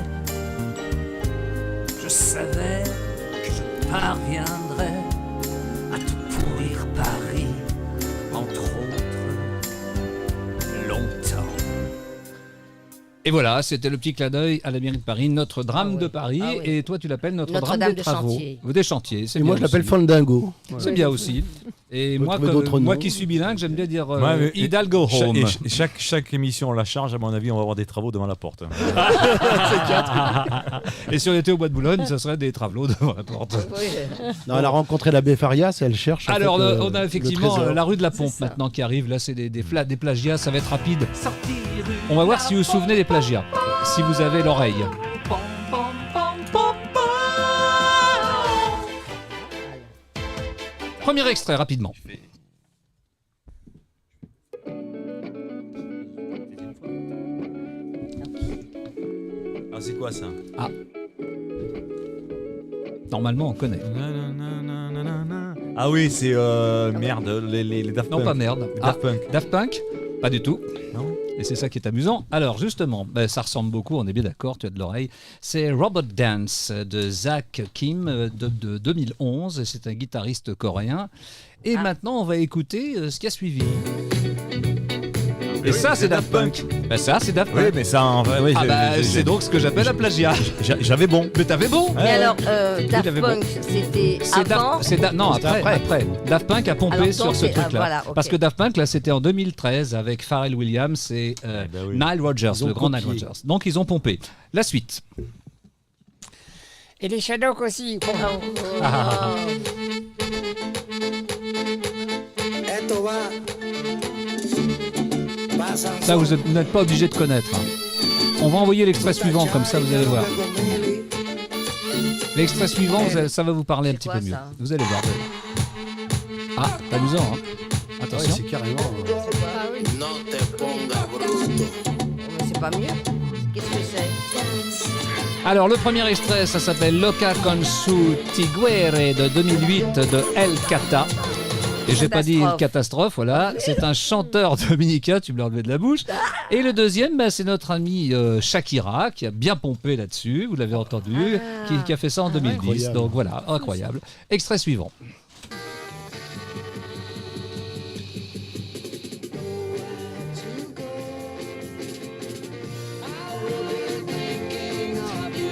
Je savais que je parviendrais à te pourrir Paris, entre autres, longtemps. Et voilà, c'était le petit clin d'œil à la mairie de Paris, notre drame de Paris. Et toi, tu l'appelles Notre-Dame des Travaux. Chantier. Ou des chantiers. Et moi, je l'appelle Foldingo. C'est bien aussi. Et moi, qui suis bilingue, j'aime bien dire Hidalgo Home. Chaque émission, on la charge. À mon avis, on va avoir des travaux devant la porte. Et si on était au Bois de Boulogne, ça serait des travaux devant la porte. Non, elle a rencontré l'abbé Farias et elle cherche. Alors, en fait, on a effectivement le trésor. la rue de la Pompe maintenant qui arrive. Là, c'est des plagiats, ça va être rapide. On va voir si vous vous souvenez des plagiats, si vous avez l'oreille. Premier extrait, rapidement. Ah, c'est quoi ça? Ah. Normalement, on connaît. Ah oui, c'est merde, les Daft Punk. Non, pas merde. Les Daft Punk. Daft Punk? Pas du tout. Non. Et c'est ça qui est amusant. Alors justement, ça ressemble beaucoup, on est bien d'accord, tu as de l'oreille. C'est Robot Dance de Zach Kim de 2011. Et c'est un guitariste coréen. Et maintenant, on va écouter ce qui a suivi. Et oui, ça, c'est Daft Punk. Ça, c'est Daft Punk. Oui, mais ça, en vrai, oui, c'est donc ce que j'appelle un plagiat. J'avais bon. Mais t'avais bon. Mais alors, Daft Punk, c'était avant Non, après. Daft Punk a pompé alors, sur ce truc-là. voilà, okay. Parce que Daft Punk, là, c'était en 2013 avec Pharrell Williams et Nile Rodgers, le grand Nile Rodgers. Donc, ils ont pompé. La suite. Et les Shadocks aussi. Ça, vous n'êtes pas obligé de connaître. On va envoyer l'extrait suivant, comme ça, vous allez voir. L'extrait suivant, ça va vous parler un petit peu mieux. Vous allez voir. Ah, c'est amusant, hein. Attention. Ouais, c'est carrément. C'est pas mieux. Qu'est-ce que c'est? Alors, le premier extrait, ça s'appelle Loca con su tiguere de 2008 de El Cata. Et j'ai pas dit une catastrophe, voilà. C'est un chanteur dominicain, tu me l'as enlevé de la bouche. Et le deuxième, c'est notre ami Shakira, qui a bien pompé là-dessus, vous l'avez entendu, qui a fait ça en 2010. Incroyable. Donc voilà, incroyable. Extrait suivant.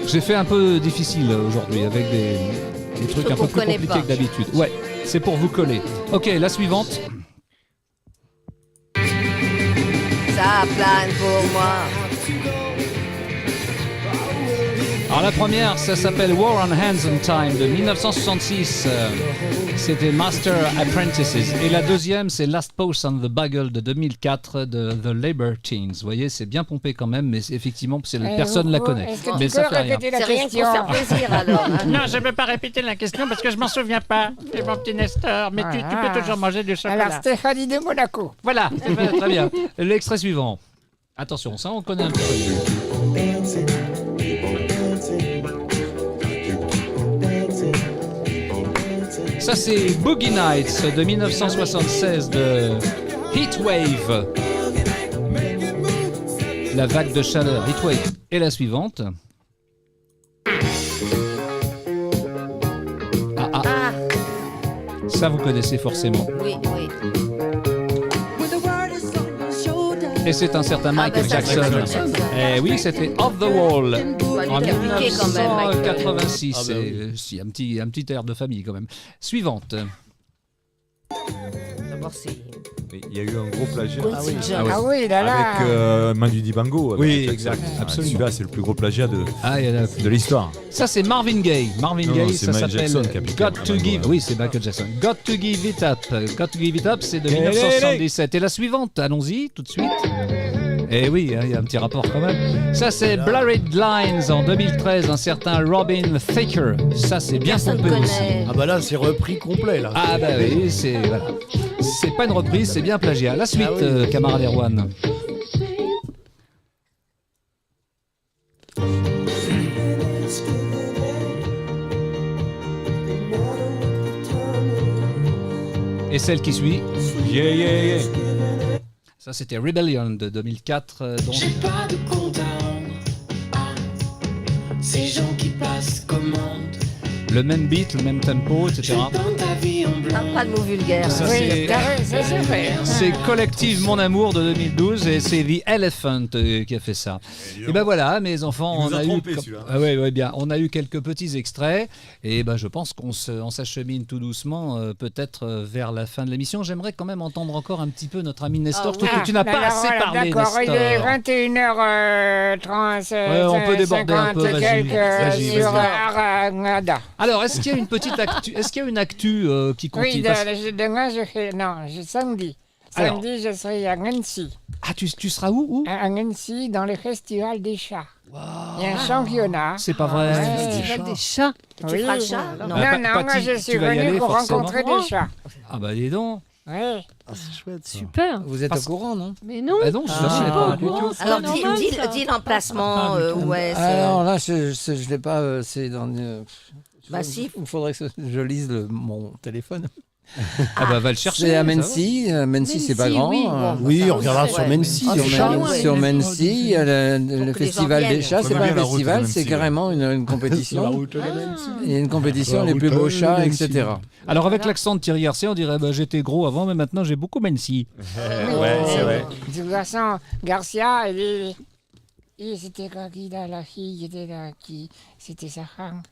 J'ai fait un peu difficile aujourd'hui, avec des trucs un peu plus compliqués que d'habitude. Ouais. C'est pour vous coller. Ok, la suivante. Ça plane pour moi. Alors la première, ça s'appelle War on Hands on Time de 1966. C'était Master Apprentices. Et la deuxième, c'est Last Post on the Bugle de 2004 de The Libertines. Vous voyez, c'est bien pompé quand même, mais effectivement, personne ne la connaît. Mais ça fait rien. C'est rien pour faire plaisir alors. Hein. Non, je ne peux pas répéter la question parce que je m'en souviens pas. C'est mon petit Nestor, mais tu peux toujours manger du chocolat. Alors, Stéphanie de Monaco. Voilà, très bien. L'extrait suivant. Attention, ça on connaît un peu. Ça c'est Boogie Nights de 1976 de Heatwave. La vague de chaleur, Heatwave. Et la suivante. Ça vous connaissez forcément. Oui. Et c'est un certain Michael Jackson. Eh oui, c'était Off the Wall en 1986. Si, un petit air de famille quand même. Suivante. D'abord, c'est. Il y a eu un gros plagiat. Quincy Jones. Ah oui, là là. Avec Manu Dibango. Oui, exact, absolument. Celui-là, c'est le plus gros plagiat de l'histoire. Ça, c'est Marvin Gaye. Marvin Non, Gaye, c'est ça Michael s'appelle Jackson qui a piqué Got to Marvin Give. Gaye. Oui, c'est Michael Jackson. Got to Give It Up. Got to Give It Up, c'est de 1977. Et la suivante, allons-y tout de suite. Eh oui, il y a un petit rapport quand même. Ça, c'est Blurred Lines en 2013, un certain Robin Thicke. Ça, c'est bien pompé aussi. Ah bah là, c'est repris complet là. Ah bah oui, c'est voilà. C'est pas une reprise, c'est bien plagiat. La suite, camarade Erwan. Et celle qui suit. Yeah, yeah, yeah. Ça, c'était Rebellion de 2004. Donc... J'ai pas de compte à rendre à ces gens qui passent commande. Le même beat, le même tempo, etc. Pas de mots vulgaires. Ça, c'est Collective Mon Amour de 2012 et c'est The Elephant qui a fait ça. Et ben voilà, mes enfants, Il nous a trompé, celui-là. Ah ouais, bien. On a eu quelques petits extraits et ben je pense qu'on s'achemine tout doucement, peut-être vers la fin de l'émission. J'aimerais quand même entendre encore un petit peu notre ami Nestor. Tu n'as pas assez parlé, D'accord, Nestor. il est 21h30. Ouais, on peut déborder un peu. Vas-y. Sur Aragada. Alors, est-ce qu'il y a une petite actu, est-ce qu'il y a une actu qui continue? Oui, demain je fais. Non, samedi. Alors. Samedi, je serai à Nancy. Ah, tu seras où À Nancy, dans le festival des chats. Il y a un championnat. C'est pas vrai. Festival des chats. Tu feras le chat? Non, moi je suis venu pour rencontrer des chats. Ah bah dis donc. Oui. C'est chouette. Super. Vous êtes au courant, non? Mais non. Ah non, je ne sais pas du tout. Alors, dis l'emplacement où est-ce. Alors là, je ne l'ai pas. C'est dans. Bah si. Il faudrait que je lise mon téléphone. Ah bah va le chercher. C'est à Mency. Mency, c'est pas grand. Oui, on regardera sur Mency. Sur Mency, il y a le festival des chats. C'est pas un festival, c'est carrément une compétition. Il y a une compétition, les plus beaux chats, etc. Alors avec l'accent de Thierry Arcet, on dirait j'étais gros avant, mais maintenant j'ai beaucoup Mency. Ouais, c'est vrai. De toute façon, Garcia, c'était qui là, la fille qui était là, c'était sa femme.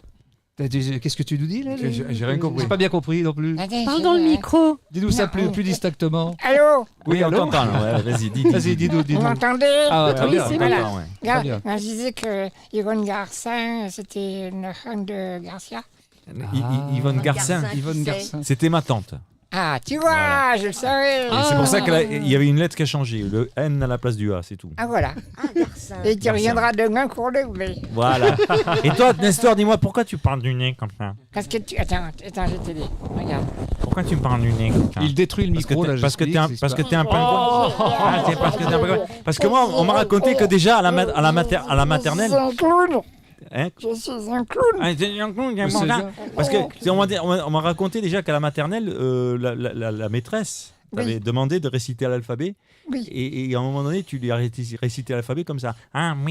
Qu'est-ce que tu nous dis là? J'ai rien compris. J'ai pas bien compris non plus. Parle dans le micro. Dis-nous ça plus distinctement. Allô? Oui, on t'entend. Ouais, vas-y, dis-nous. Vous m'entendez? Ah, très bien. c'est Voilà. Quand je disais que Yvonne Garcin, c'était une femme de Garcia. Yvonne Garcin. C'était ma tante. Ah, tu vois, je le savais. C'est pour ça qu'il y avait une lettre qui a changé. Le N à la place du A, c'est tout. Ah, voilà. Et tu reviendras demain pour le V. Voilà. Et toi, Nestor, dis-moi, pourquoi tu parles du nez comme ça? Parce que tu... Attends, je te dis. Regarde. Pourquoi tu me parles du nez comme ça? Il détruit le micro, là. Parce que t'es un pingouin. Parce que moi, on m'a raconté que déjà, à la maternelle... Hein? Je suis un clown. Parce que on m'a raconté déjà qu'à la maternelle, la maîtresse t'avait demandé de réciter l'alphabet. Oui. Et à un moment donné, tu lui as récité l'alphabet comme ça. A, M,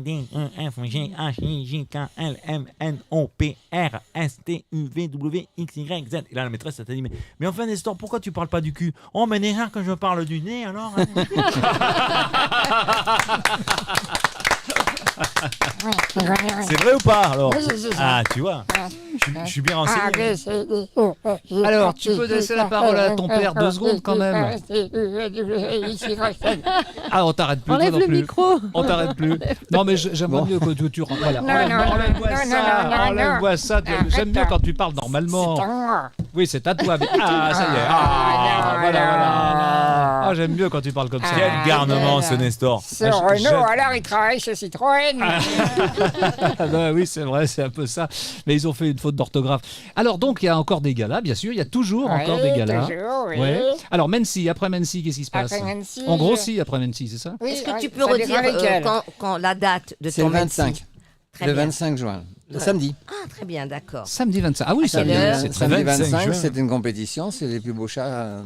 D, E, F, G, H, I, J, K, L, M, N, O, P, R, S, T, U, V, W, X, Y, Z. Et là, la maîtresse, elle t'a dit, mais enfin, Nestor, pourquoi tu parles pas du cul? Oh, mais déjà, quand je parle du nez, alors... C'est vrai ou pas alors? Ah, tu vois, je suis bien renseigné. Alors, tu peux laisser la parole à ton père 2 secondes quand même. Ah, on t'arrête plus. Enlève non le plus. micro. On t'arrête plus. Non, mais j'aimerais mieux que tu rentres. Voilà. Enlève-moi ça. J'aime mieux quand tu parles normalement. Oui, c'est à toi. Ah, ça y est. Ah, voilà. Ah, j'aime mieux quand tu parles comme ça. Quel garnement ce Nestor. Ce Renault, alors il travaille chez Citroën. Ben oui, c'est vrai, c'est un peu ça. Mais ils ont fait une faute d'orthographe. Alors donc, il y a encore des galas, bien sûr. Il y a toujours encore des galas. Toujours, oui. Ouais. Alors Mency, après Mency, qu'est-ce qui se passe? Mency, On grossit après Mency, c'est ça? Est-ce que tu peux redire quand la date de C'est ton le 25. Le 25 juin. Le samedi. Ah, très bien, d'accord. Samedi 25. Ah oui, c'est très samedi 25, c'est une compétition, c'est les plus beaux chats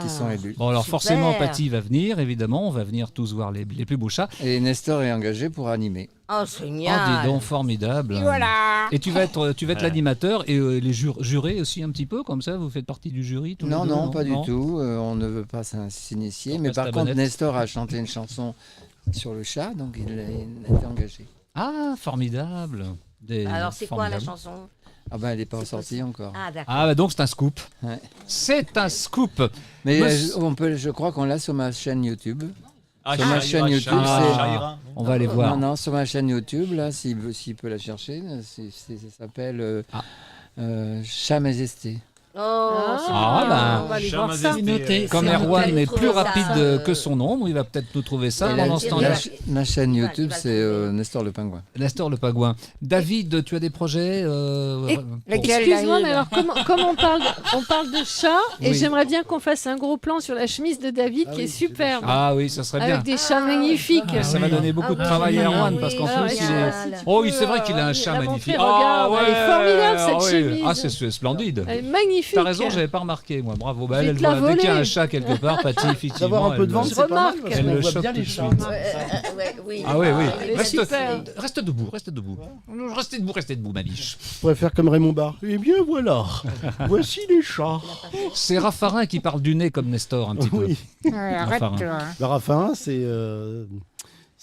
qui sont élus. Bon, alors forcément, Patty va venir, évidemment, on va venir tous voir les plus beaux chats. Et Nestor est engagé pour animer. Oh, génial. Oh, dis donc, formidable. Et voilà. Et tu vas être l'animateur et les jurés aussi un petit peu, comme ça, vous faites partie du jury tous les deux, non, pas du tout. On ne veut pas s'initier. Mais par contre, Nestor a chanté une chanson sur le chat, donc il a été engagé. Ah, formidable. Alors, c'est quoi la chanson? Ah ben, elle n'est pas sortie encore. Ah, d'accord. Ah, bah donc c'est un scoop. Ouais. C'est un scoop. Mais je crois qu'on l'a sur ma chaîne YouTube. Ah, sur ma chaîne YouTube, on va aller voir. Non, sur ma chaîne YouTube, là, s'il peut la chercher, ça s'appelle Chat Majesté. Oh, on va aller voir ça. Comme Erwan est plus rapide que son ombre, il va peut-être nous trouver ça. Pendant ce temps-là, ma chaîne YouTube, c'est Nestor le Pingouin. Nestor le Pingouin. David, tu as des projets Excuse-moi, mais alors comme on parle de chat, et j'aimerais bien qu'on fasse un gros plan sur la chemise de David qui est superbe. Ah oui, ça serait bien. Avec des chats magnifiques. Ça va donner beaucoup de travail à Erwan parce qu'en plus il est. Oh oui, c'est vrai qu'il a un chat magnifique. Regarde, elle est formidable cette chemise. Ah, c'est splendide. Elle est magnifique. T'as raison, j'avais pas remarqué, moi. Bravo. Bah, Je vais elle te la voit, dès qu'il y a voler. un chat quelque part, Patty, effectivement. D'avoir un peu de vent, Je c'est pas mal. remarque. Elle On le voit chope bien tout les de chats. suite. Oui. Ah oui. Elle est super. Reste debout. Restez debout, ma biche. Je pourrais faire comme Raymond Barre. Eh bien voilà, voici les chats. C'est Raffarin qui parle du nez comme Nestor, un petit peu. Arrête-toi. Le Raffarin,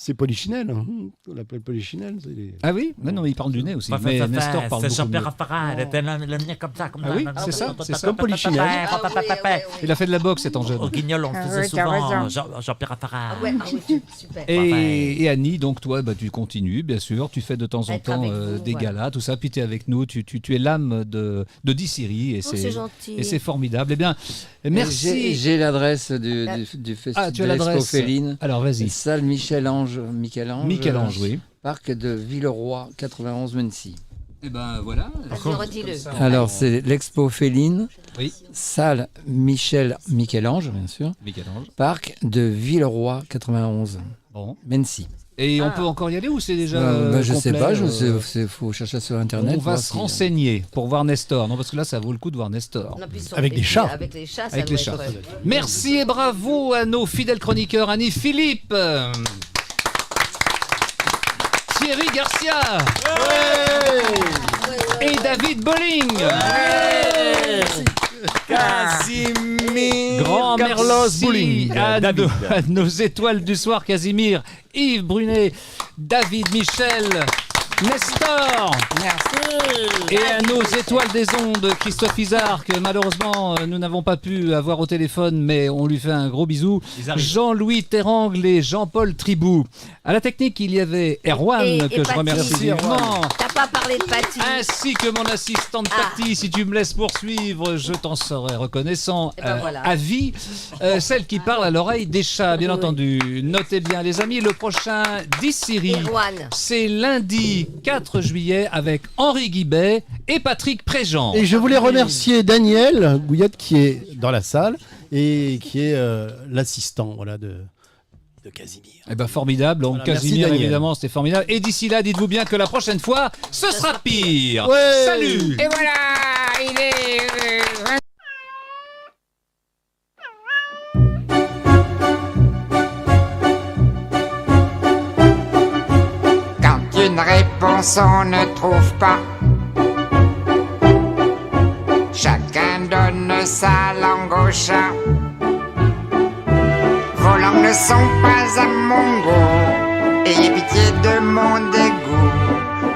c'est Polichinelle. On l'appelle Polichinelle. Ah oui? Mais non, il parle du nez aussi. Mais Nestor parle beaucoup C'est mieux. Jean-Pierre Raffarin, il était le nez comme ça. Ah oui, c'est ça. Comme Polichinelle. Il a fait de la boxe étant jeune. Au Guignol, on faisait souvent Jean-Pierre Raffarin. Super. Et Annie, donc toi, tu continues, bien sûr. Tu fais de temps en Être temps avec vous, des voilà. galas, tout ça. Puis tu es avec nous. Tu es l'âme de Dissiri. Et c'est gentil. Et c'est formidable. Eh bien, merci. J'ai l'adresse du festival Ah, tu as l'adresse. Féline. Alors, vas-y. Salle Michel-Ange, oui. Parc de Villeroy, 91 Mency. Eh ben voilà. Redis-le. Alors c'est l'Expo Féline. Oui. Salle Michel-Ange, bien sûr. Michel-Ange. Parc de Villeroy, 91. Bon. Mency. Et on peut encore y aller ou c'est déjà je sais complet, pas, il faut chercher sur Internet. On va se renseigner pour voir Nestor. Non, parce que là, ça vaut le coup de voir Nestor. Non, puis Avec des chats. Avec les chats, ça Avec doit les chats. être- Merci et bravo à nos fidèles chroniqueurs Annie Philippe, Thierry Garcia et David Bolling. Casimir Grand Carlos merci Bouling. à David. nos étoiles du soir, Casimir, Yves Brunet, David Michel, Nestor. Merci. Et à nos étoiles des ondes, Christophe Isard, que malheureusement nous n'avons pas pu avoir au téléphone, mais on lui fait un gros bisou. Jean-Louis Terrangle et Jean-Paul Tribou. À la technique, il y avait Erwan, Et que je Paty. remercie vivement. T'as pas parlé de Paty. Ainsi que mon assistante Paty, si tu me laisses poursuivre, je t'en serai reconnaissant Eh ben voilà. à vie. Celle qui parle à l'oreille des chats, bien entendu. Notez bien, les amis, le prochain Dissiri, Erwan. c'est lundi 4 juillet avec Henri Guibet et Patrick Préjean. Et je voulais remercier Daniel Gouillette qui est dans la salle et qui est l'assistant de Casimir. Eh ben formidable, donc Voilà, merci, Casimir Daniel. évidemment c'était formidable. Et d'ici là, dites-vous bien que la prochaine fois, ce sera pire. Ouais. Salut. Et voilà, il est... Quand une réponse on ne trouve pas, chacun donne sa langue au chat. Vos langues ne sont pas à mon goût, ayez pitié de mon dégoût.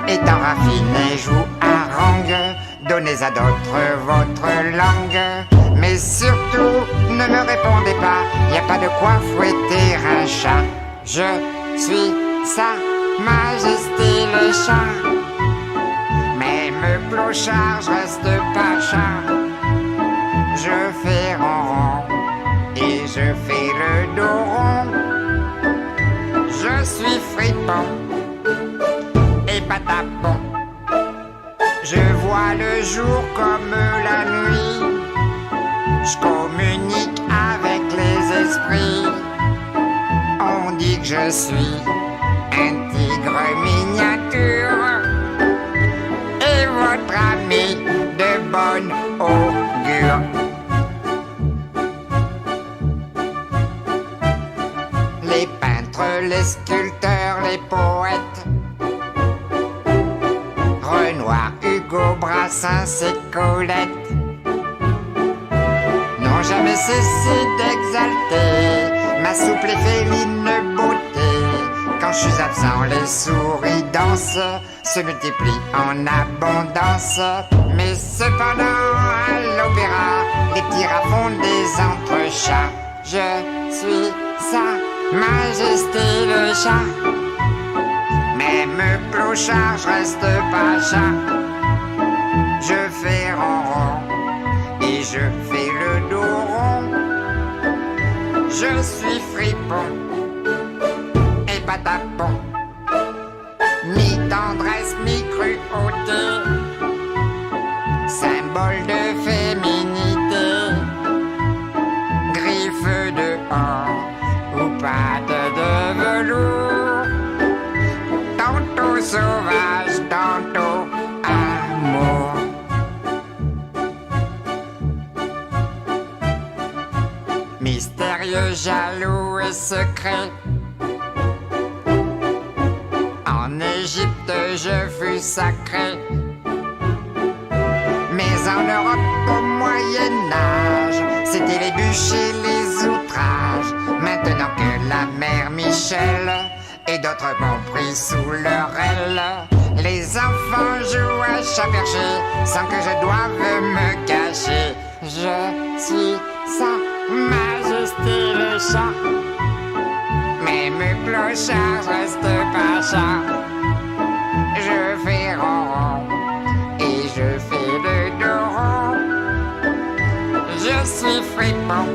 Étant raffiné, joue harangue, donnez à d'autres votre langue. Mais surtout, ne me répondez pas, y a pas de quoi fouetter un chat. Je suis Sa Majesté le chat. Même clochard, je reste pas chat. Je fais ronron et je fais le dos rond. Je suis fripon et patapon. Je vois le jour comme la nuit. Je communique avec les esprits. On dit que je suis un tigre miniature et votre ami de bonne augure. Les peintres, les sculpteurs, les poètes, Renoir, Hugo, Brassens et Colette, n'ont jamais cessé d'exalter ma souple et féline beauté. Quand je suis absent, les souris dansent, se multiplient en abondance. Mais cependant, à l'opéra, les petits rats font des entrechats. Je suis Sa Majesté le chat. Même clochard, je reste pas chat. Je fais ronron et je fais le dos rond. Je suis fripon et patapon. Mi tendresse, mi cruauté, symbole de féminité. Griffe dehors ou patte de velours. Tantôt sauvage, tantôt amour. Mystérieux, jaloux et secret. En Égypte, je fus sacré. Mais en Europe, au Moyen-Âge, c'était les bûches et les outrages. Maintenant que la mère Michel et d'autres m'ont pris sous leur aile, les enfants jouent à chat perché sans que je doive me cacher. Je suis Sa Majesté le chat. Même clochard, je reste pas chat. Je fais ronron et je fais le dos rond. Je suis fripon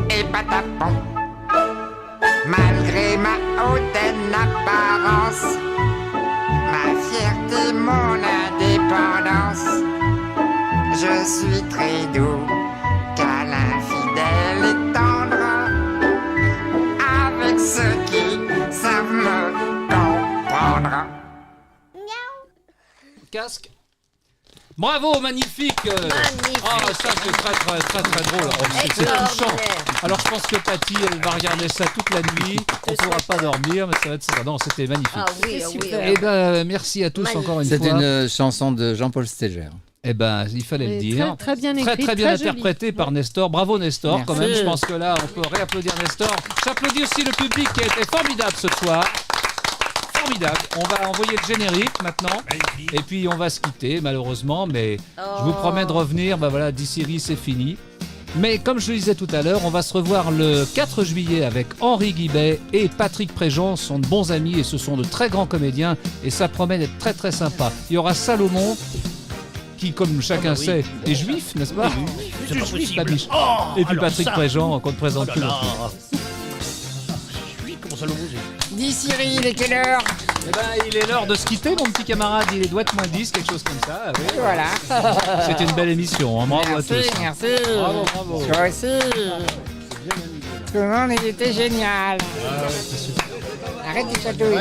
et patapon. Malgré ma hautaine apparence, ma fierté, mon indépendance, je suis très doux, câlin, fidèle et tendre, avec ceux qui savent me comprendre. Casque. Bravo, magnifique. Ah, ça c'est très drôle. Oh, c'est touchant. Alors je pense que Patty, elle va regarder ça toute la nuit. On ne pourra pas dormir, mais ça va être ça. Non, c'était magnifique. Ah oui, ah oui. Eh ben, merci à tous encore une fois. C'était une chanson de Jean-Paul Stéger. Eh ben, il fallait le dire. Très bien écrit, très bien très interprété par Nestor. Bravo Nestor, Merci. quand même. Je pense que là, on peut réapplaudir Nestor. J'applaudis aussi le public qui a été formidable ce soir. Formidable. On va envoyer le générique maintenant. Et puis on va se quitter malheureusement, mais je vous promets de revenir. Bah voilà, d'ici c'est fini. Mais comme je le disais tout à l'heure, on va se revoir le 4 juillet avec Henri Guibet et Patrick Préjean, sont de bons amis et ce sont de très grands comédiens et ça promet d'être très très sympa. Il y aura Salomon qui, comme chacun sait, est juif, n'est-ce pas? C'est pas juif, possible. Babiche. Oh, Et puis alors Patrick ça. Préjean qu'on ne présente plus. Oui, comment ça le bouger? Dis Cyril, il est quelle heure? Eh ben, il est l'heure de se quitter, mon petit camarade. Il doit être moins 10, quelque chose comme ça. Oui. Voilà. C'était une belle émission. Hein. Bravo à tous. Merci. Bravo. Toi aussi. Tout le monde, il était génial. Arrête de chatouiller.